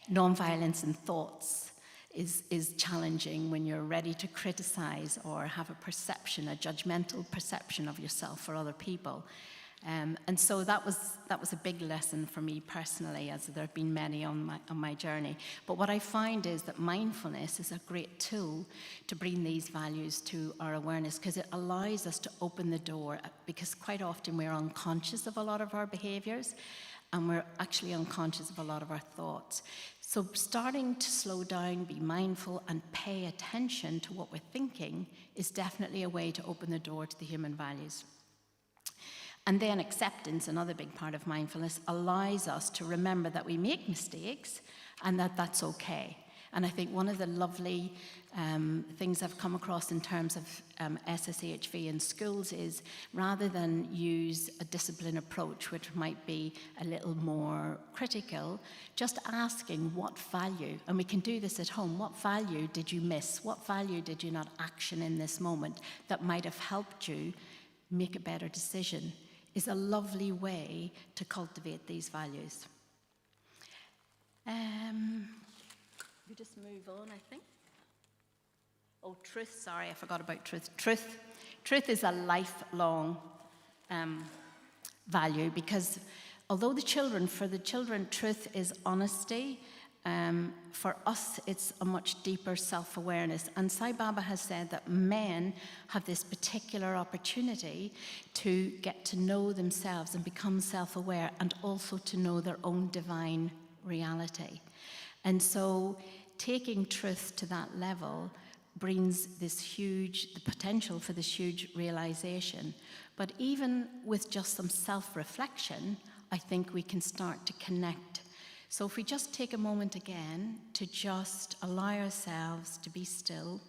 Non-violence in thoughts is challenging when you're ready to criticize or have a perception, a judgmental perception of yourself or other people. And so that was a big lesson for me personally, as there have been many on my journey. But what I find is that mindfulness is a great tool to bring these values to our awareness, because it allows us to open the door, because quite often we're unconscious of a lot of our behaviors, and we're actually unconscious of a lot of our thoughts. So starting to slow down, be mindful, and pay attention to what we're thinking is definitely a way to open the door to the human values. And then acceptance, another big part of mindfulness, allows us to remember that we make mistakes and that that's okay. And I think one of the lovely things I've come across in terms of SSHV in schools is, rather than use a discipline approach, which might be a little more critical, just asking what value, and we can do this at home, what value did you miss? What value did you not action in this moment that might have helped you make a better decision, is a lovely way to cultivate these values. We just move on, I think. Oh, truth, sorry, I forgot about truth. Truth is a lifelong value, because although for the children, truth is honesty, for us, it's a much deeper self-awareness. And Sai Baba has said that men have this particular opportunity to get to know themselves and become self-aware, and also to know their own divine reality. And so taking truth to that level brings the potential for this huge realization. But even with just some self-reflection, I think we can start to connect So if we just take a moment again to just allow ourselves to be still,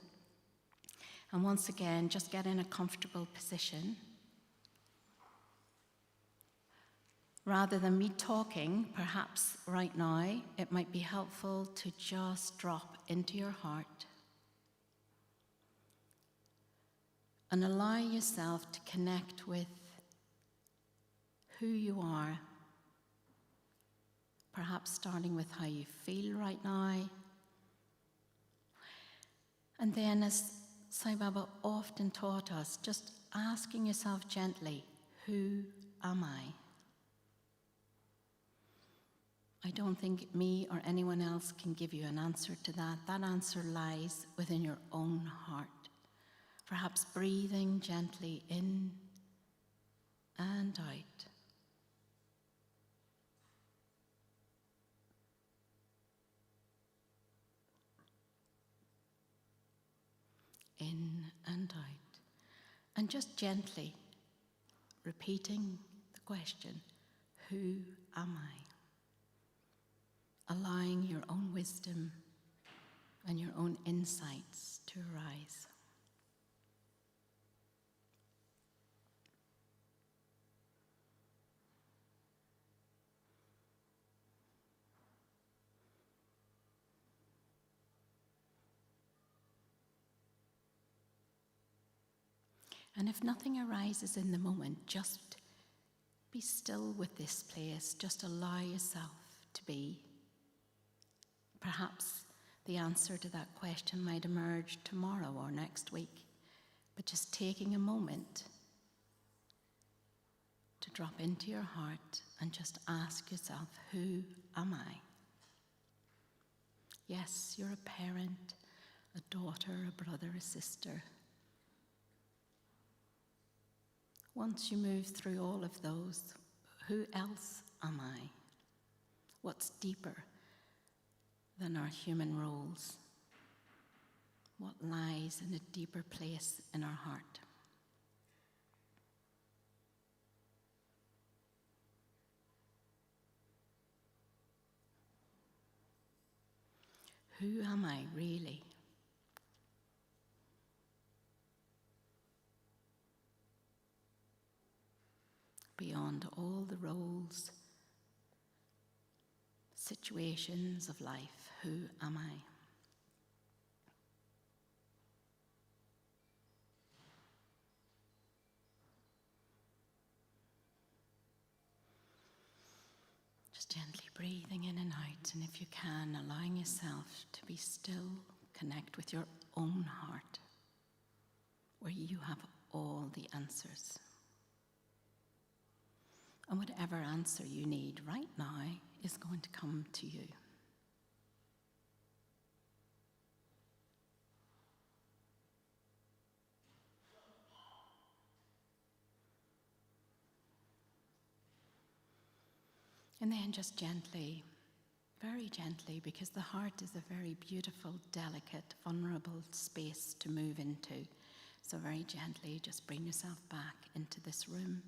and once again, just get in a comfortable position. Rather than me talking, perhaps right now, it might be helpful to just drop into your heart and allow yourself to connect with who you are. Perhaps starting with how you feel right now. And then, as Sai Baba often taught us, just asking yourself gently, who am I? I don't think me or anyone else can give you an answer to that. That answer lies within your own heart. Perhaps breathing gently in and out. In and out. And just gently repeating the question, who am I? Allowing your own wisdom and your own insights to arise. And if nothing arises in the moment, just be still with this place. Just allow yourself to be. Perhaps the answer to that question might emerge tomorrow or next week, but just taking a moment to drop into your heart and just ask yourself, who am I? Yes, you're a parent, a daughter, a brother, a sister. Once you move through all of those, who else am I? What's deeper than our human roles? What lies in a deeper place in our heart? Who am I really? Beyond all the roles, situations of life, who am I? Just gently breathing in and out, and if you can, allowing yourself to be still, connect with your own heart, where you have all the answers. And whatever answer you need right now is going to come to you. And then just gently, very gently, because the heart is a very beautiful, delicate, vulnerable space to move into. So very gently, just bring yourself back into this room.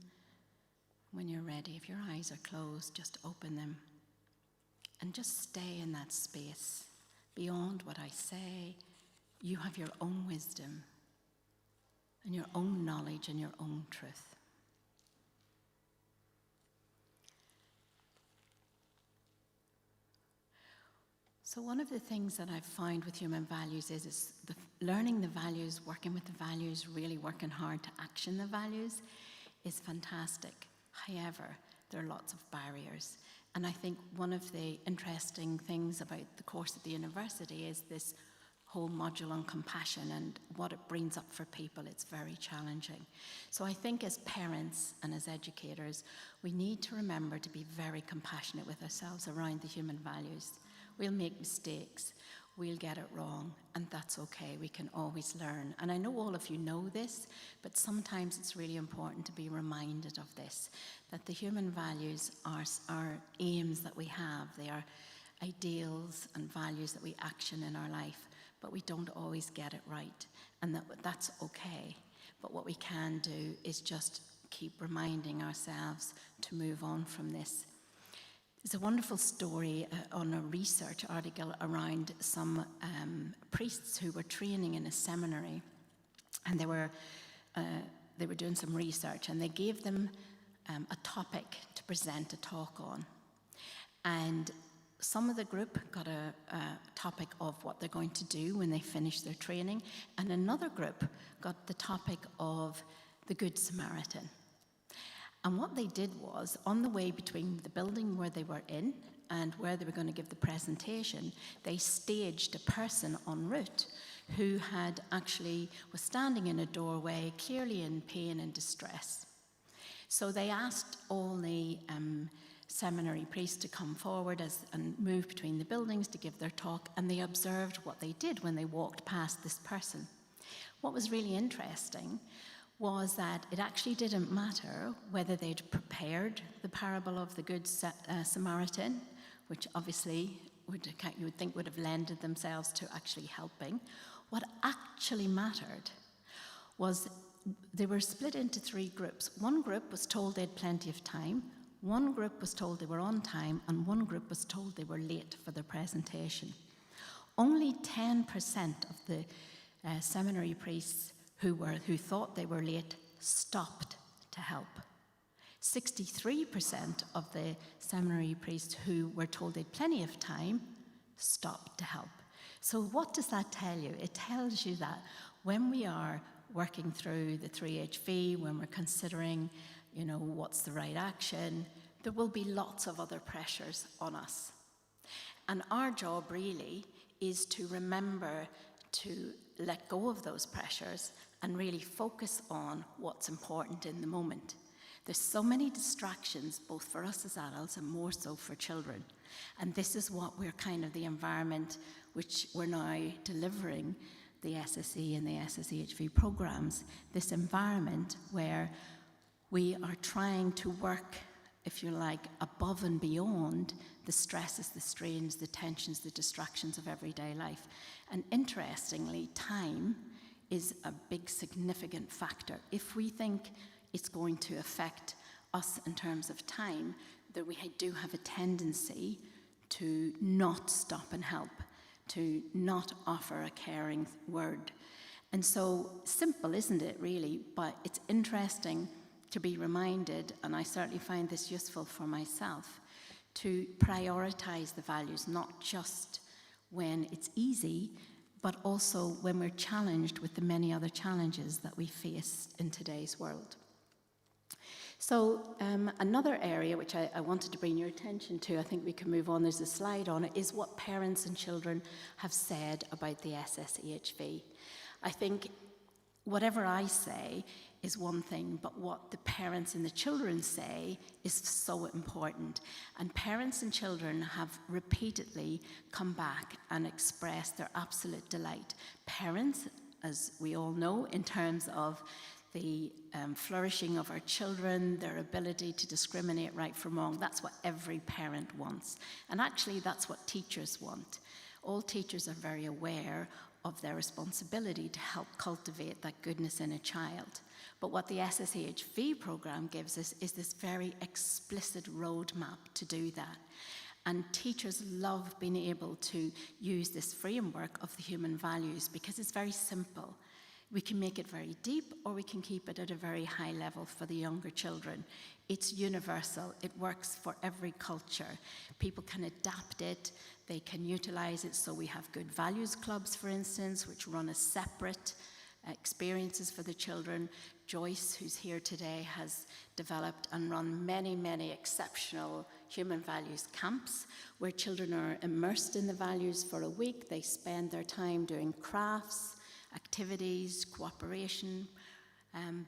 When you're ready, if your eyes are closed, just open them and just stay in that space. Beyond what I say, you have your own wisdom and your own knowledge and your own truth. So one of the things that I've found with human values is learning the values, working with the values, really working hard to action the values is fantastic. However, there are lots of barriers. And I think one of the interesting things about the course at the university is this whole module on compassion and what it brings up for people. It's very challenging. So I think as parents and as educators, we need to remember to be very compassionate with ourselves around the human values. We'll make mistakes, we'll get it wrong, and that's okay. We can always learn. And I know all of you know this, but sometimes it's really important to be reminded of this, that the human values are aims that we have. They are ideals and values that we action in our life, but we don't always get it right, and that's okay. But what we can do is just keep reminding ourselves to move on from this. There's a wonderful story on a research article around some priests who were training in a seminary, and they were doing some research, and they gave them a topic to present a talk on. And some of the group got a topic of what they're going to do when they finish their training, and another group got the topic of the Good Samaritan. And what they did was, on the way between the building where they were in and where they were going to give the presentation, they staged a person en route who was standing in a doorway, clearly in pain and distress. So they asked all the seminary priests to come forward and move between the buildings to give their talk, and they observed what they did when they walked past this person. What was really interesting was that it actually didn't matter whether they'd prepared the parable of the Good Samaritan, which obviously you would think would have lended themselves to actually helping. What actually mattered was they were split into 3 groups. One group was told they had plenty of time, one group was told they were on time, and one group was told they were late for their presentation. Only 10% of the seminary priests who thought they were late stopped to help. 63% of the seminary priests who were told they'd plenty of time stopped to help. So what does that tell you? It tells you that when we are working through the 3HV, when we're considering, what's the right action, there will be lots of other pressures on us. And our job really is to remember to let go of those pressures and really focus on what's important in the moment. There's so many distractions, both for us as adults and more so for children. And this is what we're kind of the environment which we're now delivering the SSE and the SSEHV programs, this environment where we are trying to work, if you like, above and beyond the stresses, the strains, the tensions, the distractions of everyday life. And interestingly, time is a big significant factor. If we think it's going to affect us in terms of time, that we do have a tendency to not stop and help, to not offer a caring word. And so simple, isn't it, really? But it's interesting to be reminded, and I certainly find this useful for myself, to prioritize the values, not just when it's easy, but also when we're challenged with the many other challenges that we face in today's world. So another area which I wanted to bring your attention to, I think we can move on, there's a slide on it, is what parents and children have said about the SSEHV. I think whatever I say is one thing, but what the parents and the children say is so important. And parents and children have repeatedly come back and expressed their absolute delight. Parents, as we all know, in terms of the flourishing of our children, their ability to discriminate right from wrong, that's what every parent wants. And actually, that's what teachers want. All teachers are very aware of their responsibility to help cultivate that goodness in a child. But what the SSEHV program gives us is this very explicit roadmap to do that. And teachers love being able to use this framework of the human values because it's very simple. We can make it very deep, or we can keep it at a very high level for the younger children. It's universal. It works for every culture. People can adapt it. They can utilize it. So we have good values clubs, for instance, which run as separate experiences for the children. Joyce, who's here today, has developed and run many, many exceptional human values camps where children are immersed in the values for a week. They spend their time doing crafts, activities, cooperation,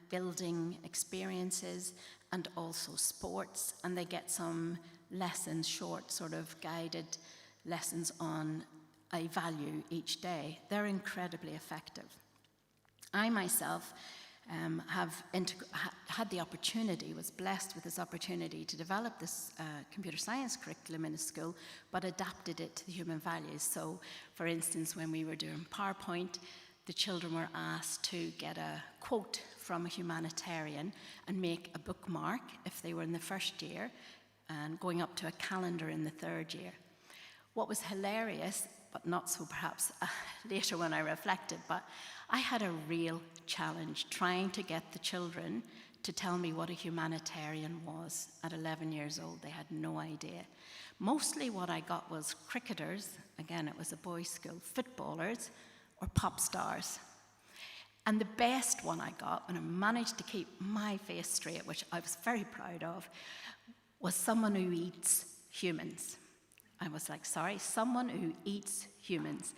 building experiences, and also sports. And they get some lessons, short sort of guided lessons on a value each day. They're incredibly effective. I myself had the opportunity, was blessed with this opportunity to develop this computer science curriculum in a school, but adapted it to the human values. So, for instance, when we were doing PowerPoint, the children were asked to get a quote from a humanitarian and make a bookmark if they were in the first year, and going up to a calendar in the 3rd year. What was hilarious, but not so perhaps later when I reflected, but I had a real challenge trying to get the children to tell me what a humanitarian was. At 11 years old, they had no idea. Mostly what I got was cricketers, again it was a boys' school, footballers, or pop stars. And the best one I got, and I managed to keep my face straight, which I was very proud of, was someone who eats humans. I was like, sorry, someone who eats humans.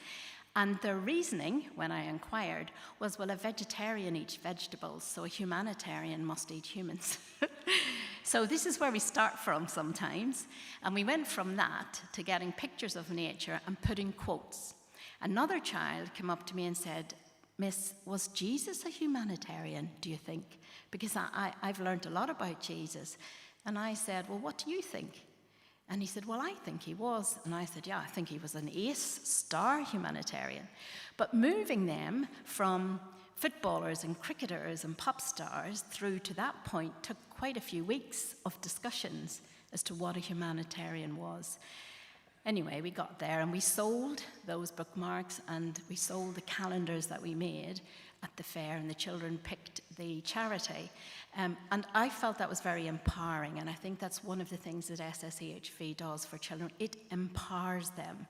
And their reasoning, when I inquired, was, well, a vegetarian eats vegetables, so a humanitarian must eat humans. So this is where we start from sometimes. And we went from that to getting pictures of nature and putting quotes. Another child came up to me and said, Miss, was Jesus a humanitarian, do you think? Because I've learned a lot about Jesus. And I said, well, what do you think? And he said, well, I think he was. And I said, yeah, I think he was an A-star humanitarian. But moving them from footballers and cricketers and pop stars through to that point took quite a few weeks of discussions as to what a humanitarian was. Anyway, we got there and we sold those bookmarks and we sold the calendars that we made at the fair, and the children picked the charity. And I felt that was very empowering, and I think that's one of the things that SSEHV does for children. It empowers them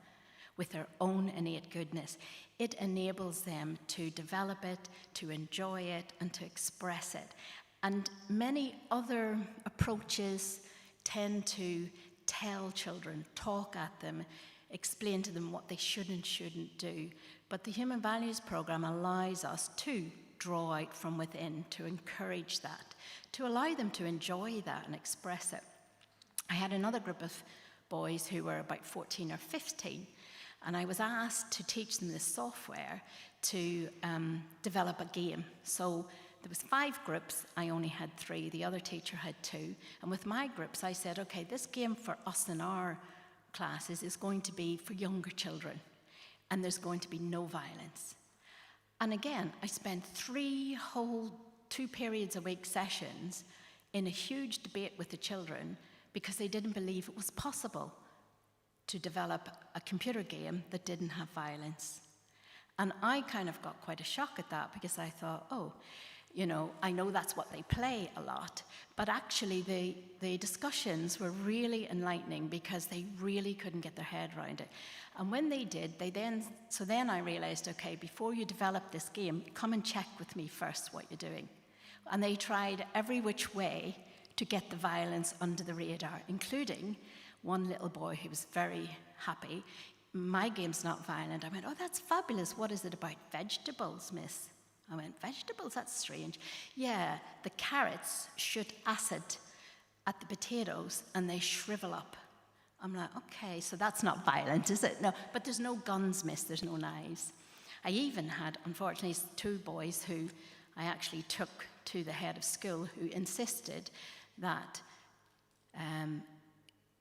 with their own innate goodness. It enables them to develop it, to enjoy it, and to express it. And many other approaches tend to tell children, talk at them, explain to them what they should and shouldn't do. But the Human Values Programme allows us to draw out from within, to encourage that, to allow them to enjoy that and express it. I had another group of boys who were about 14 or 15, and I was asked to teach them this software to develop a game. So there was 5 groups, I only had 3, the other teacher had 2. And with my groups, I said, okay, this game for us in our classes is going to be for younger children, and there's going to be no violence. And again, I spent 3 whole 2 periods a week sessions in a huge debate with the children because they didn't believe it was possible to develop a computer game that didn't have violence. And I kind of got quite a shock at that because I thought, oh, you know, I know that's what they play a lot, but actually the discussions were really enlightening because they really couldn't get their head around it. And when they did, so then I realized, okay, before you develop this game, come and check with me first what you're doing. And they tried every which way to get the violence under the radar, including one little boy who was very happy. My game's not violent. I went, oh, that's fabulous. What is it about vegetables, miss? I went, vegetables? That's strange. Yeah, the carrots shoot acid at the potatoes and they shrivel up. I'm like, okay, so that's not violent, is it? No, but there's no guns, miss, there's no knives. I even had, unfortunately, 2 boys who I actually took to the head of school who insisted that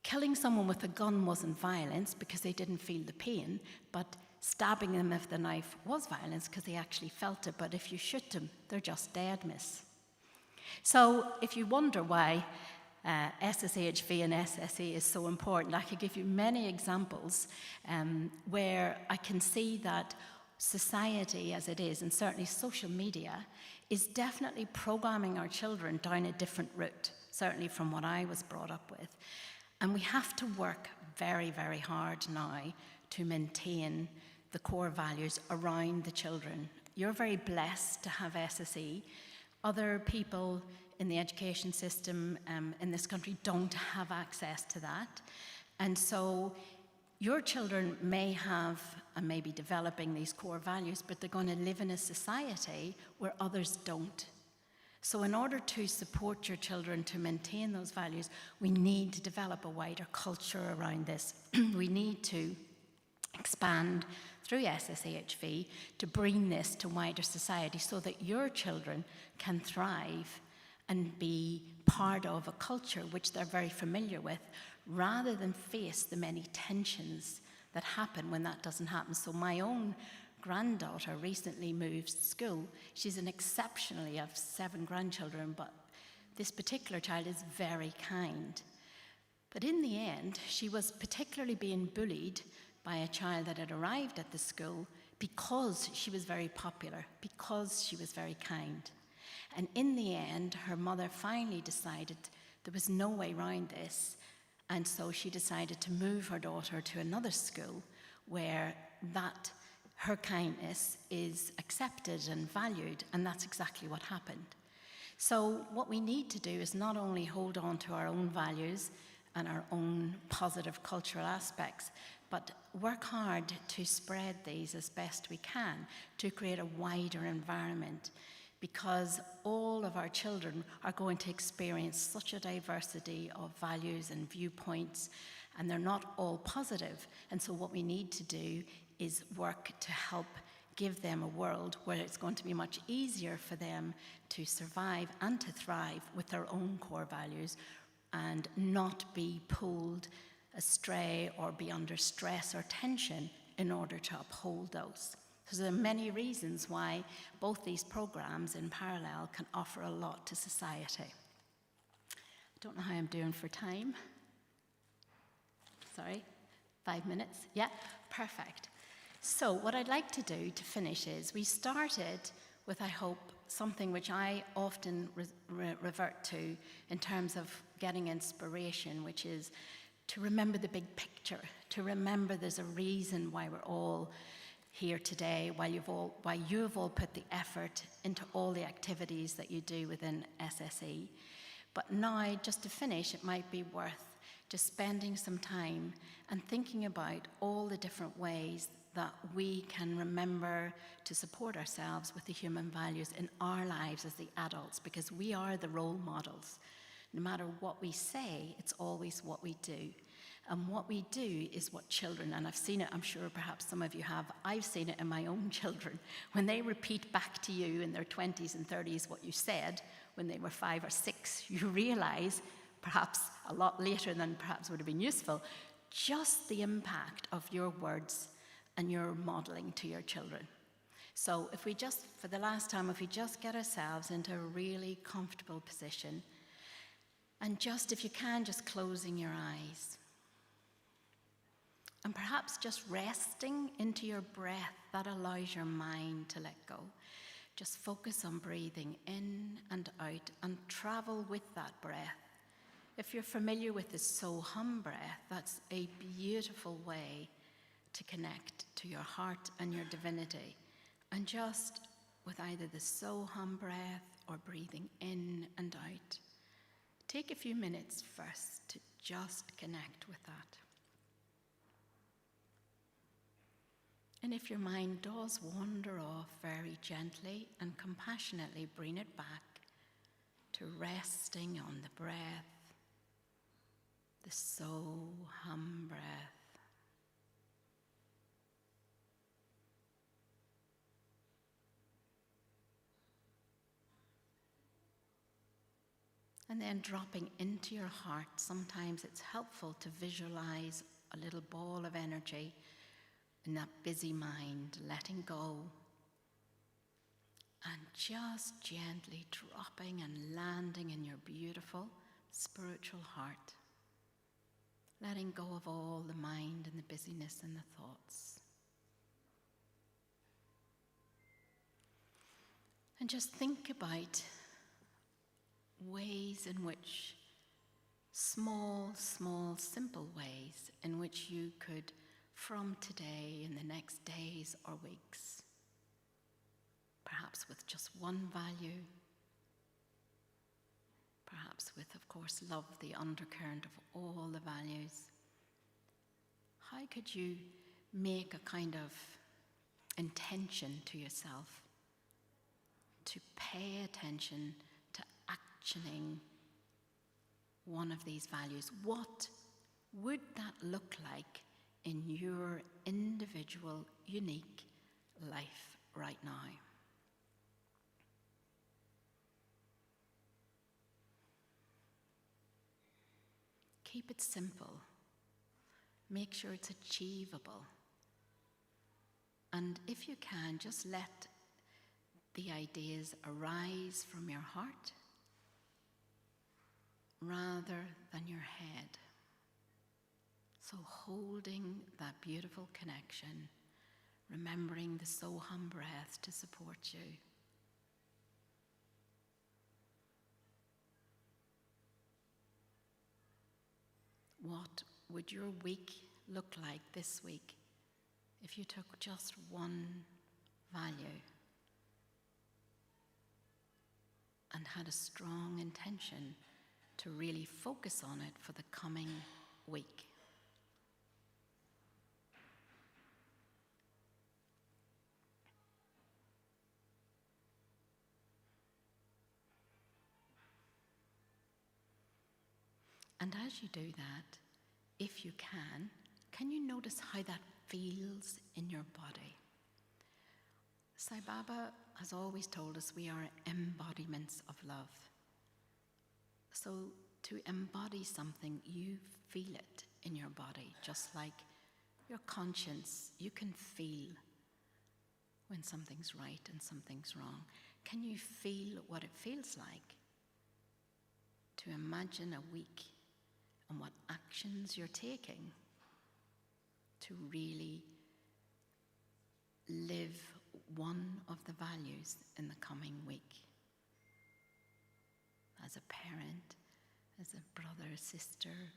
killing someone with a gun wasn't violence because they didn't feel the pain, but stabbing them with the knife was violence because they actually felt it. But if you shoot them, they're just dead, miss. So if you wonder why SSHV and SSE is so important, I could give you many examples where I can see that society as it is, and certainly social media, is definitely programming our children down a different route, certainly from what I was brought up with. And we have to work very, very hard now to maintain the core values around the children. You're very blessed to have SSE. Other people in the education system in this country don't have access to that. And so your children may have and may be developing these core values, but they're going to live in a society where others don't. So in order to support your children to maintain those values, we need to develop a wider culture around this. We need to expand through SSAHV to bring this to wider society so that your children can thrive and be part of a culture which they're very familiar with, rather than face the many tensions that happen when that doesn't happen. So my own granddaughter recently moved school. She's an exceptionally, I have 7 grandchildren, but this particular child is very kind. But in the end, she was particularly being bullied by a child that had arrived at the school because she was very popular, because she was very kind. And in the end, her mother finally decided there was no way around this, and so she decided to move her daughter to another school where her kindness is accepted and valued, and that's exactly what happened. So what we need to do is not only hold on to our own values and our own positive cultural aspects, but work hard to spread these as best we can to create a wider environment, because all of our children are going to experience such a diversity of values and viewpoints, and they're not all positive. And so what we need to do is work to help give them a world where it's going to be much easier for them to survive and to thrive with their own core values, and not be pulled astray or be under stress or tension in order to uphold those. So there are many reasons why both these programs in parallel can offer a lot to society. I don't know how I'm doing for time. Sorry, 5 minutes? Yeah, perfect. So what I'd like to do to finish is, we started with, I hope, something which I often revert to in terms of getting inspiration, which is to remember the big picture, to remember there's a reason why we're all here today, why you've all put the effort into all the activities that you do within SSE. But now, just to finish, it might be worth just spending some time and thinking about all the different ways that we can remember to support ourselves with the human values in our lives as the adults, because we are the role models. No matter what we say, it's always what we do. And what we do is what children, and I've seen it, I'm sure perhaps some of you have, I've seen it in my own children. When they repeat back to you in their 20s and 30s what you said when they were 5 or 6, you realize, perhaps a lot later than perhaps would have been useful, just the impact of your words and your modeling to your children. So if we just, for the last time, if we just get ourselves into a really comfortable position, and just, if you can, just closing your eyes. And perhaps just resting into your breath, that allows your mind to let go. Just focus on breathing in and out and travel with that breath. If you're familiar with the so-hum breath, that's a beautiful way to connect to your heart and your divinity. And just with either the so-hum breath or breathing in and out, take a few minutes first to just connect with that. And if your mind does wander off, very gently and compassionately bring it back to resting on the breath, the so-hum breath. And then dropping into your heart. Sometimes it's helpful to visualize a little ball of energy in that busy mind, letting go, and just gently dropping and landing in your beautiful spiritual heart, letting go of all the mind and the busyness and the thoughts. And just think about ways in which, small, simple ways in which you could, from today in the next days or weeks, perhaps with just one value, perhaps with, of course, love, the undercurrent of all the values, how could you make a kind of intention to yourself to pay attention to actioning one of these values? What would that look like in your individual, unique life right now? Keep it simple. Make sure it's achievable. And if you can, just let the ideas arise from your heart rather than your head. So holding that beautiful connection, remembering the Soham breath to support you. What would your week look like this week if you took just one value and had a strong intention to really focus on it for the coming week? And as you do that, if you can you notice how that feels in your body? Sai Baba has always told us we are embodiments of love. So to embody something, you feel it in your body, just like your conscience. You can feel when something's right and something's wrong. Can you feel what it feels like to imagine a week and what actions you're taking to really live one of the values in the coming week? As a parent, as a brother, sister,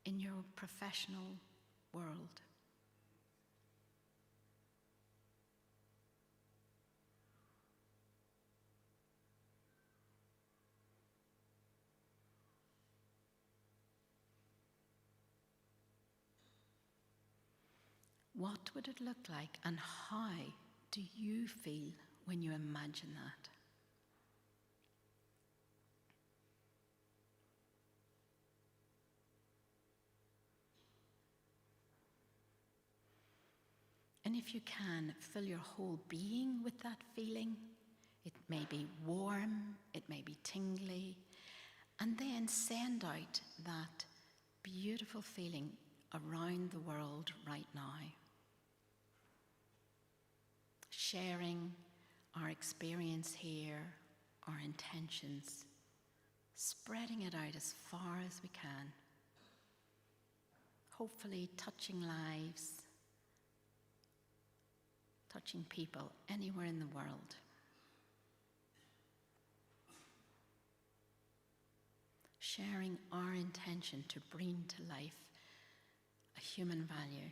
in your professional world. What would it look like, and how do you feel when you imagine that? And if you can, fill your whole being with that feeling. It may be warm, it may be tingly, and then send out that beautiful feeling around the world right now. Sharing our experience here, our intentions, spreading it out as far as we can. Hopefully touching lives, touching people anywhere in the world. Sharing our intention to bring to life a human value.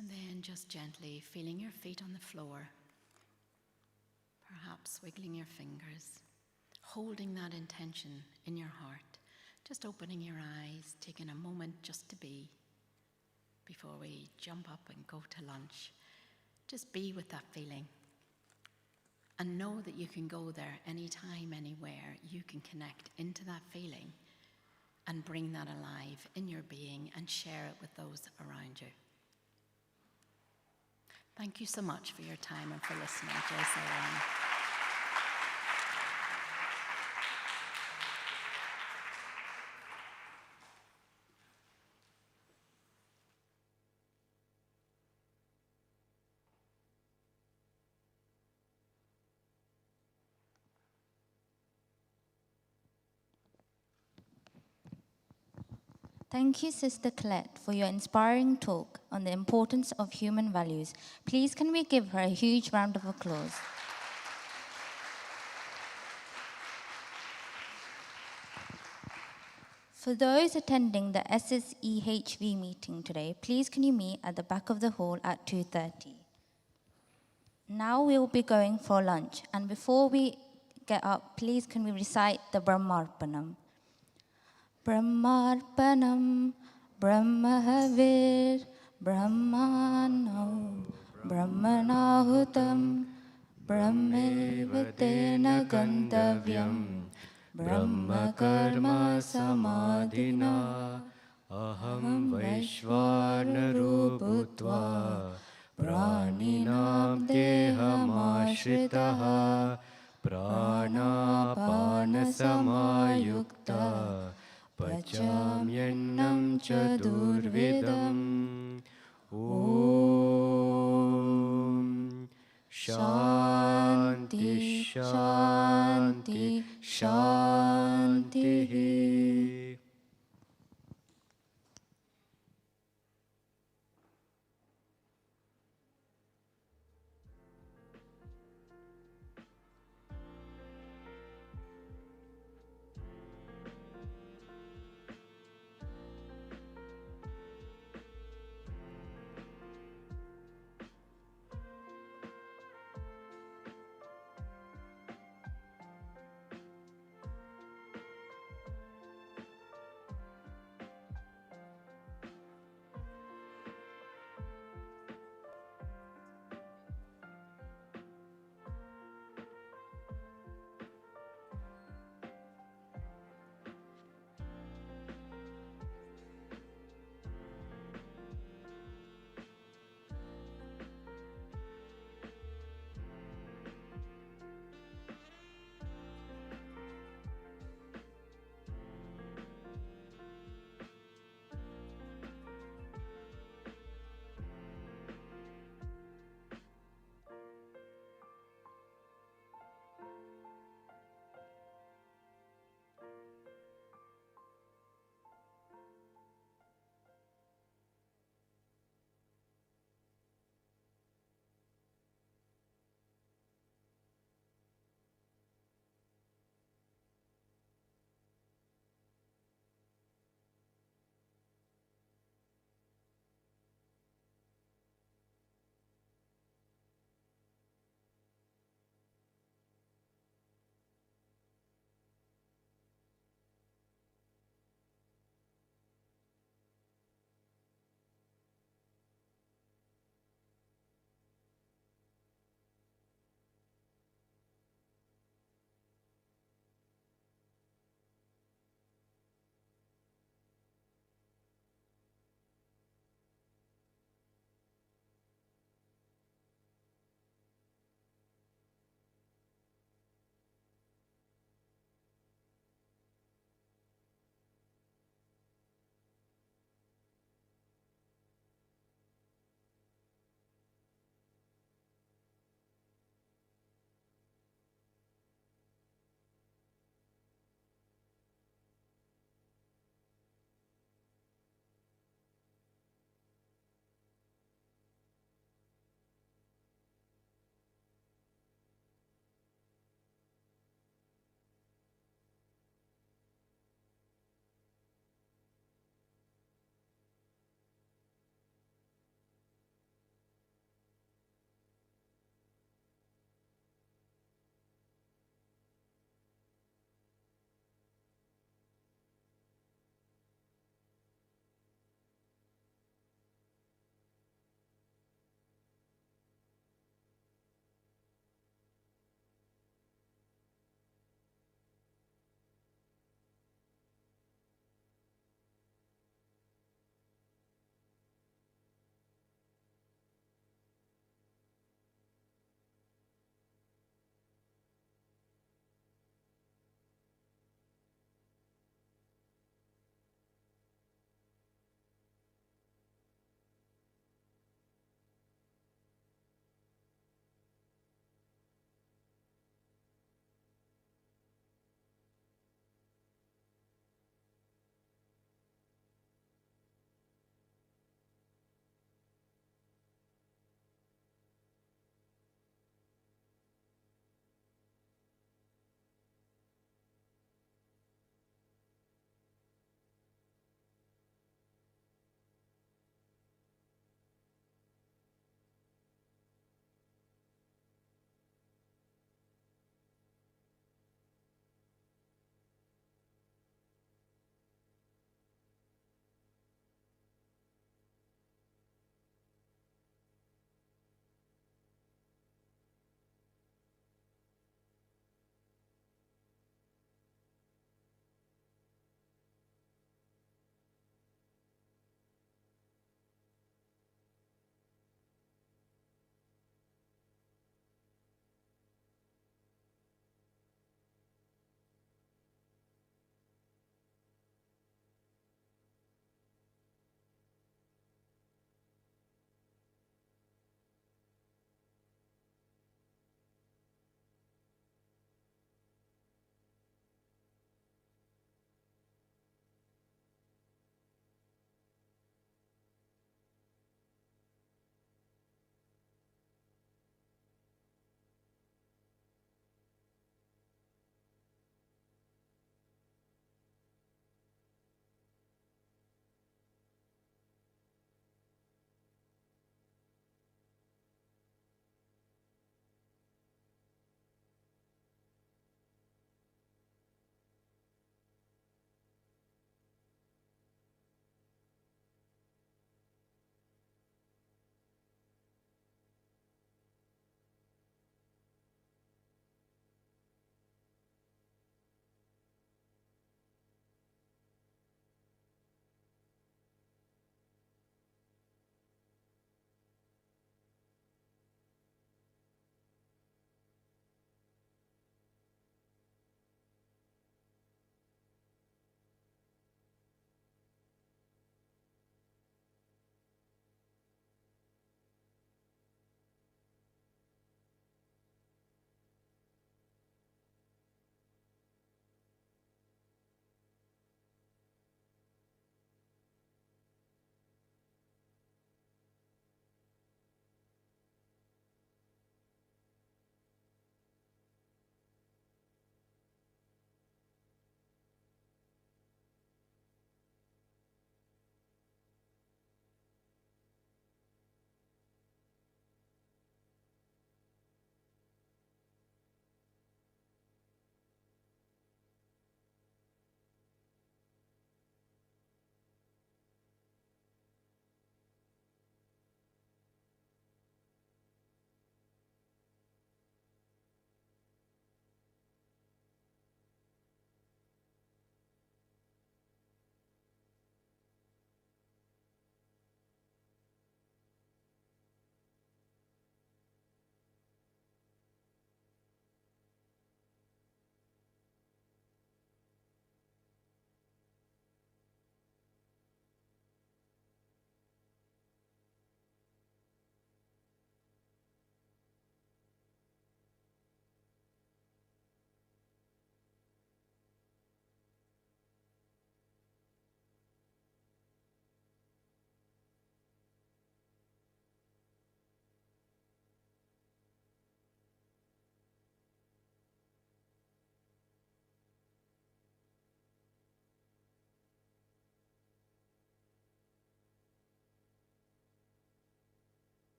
And then just gently feeling your feet on the floor, perhaps wiggling your fingers, holding that intention in your heart, just opening your eyes, taking a moment just to be, before we jump up and go to lunch. Just be with that feeling. And know that you can go there anytime, anywhere. You can connect into that feeling and bring that alive in your being and share it with those around you. Thank you so much for your time and for listening. Jai Sai Ram. Thank you, Sister Colette, for your inspiring talk on the importance of human values. Please, can we give her a huge round of applause? For those attending the SSEHV meeting today, please can you meet at the back of the hall at 2:30. Now we will be going for lunch, and before we get up, please can we recite the Brahmarpanam. Brahmarpanam, Brahmahavir, Brahmano, Brahmanahutam, Brahmevatena Gantavyam, Brahmakarma Samadhina, Aham Vaishvarnaro Bhutva, Praninam Dehamashritah, Pranapana Samayukta, Pachamyannam Chadurvedam. Om Shanti, Shanti, Shanti.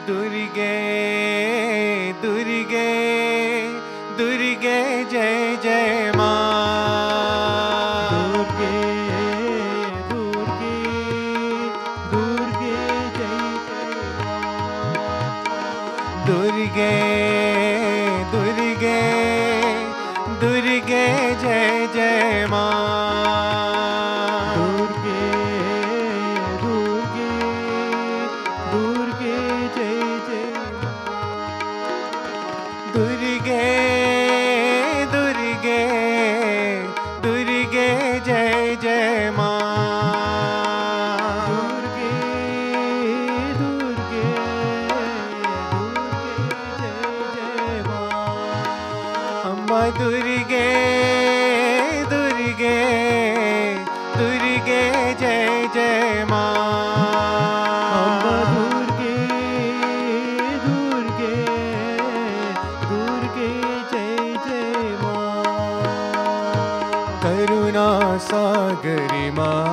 दुर्गे दुर्गे दुर्गे जय जय माँ दुर्गे दुर्गे दुर्गे जय जय दुर्गे दुर्गे दुर्गे जय जय माँ दुर्गे दुर्गे दुर्गे जय जय माँ अम्बा दुर्गे दुर्गे दुर्गे जय जय माँ करुणा सागरी माँ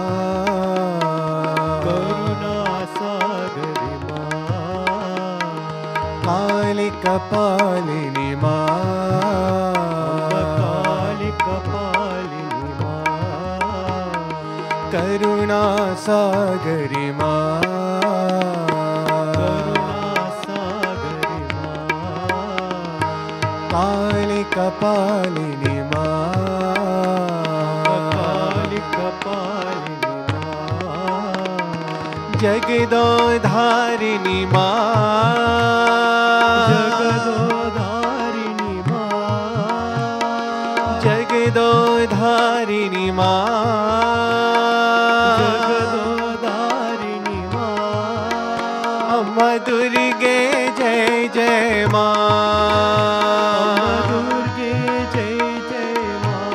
करुणा सागरी माँ काली कपालिनी माँ करुणा सागरी माँ करुणा सागरी माँ काली कपालिनी माँ काली कपालिनी माँ जगदोधारिणी माँ जगदोधारिणी माँ जगदोधारिणी माँ दुर्गे जय जय माँ दुर्गे जय जय माँ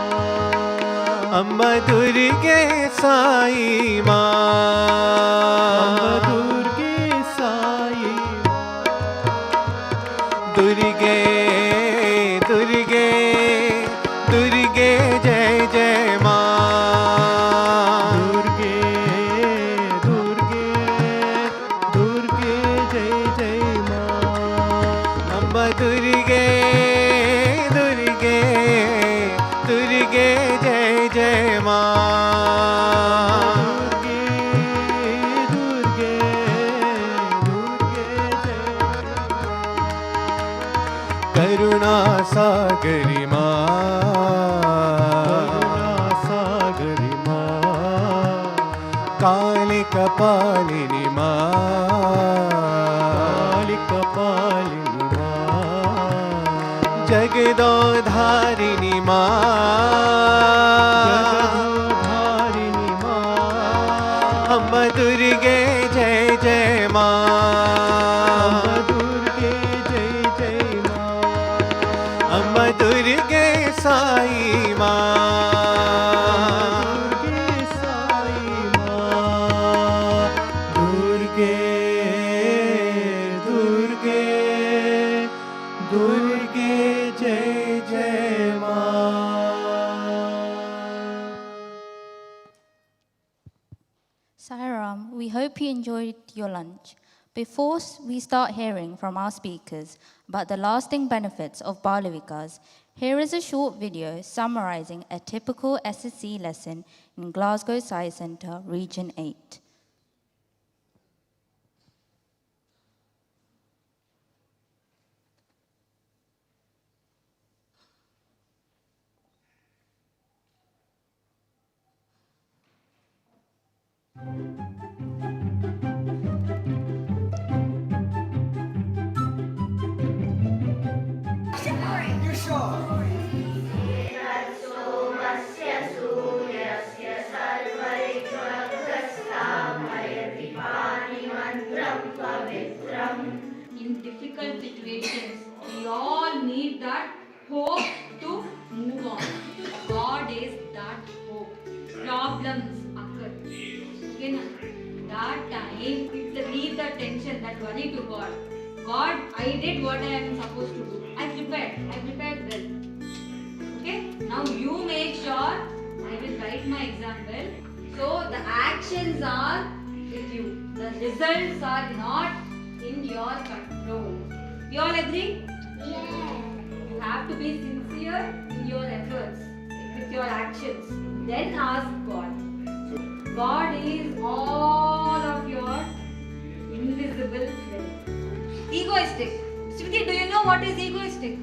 अम्बा दुर्गे साई माँ दुर्गे साई दुर्गे दुर्गे दुर्गे जय जय माँ दुर्गे दुर्गे दुर्गे जय जय माँ दुर्गे दुर्गे दुर्गे जय करुणा सागरी माँ करुणा सागरी माँ काली कपालिनी माँ काली कपालिनी जगदोधारिणी माँ जगदोधारिणी माँ अम्बा दुर्गे जय जय माँ अम्बा दुर्गे जय जय माँ अम्बा दुर्गे साई माँ दुर्गे साई माँ दुर्गे दुर्गे दुर्गे जय जय माँ Sairam, we hope you enjoyed your lunch. Before we start hearing from our speakers about the lasting benefits of Balvikas, here is a short video summarizing a typical SSC lesson in Glasgow Science Centre, Region 8. in difficult situations, we all need that hope to move on. God is that hope. Problems occur. Okay, na? That time, leave the tension, that worry to God. God, I did what I am supposed to do. I prepared well. Okay, now you make sure I will write my example. So the actions are with you. The results are not in your control. We all agree? Yes. You have to be sincere in your efforts, with your actions. Then ask God. God is all of your invisible friend. Egoistic. Smriti, do you know what is egoistic?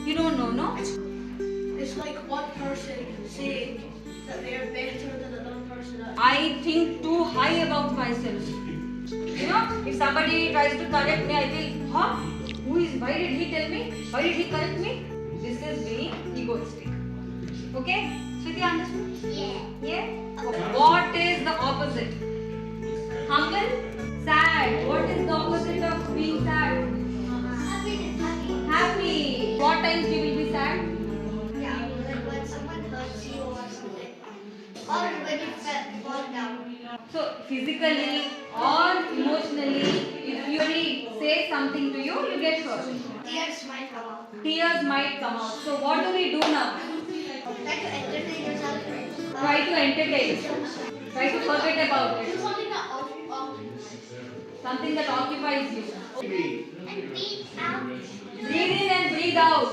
You don't know, no? It's like one person saying that they are better than another person. I think too high about myself. You know, if somebody tries to correct me, I feel, why did he tell me? Why did he correct me? This is being egoistic. Okay? Shruti, understood? Yeah. Yeah? Okay. What is the opposite? Humble? Sad. What is the opposite of being sad? Happy. What times you will be sad? Yeah, like when someone hurts you or something. Or when you fall down. So, physically or emotionally, if you say something to you, you get hurt. Tears might come out. Tears might come out. So, what do we do now? Try to entertain yourself. Try to entertain. Try to forget about it. Do Something that occupies you. and breathe out. Breathe in and breathe out.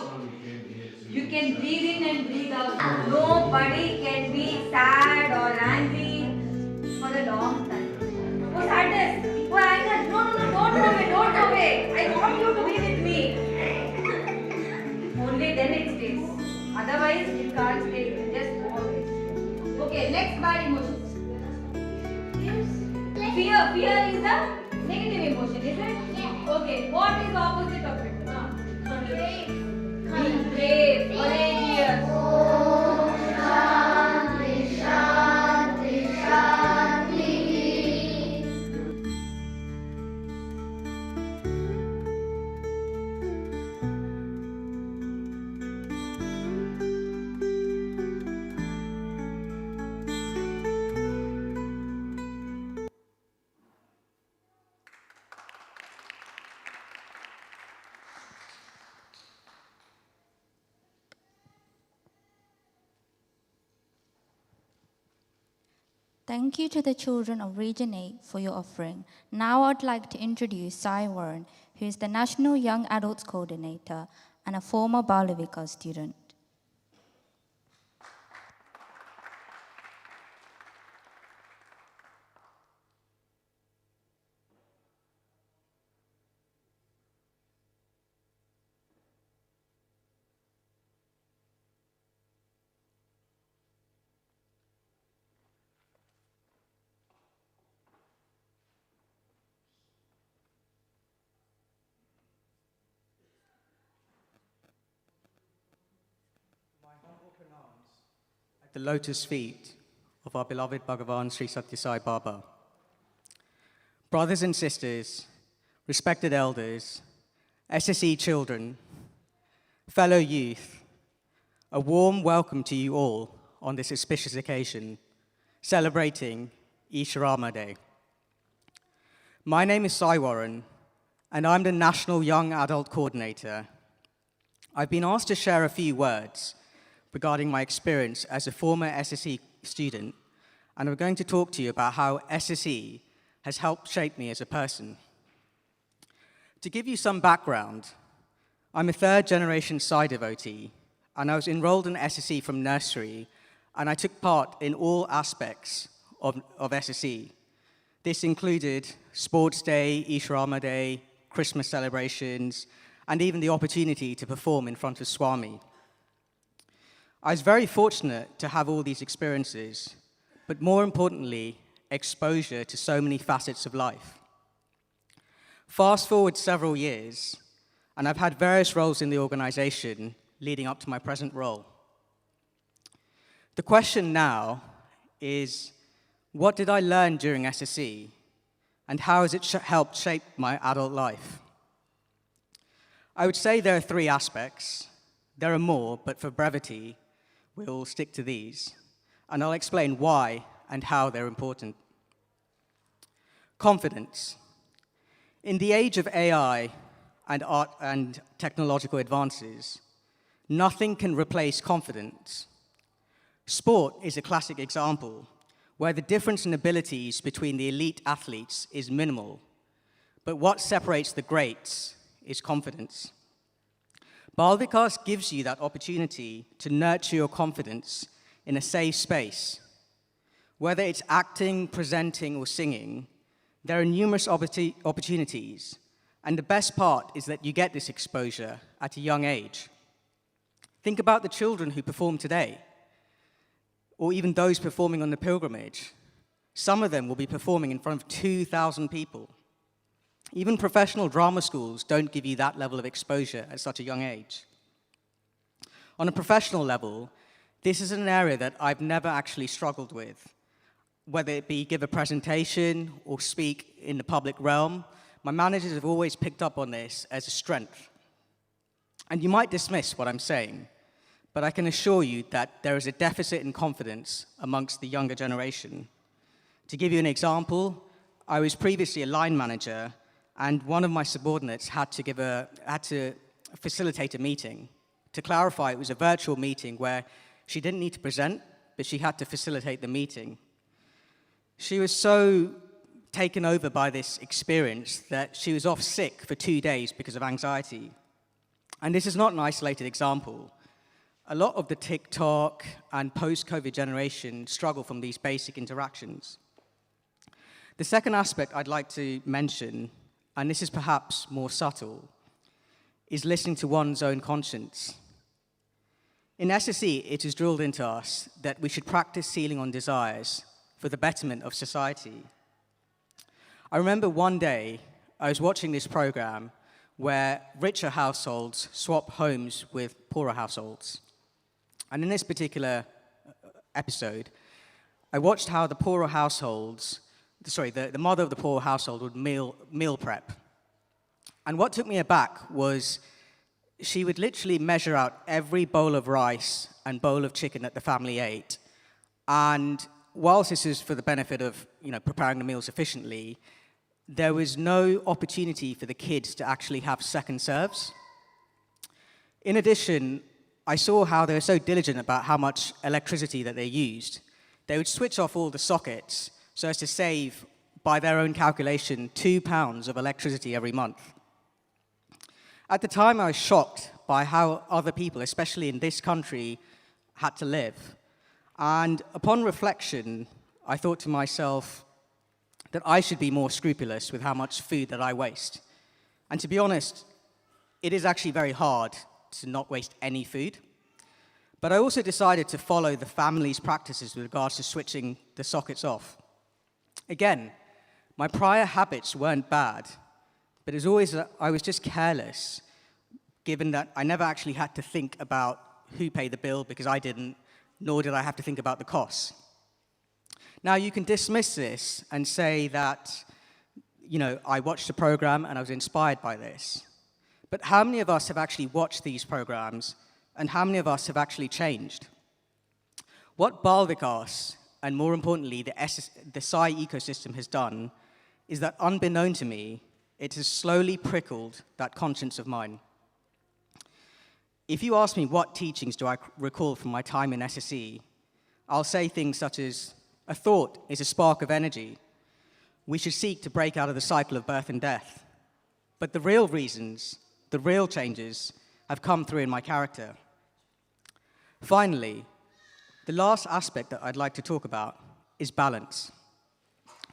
You can breathe in and breathe out. Nobody can be sad or angry for a long time. Oh, sadness. Oh, anger. No, don't go away. I want you to be with me. Only then it stays. Otherwise, it can't stay. It will just go away. Okay, next bad emotions. Fear. Fear is a negative emotion, is it? Yeah. Okay, what is the opposite of it? Brave. Being brave, courageous. Om Shanti Shanti Shanti. Thank you to the children of Region 8 for your offering. Now I'd like to introduce Sai Warren, who is the National Young Adults Coordinator and a former Balvikas student. At the lotus feet of our beloved Bhagavan Sri Sathya Sai Baba. Brothers and sisters, respected elders, SSE children, fellow youth, a warm welcome to you all on this auspicious occasion, celebrating Ishwarama Day. My name is Sai Warren, and I'm the National Young Adult Coordinator. I've been asked to share a few words regarding my experience as a former SSE student, and I'm going to talk to you about how SSE has helped shape me as a person. To give you some background, I'm a third-generation Sai devotee, and I was enrolled in SSE from nursery, and I took part in all aspects of SSE. This included Sports Day, Ishwarama Day, Christmas celebrations, and even the opportunity to perform in front of Swami. I was very fortunate to have all these experiences, but more importantly, exposure to so many facets of life. Fast forward several years, and I've had various roles in the organization leading up to my present role. The question now is, what did I learn during SSE? And how has it helped shape my adult life? I would say there are 3 aspects. There are more, but for brevity, we'll stick to these. And I'll explain why and how they're important. Confidence. In the age of AI and art and technological advances, nothing can replace confidence. Sport is a classic example, where the difference in abilities between the elite athletes is minimal, but what separates the greats is confidence. Balvikas gives you that opportunity to nurture your confidence in a safe space. Whether it's acting, presenting, or singing, there are numerous opportunities, and the best part is that you get this exposure at a young age. Think about the children who perform today, or even those performing on the pilgrimage. Some of them will be performing in front of 2,000 people. Even professional drama schools don't give you that level of exposure at such a young age. On a professional level, this is an area that I've never actually struggled with. Whether it be give a presentation or speak in the public realm, my managers have always picked up on this as a strength. And you might dismiss what I'm saying, but I can assure you that there is a deficit in confidence amongst the younger generation. To give you an example, I was previously a line manager, and one of my subordinates had to facilitate a meeting. To clarify, it was a virtual meeting where she didn't need to present, but she had to facilitate the meeting. She was so taken over by this experience that she was off sick for 2 days because of anxiety. And this is not an isolated example. A lot of the TikTok and post-COVID generation struggle from these basic interactions. The second aspect I'd like to mention, and this is perhaps more subtle, is listening to one's own conscience. In SSE, it is drilled into us that we should practice sealing on desires for the betterment of society. I remember one day I was watching this program where richer households swap homes with poorer households. And in this particular episode, I watched how the poorer households, the mother of the poor household would meal prep. And what took me aback was she would literally measure out every bowl of rice and bowl of chicken that the family ate. And whilst this is for the benefit of, preparing the meals efficiently, there was no opportunity for the kids to actually have second serves. In addition, I saw how they were so diligent about how much electricity that they used. They would switch off all the sockets so as to save, by their own calculation, £2 of electricity every month. At the time, I was shocked by how other people, especially in this country, had to live. And upon reflection, I thought to myself that I should be more scrupulous with how much food that I waste. And to be honest, it is actually very hard to not waste any food. But I also decided to follow the family's practices with regards to switching the sockets off. Again, my prior habits weren't bad, but as always, I was just careless, given that I never actually had to think about who paid the bill, because I didn't, nor did I have to think about the costs. Now, you can dismiss this and say that, I watched the program and I was inspired by this. But how many of us have actually watched these programs, and how many of us have actually changed? What Balvikas, and more importantly, the Sai ecosystem has done, is that unbeknown to me, it has slowly prickled that conscience of mine. If you ask me what teachings do I recall from my time in SSE, I'll say things such as, a thought is a spark of energy. We should seek to break out of the cycle of birth and death. But the real reasons, the real changes, have come through in my character. Finally, the last aspect that I'd like to talk about is balance.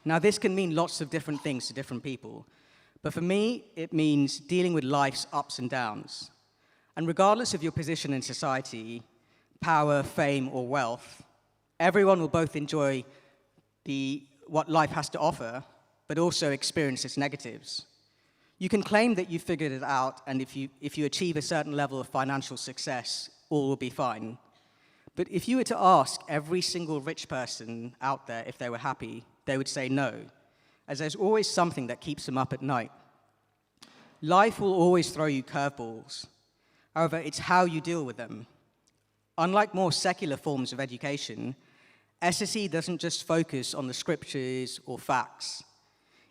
Now, this can mean lots of different things to different people, but for me, it means dealing with life's ups and downs. And regardless of your position in society, power, fame, or wealth, everyone will both enjoy what life has to offer, but also experience its negatives. You can claim that you figured it out, and if you achieve a certain level of financial success, all will be fine. But if you were to ask every single rich person out there if they were happy, they would say no. as there's always something that keeps them up at night. Life will always throw you curveballs. However, it's how you deal with them. Unlike more secular forms of education, SSE doesn't just focus on the scriptures or facts.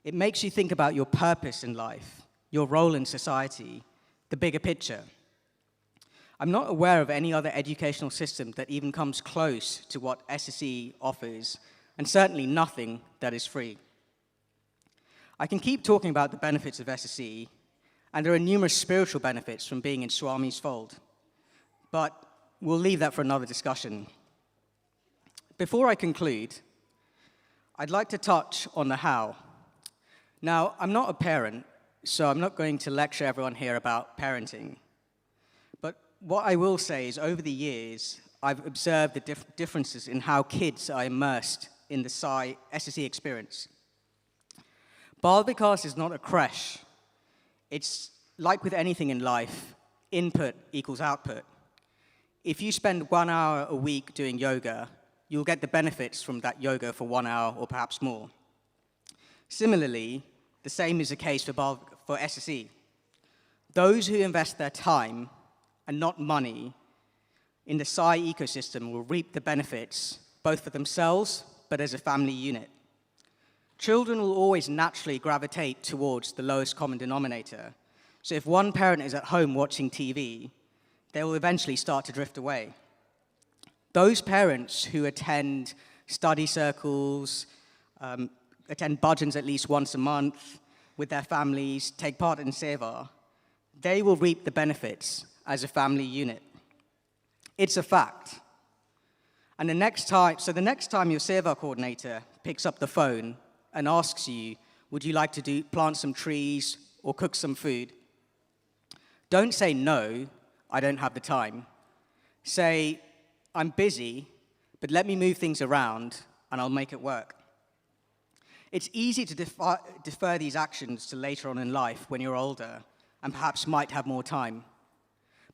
It makes you think about your purpose in life, your role in society, the bigger picture. I'm not aware of any other educational system that even comes close to what SSE offers, and certainly nothing that is free. I can keep talking about the benefits of SSE, and there are numerous spiritual benefits from being in Swami's fold, but we'll leave that for another discussion. Before I conclude, I'd like to touch on the how. Now, I'm not a parent, so I'm not going to lecture everyone here about parenting. But what I will say is, over the years, I've observed the differences in how kids are immersed in the SSE experience. Balvikas is not a creche. It's like with anything in life, input equals output. If you spend 1 hour a week doing yoga, you'll get the benefits from that yoga for 1 hour or perhaps more. Similarly, the same is the case for SSE. Those who invest their time and not money in the Psi ecosystem will reap the benefits, both for themselves, but as a family unit. Children will always naturally gravitate towards the lowest common denominator. So if one parent is at home watching TV, they will eventually start to drift away. Those parents who attend study circles, attend bhajans at least once a month with their families, take part in seva, they will reap the benefits as a family unit. It's a fact. And the next time your seva coordinator picks up the phone and asks you, would you like to plant some trees or cook some food? Don't say no, I don't have the time. Say, I'm busy, but let me move things around and I'll make it work. It's easy to defer these actions to later on in life when you're older and perhaps might have more time.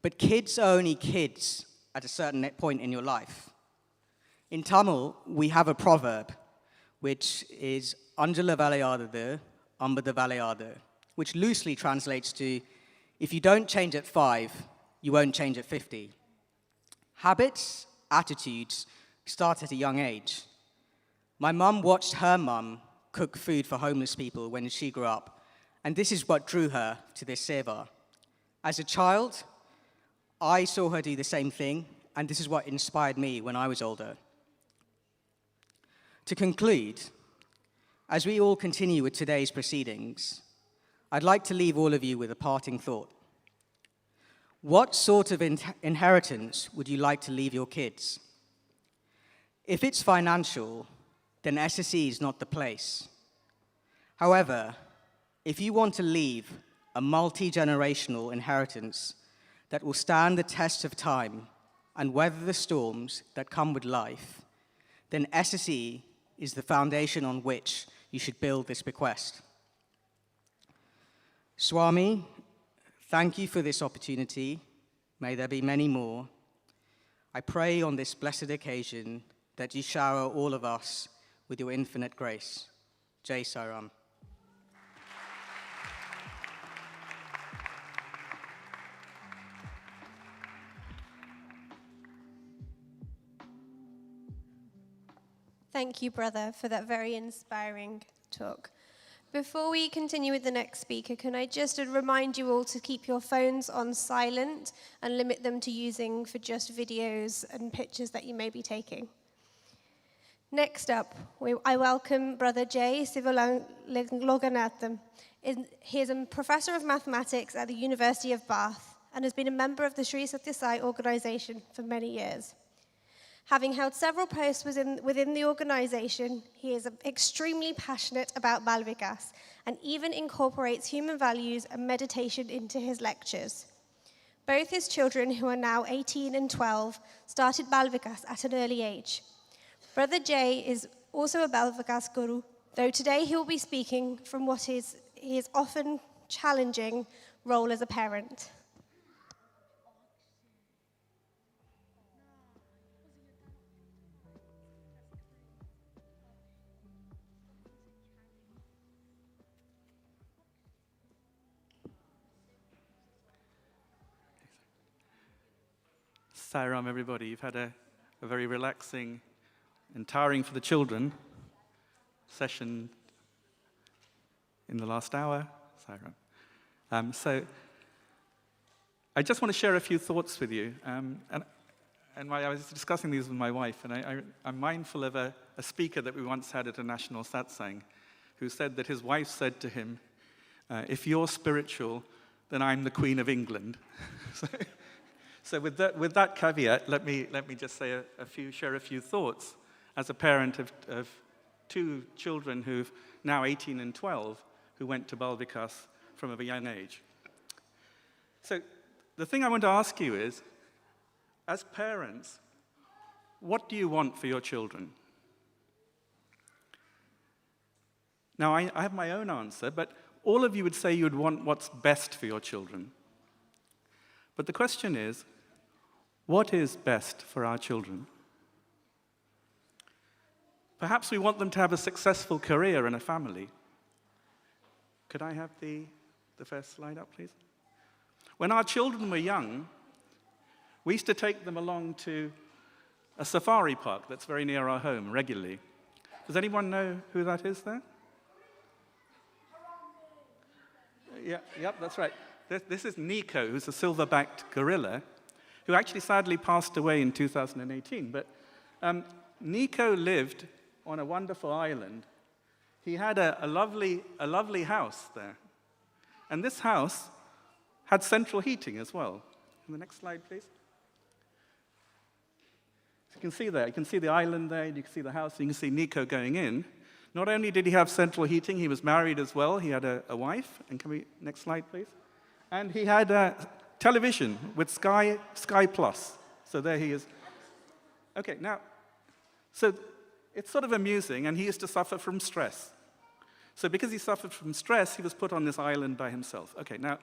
But kids are only kids at a certain point in your life. In Tamil, we have a proverb, which is Anjala Valayadadu, Ambada Valayadu, which loosely translates to, if you don't change at 5, you won't change at 50. Habits, attitudes start at a young age. My mum watched her mum cook food for homeless people when she grew up, and this is what drew her to this seva. As a child, I saw her do the same thing, and this is what inspired me when I was older. To conclude, as we all continue with today's proceedings, I'd like to leave all of you with a parting thought. What sort of inheritance would you like to leave your kids? If it's financial, then SSE is not the place. However, if you want to leave a multi-generational inheritance that will stand the test of time and weather the storms that come with life, then SSE is the foundation on which you should build this bequest. Swami, thank you for this opportunity. May there be many more. I pray on this blessed occasion that you shower all of us with your infinite grace. Jai Sai Ram. Thank you, brother, for that very inspiring talk. Before we continue with the next speaker, can I just remind you all to keep your phones on silent and limit them to using for just videos and pictures that you may be taking. Next up, I welcome Brother Jay Sivaloganatham. He is a professor of mathematics at the University of Bath and has been a member of the Sri Sathya Sai organization for many years. Having held several posts within the organization, he is extremely passionate about Balvikas and even incorporates human values and meditation into his lectures. Both his children, who are now 18 and 12, started Balvikas at an early age. Brother Jay is also a Balvikas guru, though today he will be speaking from what is his often challenging role as a parent. Sairam, everybody. You've had a very relaxing and tiring for the children session in the last hour. Sairam. So I just want to share a few thoughts with you. I was discussing these with my wife, and I'm mindful of a speaker that we once had at a national satsang who said that his wife said to him, if you're spiritual, then I'm the Queen of England. So with that caveat, let me just say share a few thoughts as a parent of two children who've now 18 and 12 who went to Balvikas from a young age. So the thing I want to ask you is, as parents, what do you want for your children? Now, I have my own answer, but all of you would say you would want what's best for your children. But the question is, what is best for our children? Perhaps we want them to have a successful career and a family. Could I have the first slide up, please? When our children were young, we used to take them along to a safari park that's very near our home regularly. Does anyone know who that is there? Yep, that's right. This is Nico, who's a silver-backed gorilla, who actually sadly passed away in 2018. But Nico lived on a wonderful island. He had a lovely house there. And this house had central heating as well. The next slide, please. You can see there, you can see the island there, you can see the house, you can see Nico going in. Not only did he have central heating, he was married as well. He had a wife. And next slide, please. And he had a television with Sky Plus. So there he is. Okay, now, so it's sort of amusing, and he used to suffer from stress. So because he suffered from stress, he was put on this island by himself. Okay, now,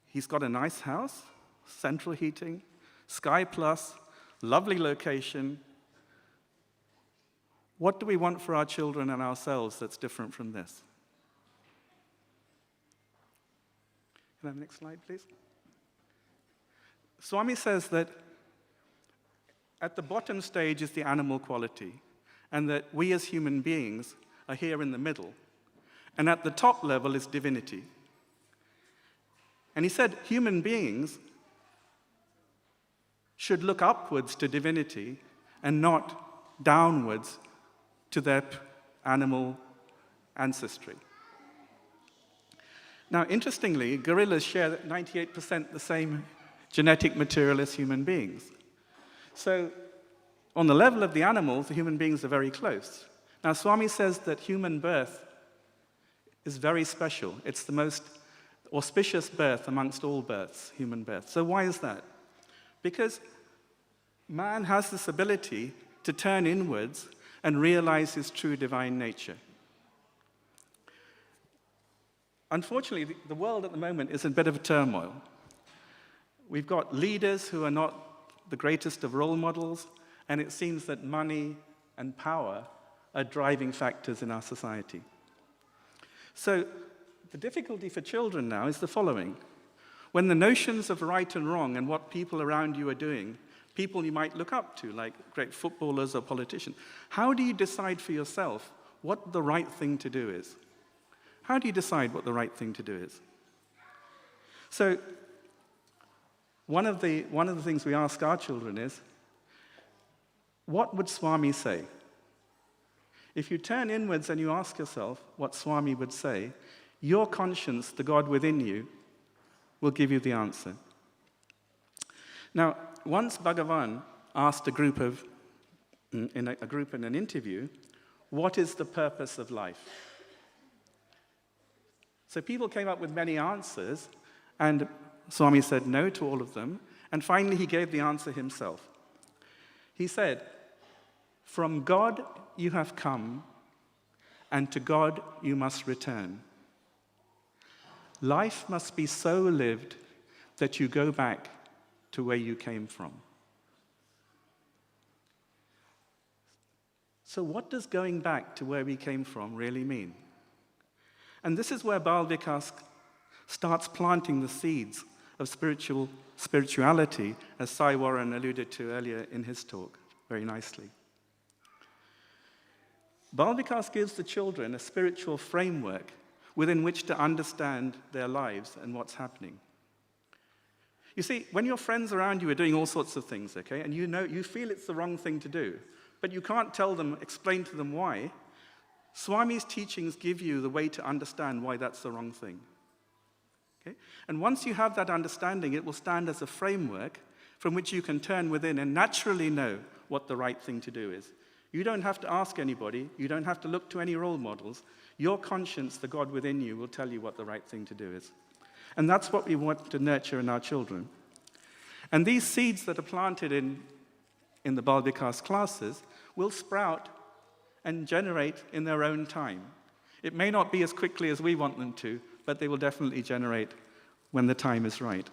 he's got a nice house, central heating, Sky Plus, lovely location. What do we want for our children and ourselves that's different from this? Can I have the next slide, please? Swami says that at the bottom stage is the animal quality, and that we as human beings are here in the middle. And at the top level is divinity. And he said human beings should look upwards to divinity and not downwards to their animal ancestry. Now, interestingly, gorillas share 98% the same genetic material as human beings. So, on the level of the animals, the human beings are very close. Now, Swami says that human birth is very special. It's the most auspicious birth amongst all births, human birth. So why is that? Because man has this ability to turn inwards and realize his true divine nature. Unfortunately, the world at the moment is in a bit of a turmoil. We've got leaders who are not the greatest of role models, and it seems that money and power are driving factors in our society. So the difficulty for children now is the following. When the notions of right and wrong and what people around you are doing, people you might look up to, like great footballers or politicians, how do you decide for yourself what the right thing to do is? How do you decide what the right thing to do is? So one of the things we ask our children is, what would Swami say? If you turn inwards and you ask yourself what Swami would say, your conscience, the God within you, will give you the answer. Now, once Bhagavan asked a group in an interview, what is the purpose of life? So people came up with many answers, and Swami said no to all of them, and finally he gave the answer himself. He said, "From God you have come, and to God you must return. Life must be so lived that you go back to where you came from." So what does going back to where we came from really mean? And this is where Balvikas starts planting the seeds of spirituality, as Sai Warren alluded to earlier in his talk very nicely. Balvikas gives the children a spiritual framework within which to understand their lives and what's happening. You see, when your friends around you are doing all sorts of things, okay, and you feel it's the wrong thing to do, but you can't explain to them why, Swami's teachings give you the way to understand why that's the wrong thing. Okay? And once you have that understanding, it will stand as a framework from which you can turn within and naturally know what the right thing to do is. You don't have to ask anybody. You don't have to look to any role models. Your conscience, the God within you, will tell you what the right thing to do is. And that's what we want to nurture in our children. And these seeds that are planted in the Balvikas classes will sprout and generate in their own time. It may not be as quickly as we want them to, but they will definitely generate when the time is right.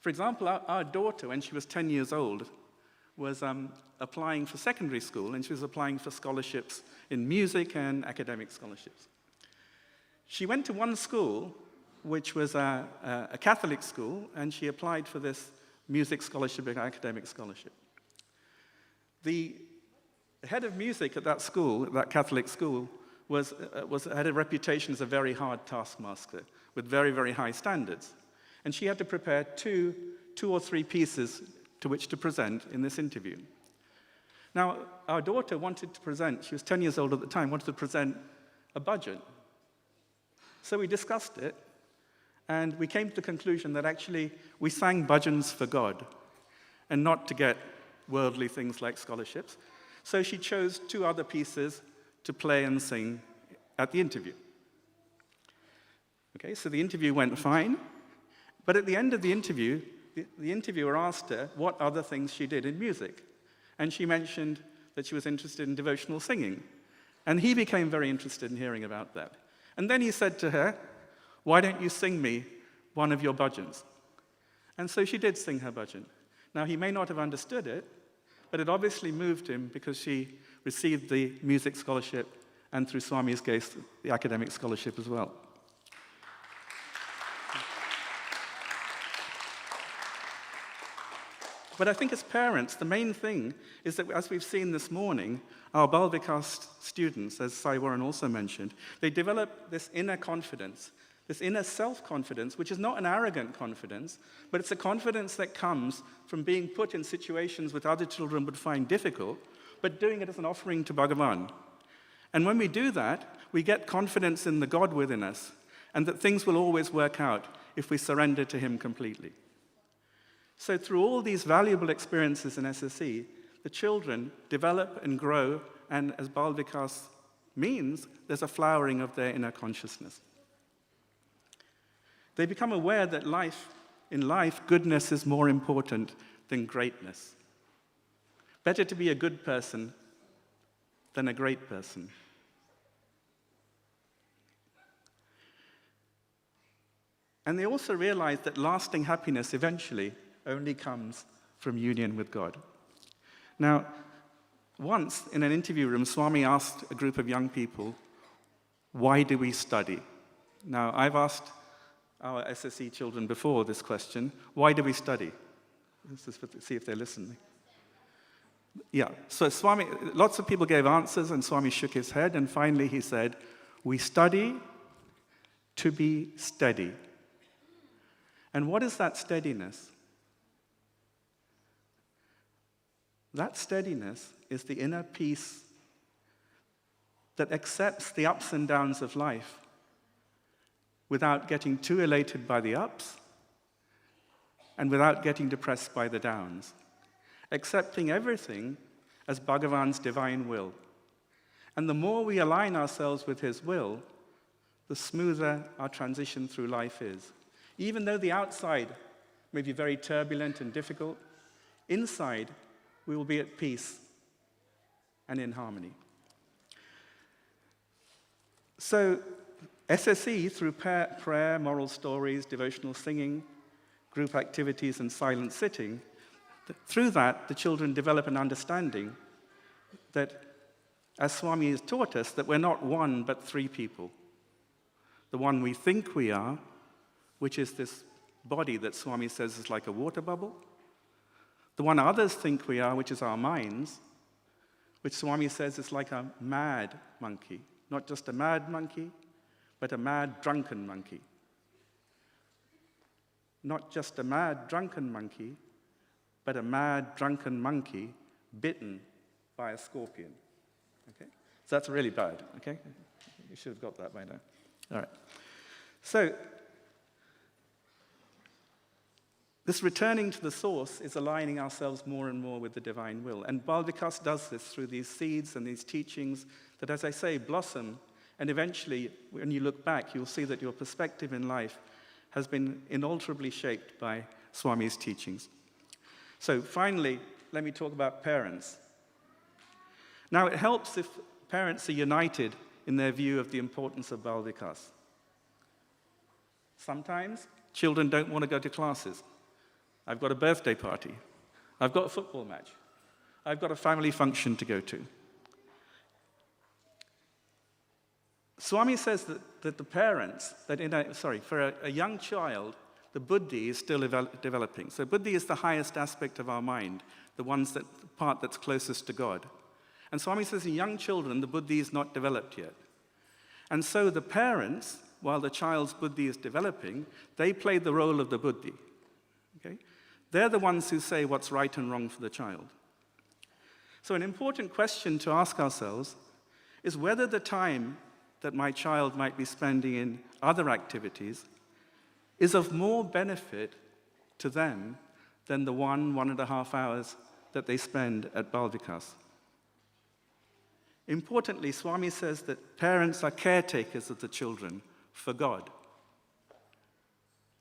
For example, our daughter, when she was 10 years old, was applying for secondary school, and she was applying for scholarships in music and academic scholarships. She went to one school, which was a Catholic school, and she applied for this music scholarship and academic scholarship. The head of music at that school, that Catholic school, had a reputation as a very hard taskmaster with very, very high standards. And she had to prepare two or three pieces to which to present in this interview. Now, our daughter wanted to present, she was 10 years old at the time, wanted to present a budget. So we discussed it, and we came to the conclusion that actually we sang bhajans for God, and not to get worldly things like scholarships. So she chose two other pieces to play and sing at the interview. Okay, so the interview went fine, but at the end of the interview, the interviewer asked her what other things she did in music. And she mentioned that she was interested in devotional singing. And he became very interested in hearing about that. And then he said to her, "Why don't you sing me one of your bhajans?" And so she did sing her bhajan. Now, he may not have understood it, but it obviously moved him because she received the music scholarship and, through Swami's case, the academic scholarship as well. But I think as parents, the main thing is that, as we've seen this morning, our Balvikas students, as Sai Warren also mentioned, they develop this inner confidence, this inner self-confidence, which is not an arrogant confidence, but it's a confidence that comes from being put in situations which other children would find difficult, but doing it as an offering to Bhagavan. And when we do that, we get confidence in the God within us, and that things will always work out if we surrender to Him completely. So through all these valuable experiences in SSE, the children develop and grow, and as Balvikas means, there's a flowering of their inner consciousness. They become aware that in life, goodness is more important than greatness. Better to be a good person than a great person. And they also realize that lasting happiness eventually only comes from union with God. Now, once in an interview room, Swami asked a group of young people, "Why do we study?" Now, I've asked our SSE children before this question, why do we study? This is to see if they're listening. Yeah, so Swami, lots of people gave answers, and Swami shook his head, and finally he said, "We study to be steady." And what is that steadiness? That steadiness is the inner peace that accepts the ups and downs of life without getting too elated by the ups and without getting depressed by the downs, accepting everything as Bhagavan's divine will. And the more we align ourselves with His will, the smoother our transition through life is. Even though the outside may be very turbulent and difficult, inside we will be at peace and in harmony. So, SSE, through prayer, moral stories, devotional singing, group activities, and silent sitting, through that, the children develop an understanding that, as Swami has taught us, that we're not one but three people. The one we think we are, which is this body that Swami says is like a water bubble. The one others think we are, which is our minds, which Swami says is like a mad monkey. Not just a mad monkey, but a mad drunken monkey. Not just a mad drunken monkey, but a mad drunken monkey bitten by a scorpion. Okay? So that's really bad, okay? You should have got that by now. All right. So, this returning to the source is aligning ourselves more and more with the divine will. And Balvikas does this through these seeds and these teachings that, as I say, blossom. And eventually, when you look back, you'll see that your perspective in life has been inalterably shaped by Swami's teachings. So finally, let me talk about parents. Now, it helps if parents are united in their view of the importance of Balvikas. Sometimes children don't want to go to classes. I've got a birthday party. I've got a football match. I've got a family function to go to. Swami says that the parents, for a young child, the buddhi is still developing. So buddhi is the highest aspect of our mind, the part that's closest to God. And Swami says in young children, the buddhi is not developed yet. And so the parents, while the child's buddhi is developing, they play the role of the buddhi. Okay? They're the ones who say what's right and wrong for the child. So an important question to ask ourselves is whether the time that my child might be spending in other activities is of more benefit to them than the 1.5 hours that they spend at Balvikas. Importantly, Swami says that parents are caretakers of the children for God.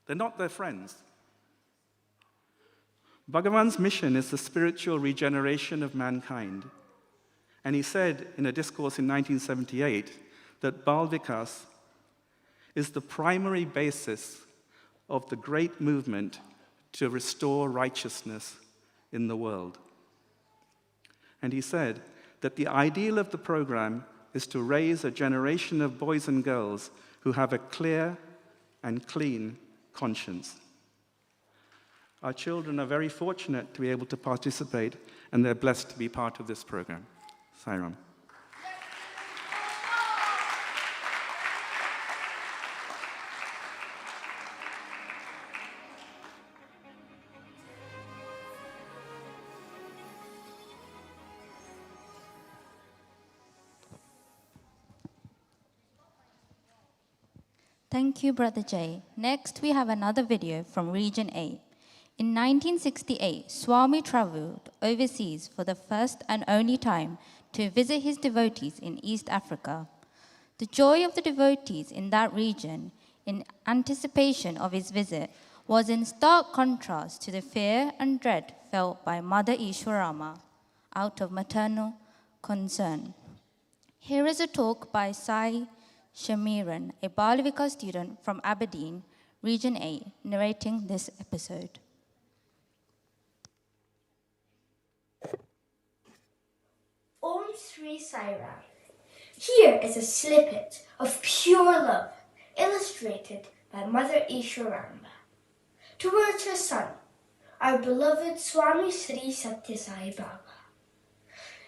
They're not their friends. Bhagavan's mission is the spiritual regeneration of mankind. And he said in a discourse in 1978 that Balvikas is the primary basis of the great movement to restore righteousness in the world. And he said that the ideal of the program is to raise a generation of boys and girls who have a clear and clean conscience. Our children are very fortunate to be able to participate, and they're blessed to be part of this program. Sai Ram. Thank you, Brother Jay. Next, we have another video from Region 8. In 1968, Swami traveled overseas for the first and only time to visit his devotees in East Africa. The joy of the devotees in that region in anticipation of his visit was in stark contrast to the fear and dread felt by Mother Ishwarama out of maternal concern. Here is a talk by Sai Shamiran, a Balvikas student from Aberdeen, Region 8, narrating this episode. Om Sri Sai Ram. Here is a snippet of pure love, illustrated by Mother Ishwarama. Towards her son, our beloved Swami Sri Sathya Sai Baba.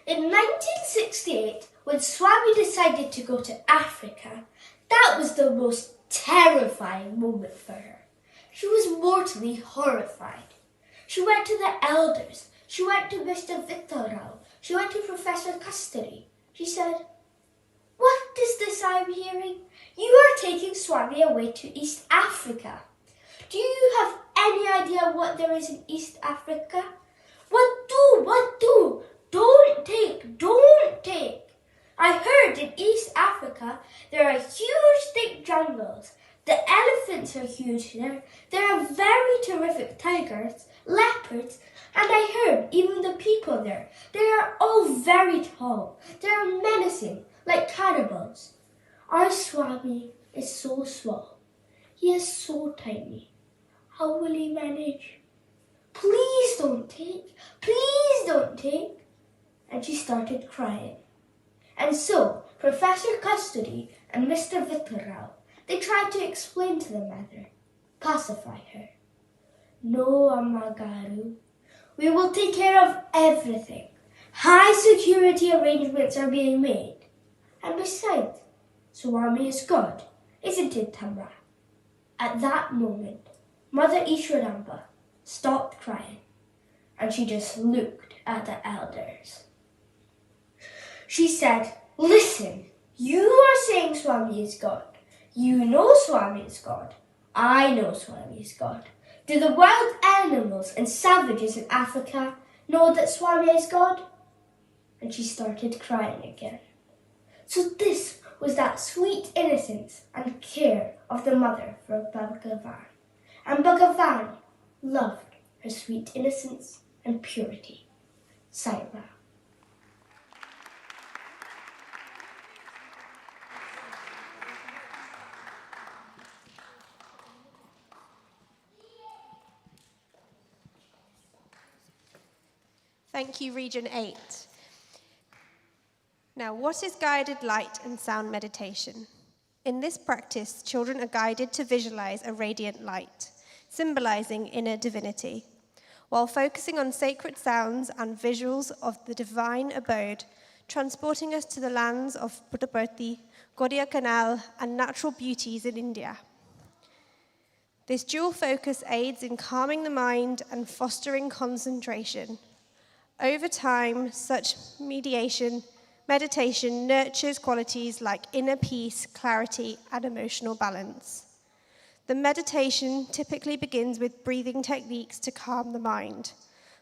In 1968, when Swami decided to go to Africa, that was the most terrifying moment for her. She was mortally horrified. She went to the elders. She went to Mr. Victorao. She went to Professor Custody. She said, "What is this I'm hearing? You are taking Swami away to East Africa. Do you have any idea what there is in East Africa? What do? Don't take. I heard in East Africa there are huge thick jungles. The elephants are huge there. There are very terrific tigers, leopards, and I heard even the people there. They are all very tall. They are menacing, like cannibals. Our Swami is so small. He is so tiny. How will he manage? Please don't take. Please don't take." And she started crying. And so, Professor Custody and Mr. Victorao, they tried to explain to the mother, pacify her. No, Amma Garu. We will take care of everything. High security arrangements are being made. And besides, Swami is God, isn't it, Tamra? At that moment, Mother Ishwarama stopped crying and she just looked at the elders. She said, listen, you are saying Swami is God. You know Swami is God. I know Swami is God. Do the wild animals and savages in Africa know that Swami is God? And she started crying again. So this was that sweet innocence and care of the mother for Bhagavan. And Bhagavan loved her sweet innocence and purity. Saira. Thank you, Region 8. Now, what is guided light and sound meditation? In this practice, children are guided to visualize a radiant light, symbolizing inner divinity, while focusing on sacred sounds and visuals of the divine abode, transporting us to the lands of Puttaparthi, Kodaikanal, and natural beauties in India. This dual focus aids in calming the mind and fostering concentration. Over time, such meditation nurtures qualities like inner peace, clarity, and emotional balance. The meditation typically begins with breathing techniques to calm the mind,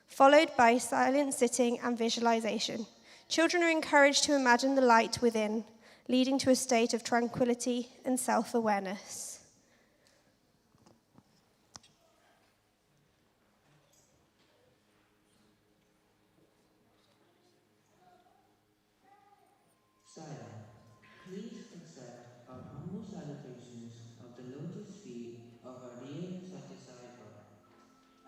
followed by silent sitting and visualization. Children are encouraged to imagine the light within, leading to a state of tranquility and self-awareness. Saira, please accept our humble salutations of the lotus feet of our dear Sathya Sai Baba.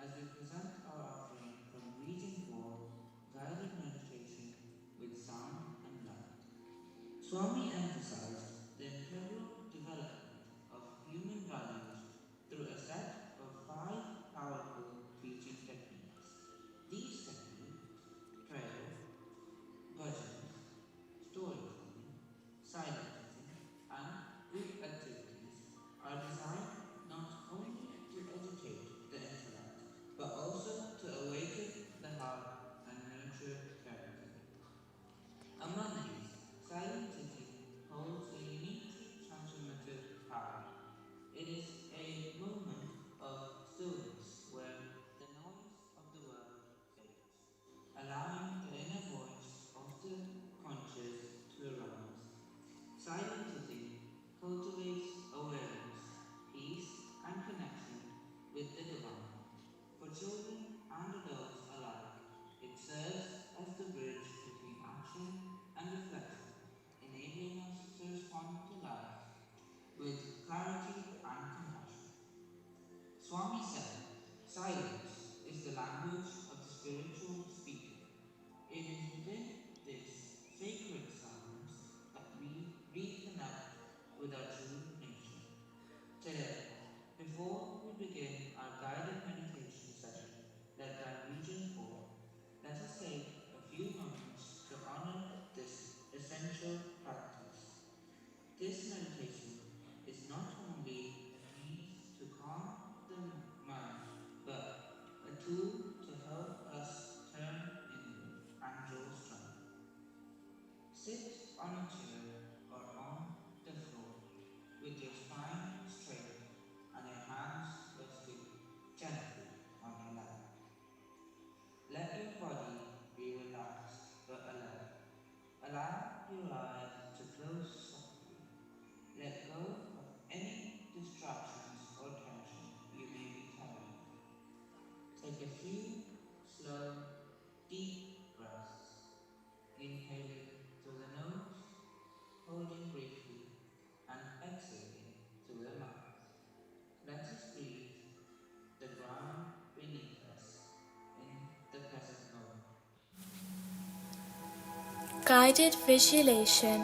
As we present our offering from Region 4, guided meditation with sound and light. Swami emphasized the integral development of human values through a set of 5 powerful teaching techniques. These techniques, prayer, bhajans, storytelling, silent sitting, and group activities, are designed not only to educate the intellect, but also to awaken the heart and nurture character. Among these, silent sitting holds a uniquely transformative power. It is a moment of stillness where the noise of the world fades, allowing the inner voice of the conscious to arise. Silent sitting cultivates awareness, peace, and connection with the divine. For children and adults alike, it serves as the bridge between action and reflection, enabling us to respond to life with clarity and compassion. Swami said, silence is the language of the spiritual speaker. It is within this sacred silence that we reconnect with our true nature. Today, before we begin our guided meditation session led by Region 4, let us take a few moments to honor this essential practice. This meditation is not only a means to calm the mind, but a tool to help us turn inward and draw strength. Sit on a chair or on the floor with your spine straight and your hands resting gently on your lap. Let your body be relaxed but alert. Allow your eyes to close softly. Let go of any distractions or tension you may be carrying. Take a few slow, deep breaths, inhaling through the nose, holding briefly, and exhaling through the mouth. Let us breathe the ground beneath us in the present moment. Guided visualization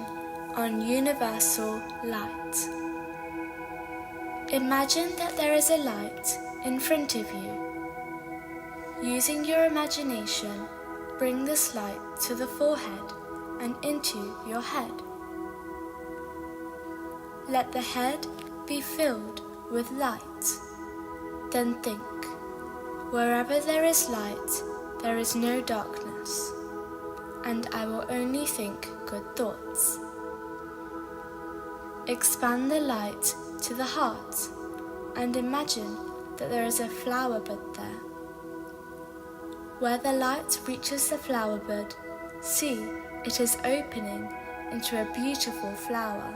on universal light. Imagine that there is a light in front of you Using your imagination, bring this light to the forehead and into your head. Let the head be filled with light. Then think, wherever there is light, there is no darkness, and I will only think good thoughts. Expand the light to the heart and imagine that there is a flower bud there. Where the light reaches the flower bud, see it is opening into a beautiful flower.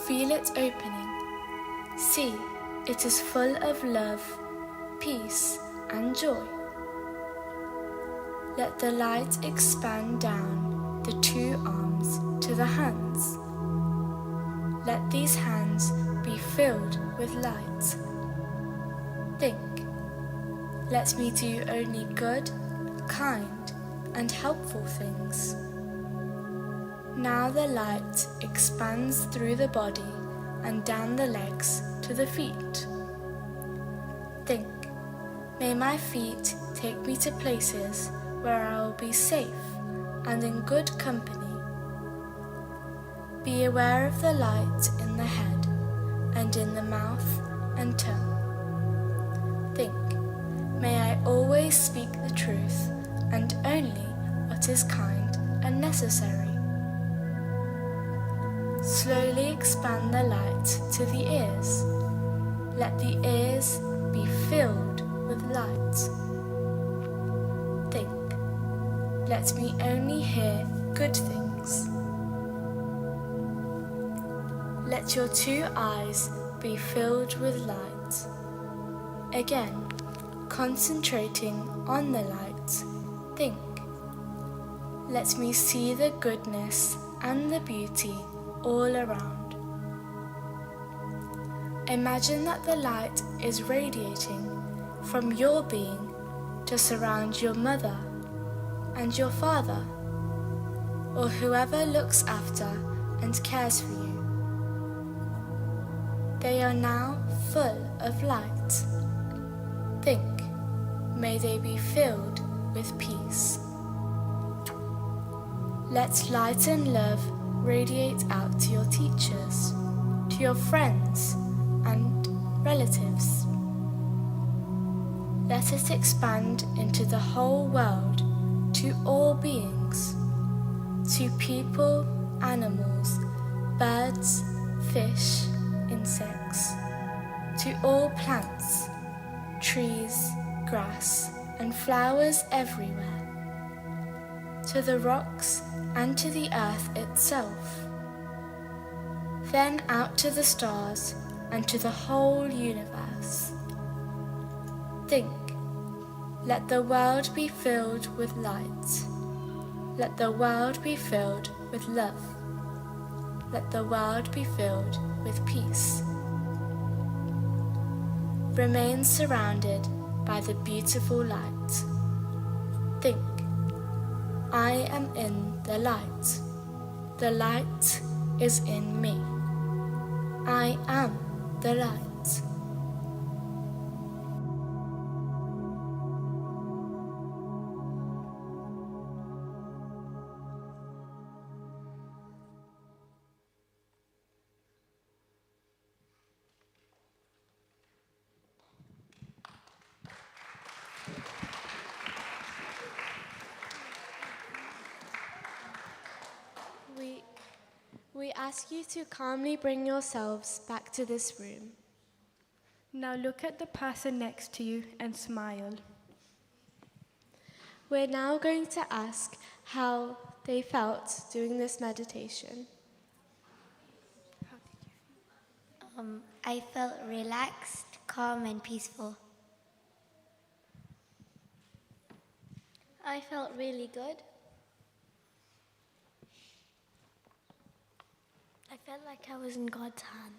Feel it opening. See, it is full of love, peace, and joy. Let the light expand down the two arms to the hands. Let these hands be filled with light. Think, let me do only good, kind, and helpful things. Now the light expands through the body and down the legs to the feet. Think, may my feet take me to places where I will be safe and in good company. Be aware of the light in the head and in the mouth and tongue. Think, may I always speak the truth and only what is kind and necessary. Slowly expand the light to the ears. Let the ears be filled with light. Think, let me only hear good things. Let your two eyes be filled with light. Again, concentrating on the light, think, let me see the goodness and the beauty all around. Imagine that the light is radiating from your being to surround your mother and your father, or whoever looks after and cares for you. They are now full of light. Think, may they be filled with peace. Let light and love radiate out to your teachers, to your friends and relatives. Let it expand into the whole world, to all beings, to people, animals, birds, fish, insects, to all plants, trees, grass, and flowers everywhere, to the rocks and to the earth itself, then out to the stars and to the whole universe. Think, let the world be filled with light. Let the world be filled with love. Let the world be filled with peace. Remain surrounded by the beautiful light. Think, I am in the light. The light is in me. I am the light. We ask you to calmly bring yourselves back to this room. Now look at the person next to you and smile. We're now going to ask how they felt doing this meditation. I felt relaxed, calm, and peaceful. I felt really good. I felt like I was in God's hands.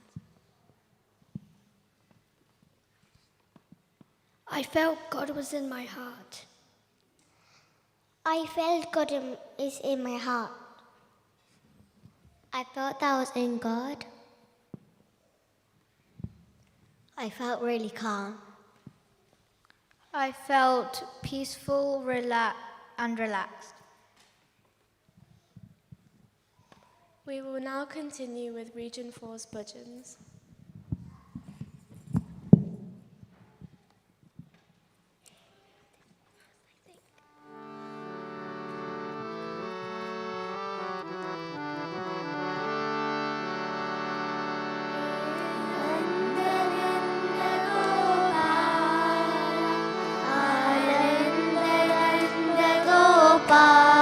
I felt God was in my heart. I felt God is in my heart. I felt that I was in God. I felt really calm. I felt peaceful and relaxed. We will now continue with Region 4's budgeons. Gopala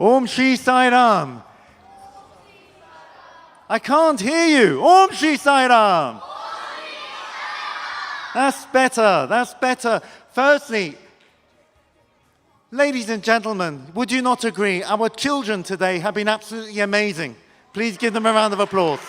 Om Shri Sai Ram. I can't hear you. Om Shri Sai Ram. That's better. That's better. Firstly, ladies and gentlemen, would you not agree? Our children today have been absolutely amazing. Please give them a round of applause.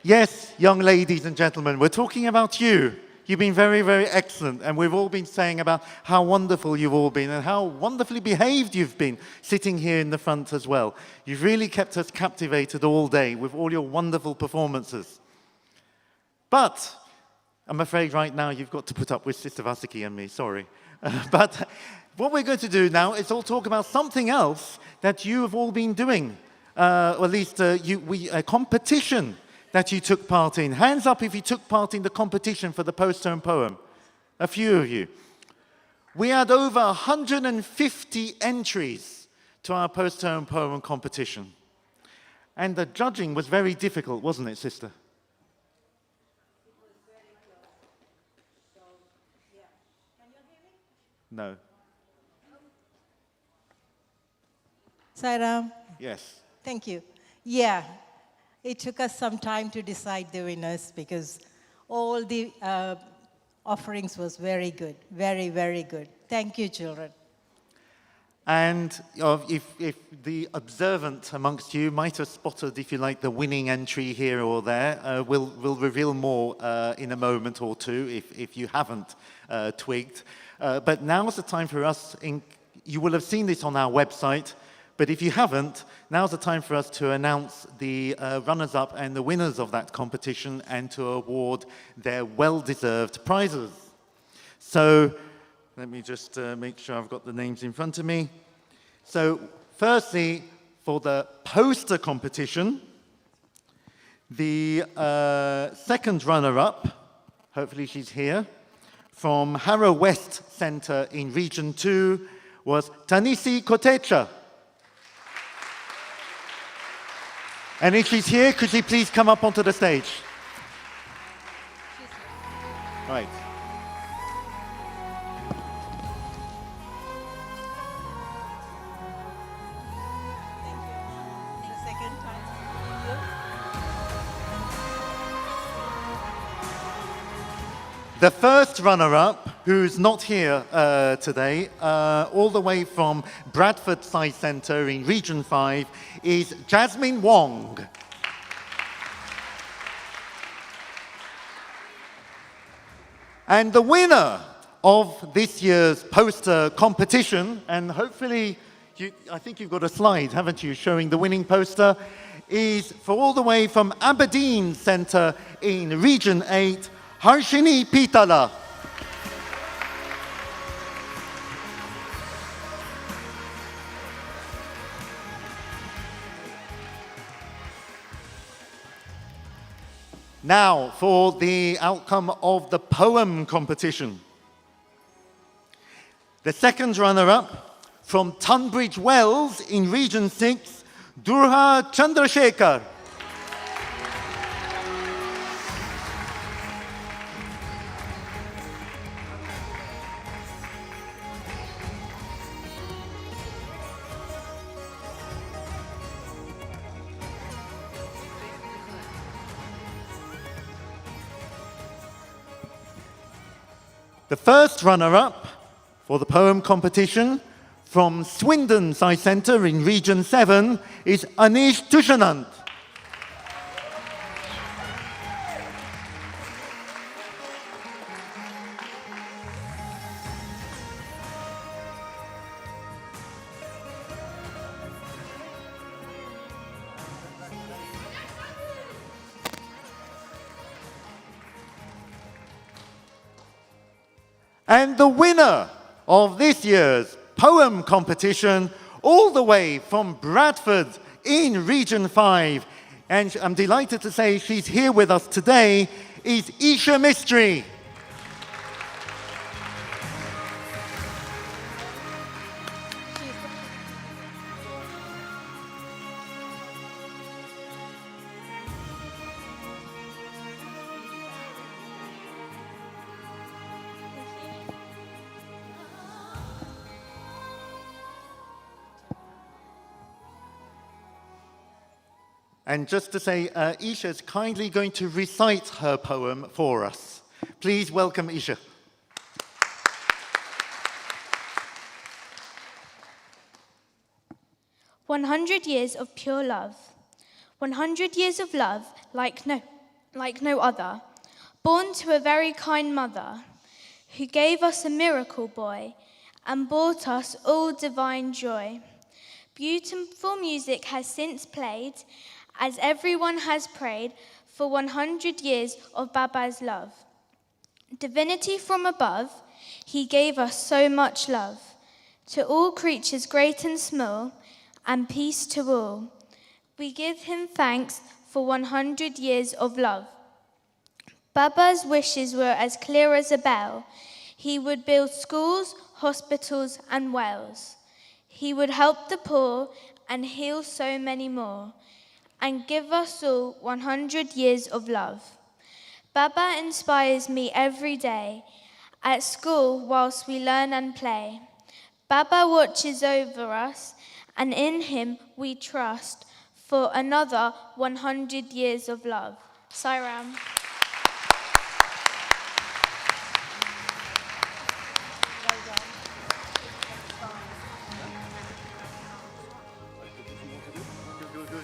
Yes, young ladies and gentlemen, we're talking about you. You've been very, very excellent, and we've all been saying about how wonderful you've all been and how wonderfully behaved you've been, sitting here in the front as well. You've really kept us captivated all day with all your wonderful performances. But I'm afraid right now you've got to put up with Sister Vasiki and me, sorry. But what we're going to do now is all talk about something else that you have all been doing, or at least a competition that you took part in. Hands up if you took part in the competition for the post-term poem. A few of you. We had over 150 entries to our post-term poem competition. And the judging was very difficult, wasn't it, sister? No. Sairam? Yes. Thank you. Yeah, it took us some time to decide the winners because all the offerings was very good, very, very good. Thank you, children. And if the observant amongst you might have spotted, if you like, the winning entry here or there, we'll reveal more in a moment or two if you haven't twigged. But now's the time for us, you will have seen this on our website, but if you haven't, now's the time for us to announce the runners-up and the winners of that competition and to award their well-deserved prizes. So let me just make sure I've got the names in front of me. So firstly, for the poster competition, the second runner-up, hopefully she's here, from Harrow West Centre in Region 2 was Tanisi Kotecha. And if she's here, could she please come up onto the stage? Right. The first runner-up, who's not here today, all the way from Bradford Science Centre in Region 5, is Jasmine Wong. And the winner of this year's poster competition, and hopefully, I think you've got a slide, haven't you, showing the winning poster, is for all the way from Aberdeen Centre in Region 8, Harshini Pitala. Now, for the outcome of the poem competition. The second runner-up, from Tunbridge Wells in Region 6, Durha Chandrasekhar. The first runner-up for the poem competition from Swindon Science Centre in Region 7 is Anish Tushanant. And the winner of this year's poem competition, all the way from Bradford in Region 5, and I'm delighted to say she's here with us today, is Isha Mistry. And just to say, Isha is kindly going to recite her poem for us. Please welcome Isha. "100 years of pure love. 100 years of love like no other. Born to a very kind mother, who gave us a miracle boy and brought us all divine joy. Beautiful music has since played, as everyone has prayed for 100 years of Baba's love. Divinity from above, he gave us so much love. To all creatures great and small, and peace to all. We give him thanks for 100 years of love. Baba's wishes were as clear as a bell. He would build schools, hospitals, and wells. He would help the poor and heal so many more, and give us all 100 years of love. Baba inspires me every day, at school whilst we learn and play. Baba watches over us, and in him we trust for another 100 years of love. Sairam.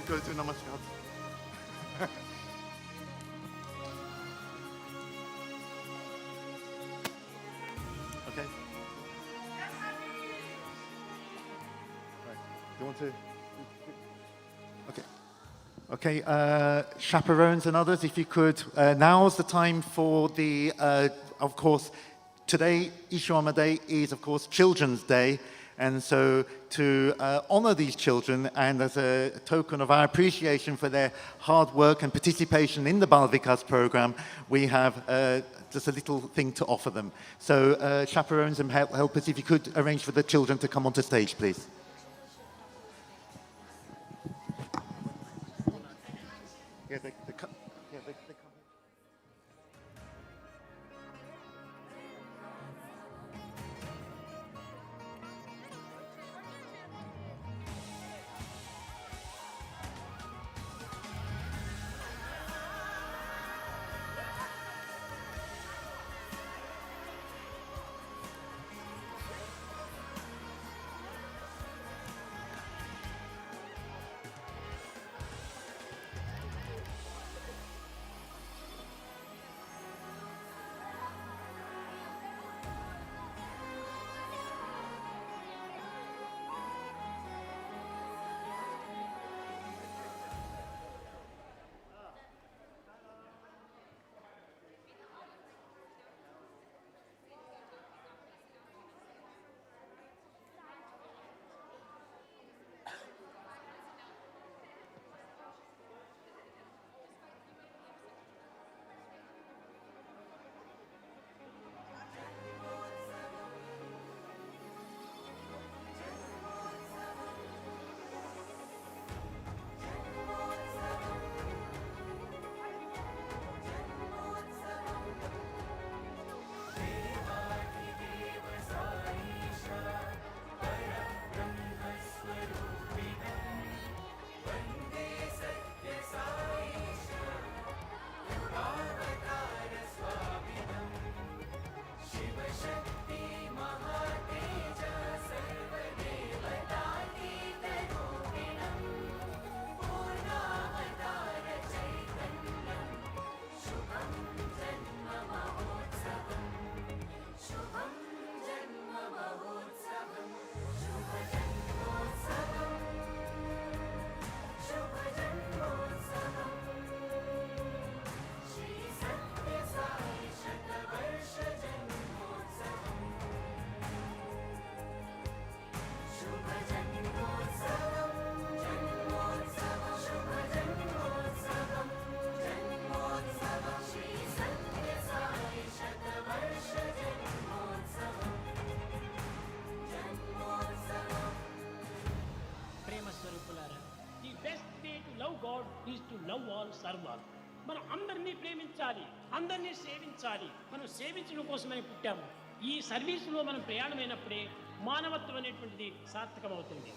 Go to Namaskar. Okay. Right. You want to? Okay. Okay. Chaperones and others, if you could. Now's the time for the. Of course, today Ishwarama Day is, of course, Children's Day. And so to honor these children and as a token of our appreciation for their hard work and participation in the Balvikas program, we have just a little thing to offer them. So chaperones and helpers, if you could arrange for the children to come onto stage, please. Yeah, they come. is to love all, serve all. మనం అందరినీ ప్రేమించాలి, అందరినీ సేవించాలి. మనం సేవించడం కోసమే పుట్టాము. ఈ సర్వీసులో మనం ప్రయాణమైనప్పుడే మానవత్వం అనేటువంటిది సార్థకమవుతుంది.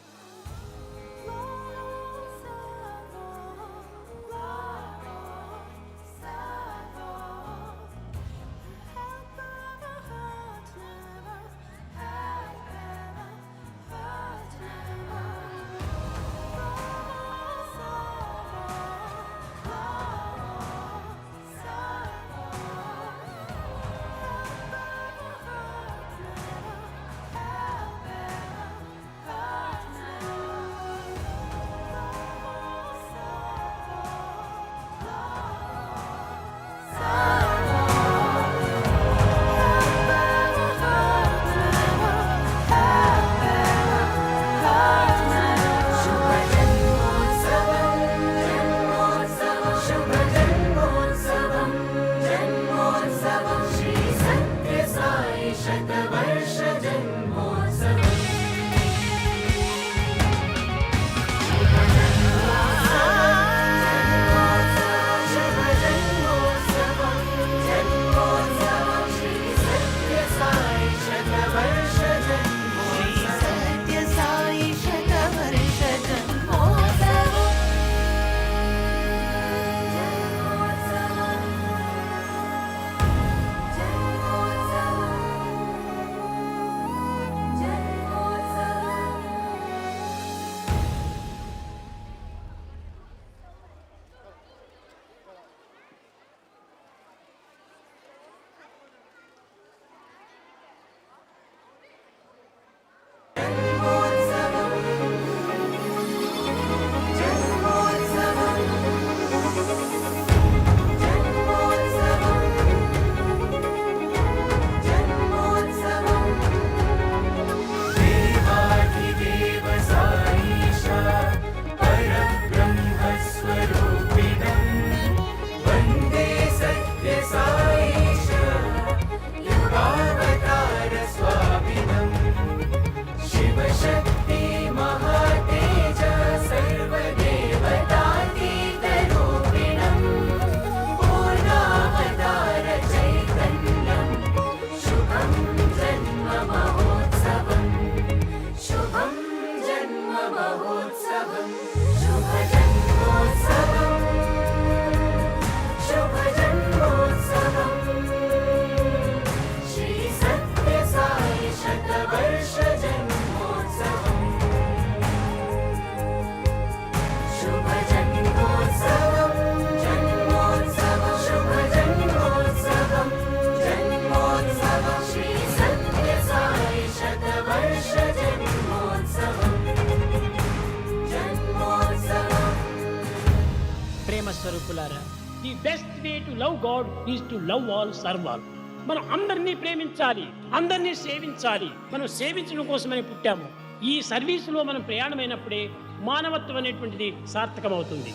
స్వరూపులారా, the best way to love God is to love all, serve all. మనం అందరినీ ప్రేమించాలి, అందరినీ సేవించాలి. మనం సేవించడం కోసమని పుట్టాము. ఈ సర్వీసులో మనం ప్రయాణమైనప్పుడే మానవత్వం అనేటువంటిది సార్థకమవుతుంది.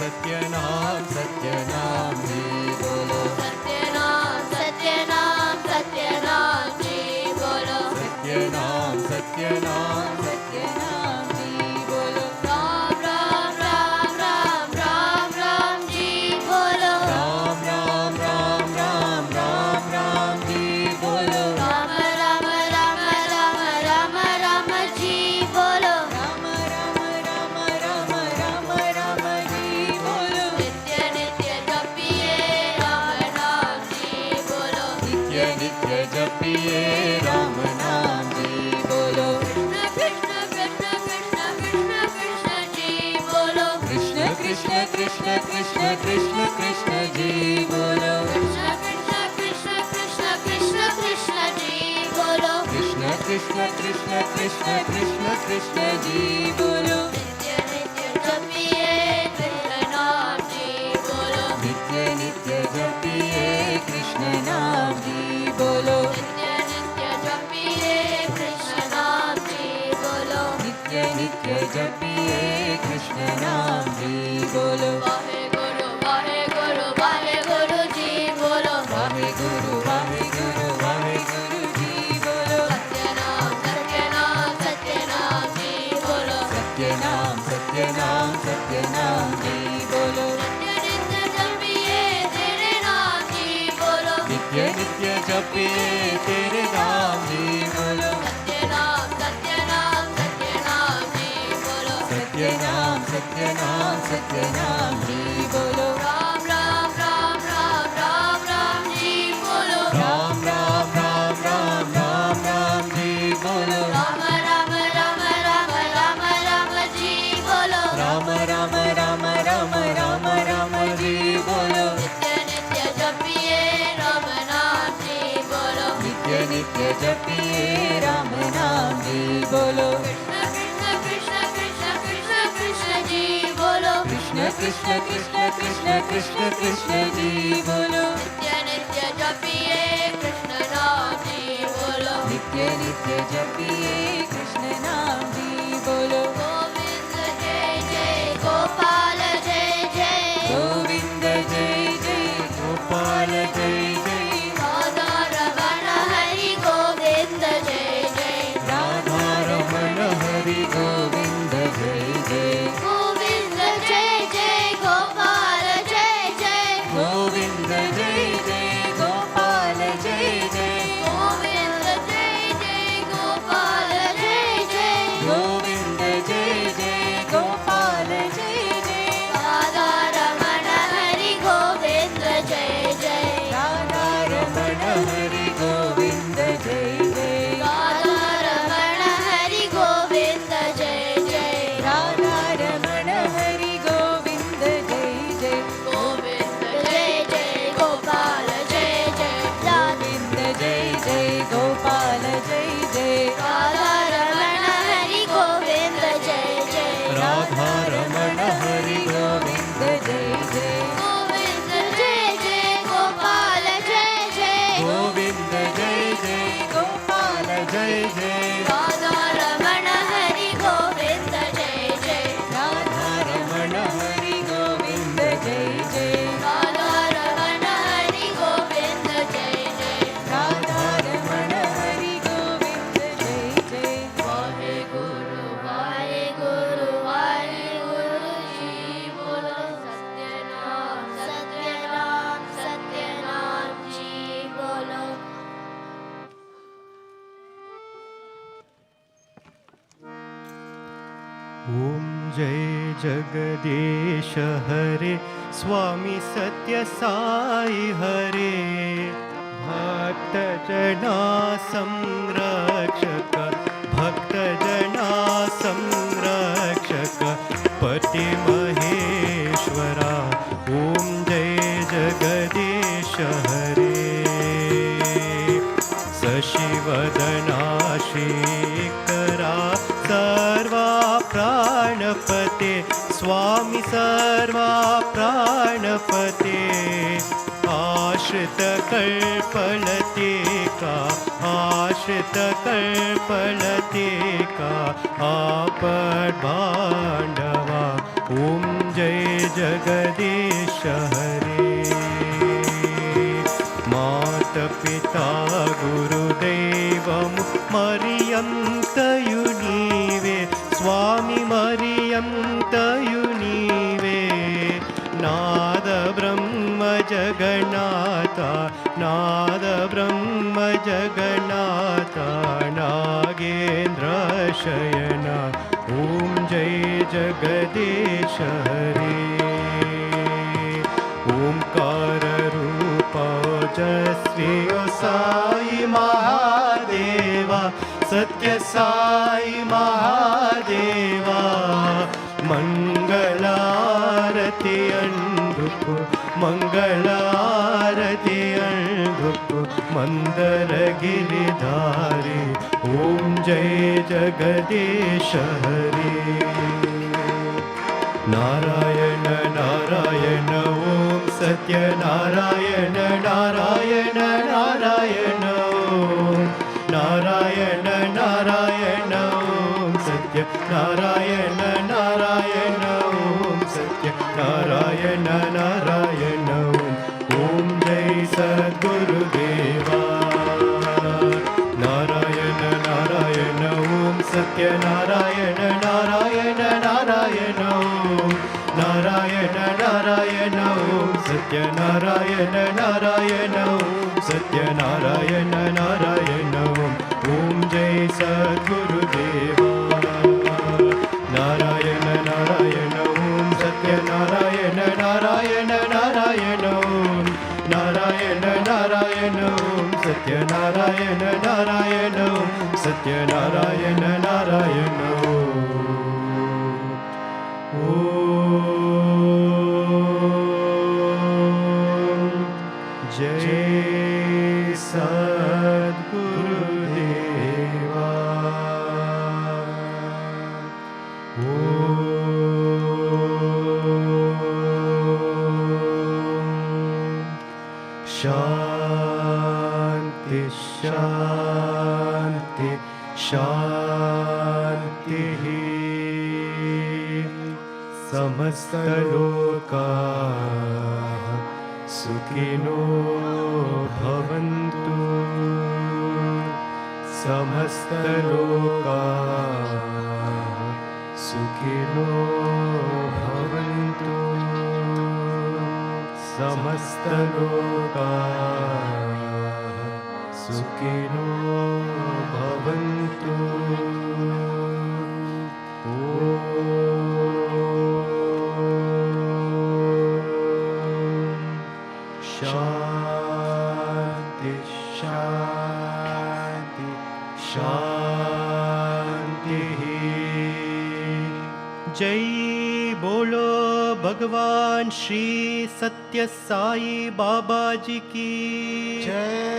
सत्यनाम सत्यनाम जी बोलो सत्यनाम सत्यनाम सत्यनाम जी बोलो सत्यनाम सत्यनाम सत्यनाम जी बोलो राम राम राम राम राम राम जी बोलो राम राम राम राम राम राम जी बोलो राम राम राम राम राम राम जी बोलो राम राम राम राम राम राम जी बोलो नित्य नित्य जपिए राम नाम जी बोलो नित्य नित्य जपिए राम नाम जी बोलो कृष्ण कृष्ण कृष्ण कृष्ण कृष्ण जी बोलो कृष्ण कृष्ण कृष्ण कृष्ण कृष्ण कृष्ण जी बोलो कृष्ण कृष्ण कृष्ण कृष्ण कृष्ण कृष्ण जी बोलो कृष्ण कृष्ण कृष्ण कृष्ण कृष्ण कृष्ण जी बोलो नित्य नित्य जपिए कृष्ण नाम जी बोलो नित्य नित्य जपिए कृष्ण नाम जी बोलो नित्य नित्य जपिए कृष्ण नाम जी बोलो नित्य नित्य जपिए कृष्ण नाम जी बोलो वाहे गुरु जी बोलो वाहे गुरु जी बोलो सत्यनाम सत्यनाम सत्यनाम जी बोलो सत्यनाम सत्यनाम सत्यनाम जी बोलो नित्य नित्य जपिए तेरे नाम जी बोलो नित्य नित्य जपिए तेरे नाम जी बोलो सत्यनाम सत्यनाम सत्यनाम जी बोलो सत्यनाम सत्यनाम सत्यनाम जी बोलो राम राम राम राम राम राम जी बोलो राम राम राम राम राम राम जी बोलो राम राम राम राम राम राम जी बोलो राम राम राम राम राम राम जी बोलो नित्य नित्य जपिए राम नाम जी बोलो नित्य नित्य जपिए राम नाम जी बोलो कृष्ण कृष्ण कृष्ण कृष्ण कृष्ण कृष्ण जी बोलो कृष्ण कृष्ण कृष्ण कृष्ण कृष्ण कृष्ण जी बोलो नित्य नित्य जपिए कृष्ण नाम जी बोलो नित्य नित्य जपिए कृष्ण नाम जी बोलो गोविंद जय जय गोपाल जय जय गोविंद जय जय गोपाल जय जय राधा रमण हरि गोविंद जय जय राधा रमण हरि गोविंद जय जय गोविंद जय जय गोपाल जय जय गोविंद जय जय गोपाल जय जय गोविंद जय जय गोपाल जय जय गोविंद जय जय गोपाल जय जय राधा रमण हरि गोविंद जय जय राधा रमण हरि गोविंद जय जय राधा रमण हरि गोविंद जय जय राधा रमण हरि गोविंद जय जय गोविंद जय जय गोपाल जय जय गोविंद जय जय गोपाल जय जय राधा रमण हरि गोविंद जय जय राधा रमण हरि गोविंद जय जय गोविंद जय जय गोपाल जय जय गोविंद जय जय गोपाल जय जय राधा रमण हरि गोविंद जय जय राधा रमण हरि गोविंद जय जय राधा रमण हरि गोविंद जय जय राधा रमण हरि गोविंद जय जय वाहे गुरु वाहे गुरु वाहे गुरु जी बोलो सत्यनाम सत्यनाम सत्यनाम जी बोलो ॐ जय जगदीश हरे स्वामी सत्य साई हरे भक्तजना संरक्षक भक्तजना संरक्षक पति महेश्वरा ॐ जय जगदीश हरे शशिवदना शेखरा सर्वा प्राणपते स्वामी सर्वा प्राणपते आश्रित कल्पलते का श्रितकल्पलतिका आपद्बान्धवा ॐ जय जगदीश हरे मातपिता गुरुदैवं मरियन्तयु नीवे स्वामी मरियन्तयु नीवे नाद ब्रह्म जगन्नाथा नाद ब्रह्म जगन्नाथा नागेन्द्र शयना ॐ जय जगदीश हरे ओंकार रूप ओजस्वी ओ साई महादेवा सत्य साई महादेवा मंगलारती अंधुकु मंगलारती अंधुकु मंदर गिरिधारी ओम जय जगदीश हरे नारायण नारायण ओम सत्य नारायण नारायण नारायण ओम नारायण नारायण ओम सत्य नारायण नारायण ओम सत्य नारायण नारायण ओम जय सद्गुरुदेवा नारायण नारायण ओम सत्य नारायण नारायण नारायण ओम नारायण नारायण ओम सत्य नारायण नारायण ओम सत्य नारायण नारायण ओम जय सद्गुरुदेवा नारायण नारायण ओम सत्य नारायण नारायण नारायण ओम नारायण नारायण ओम सत्य नारायण नारायण ओम सत्य नारायण नारायण ओम जय सद्गुरुदेवा शांति शांति शांति समस्त लोकाः सुखिनो भवन्तु समस्त लोकाः सुखिनो भवन्तु समस्त लोकाः सुखिनो भवन्तु शांति शांति शांति जय बोलो भगवान श्री सत्य साई बाबा जी की जय।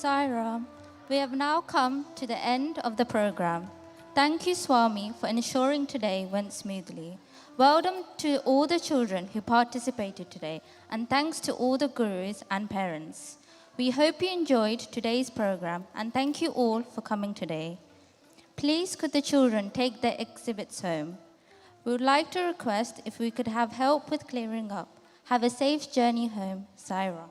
Sairam, we have now come to the end of the program. Thank you, Swami, for ensuring today went smoothly. Welcome to all the children who participated today, and thanks to all the gurus and parents. We hope you enjoyed today's program, and thank you all for coming today. Please could the children take their exhibits home. We would like to request if we could have help with clearing up. Have a safe journey home, Sairam.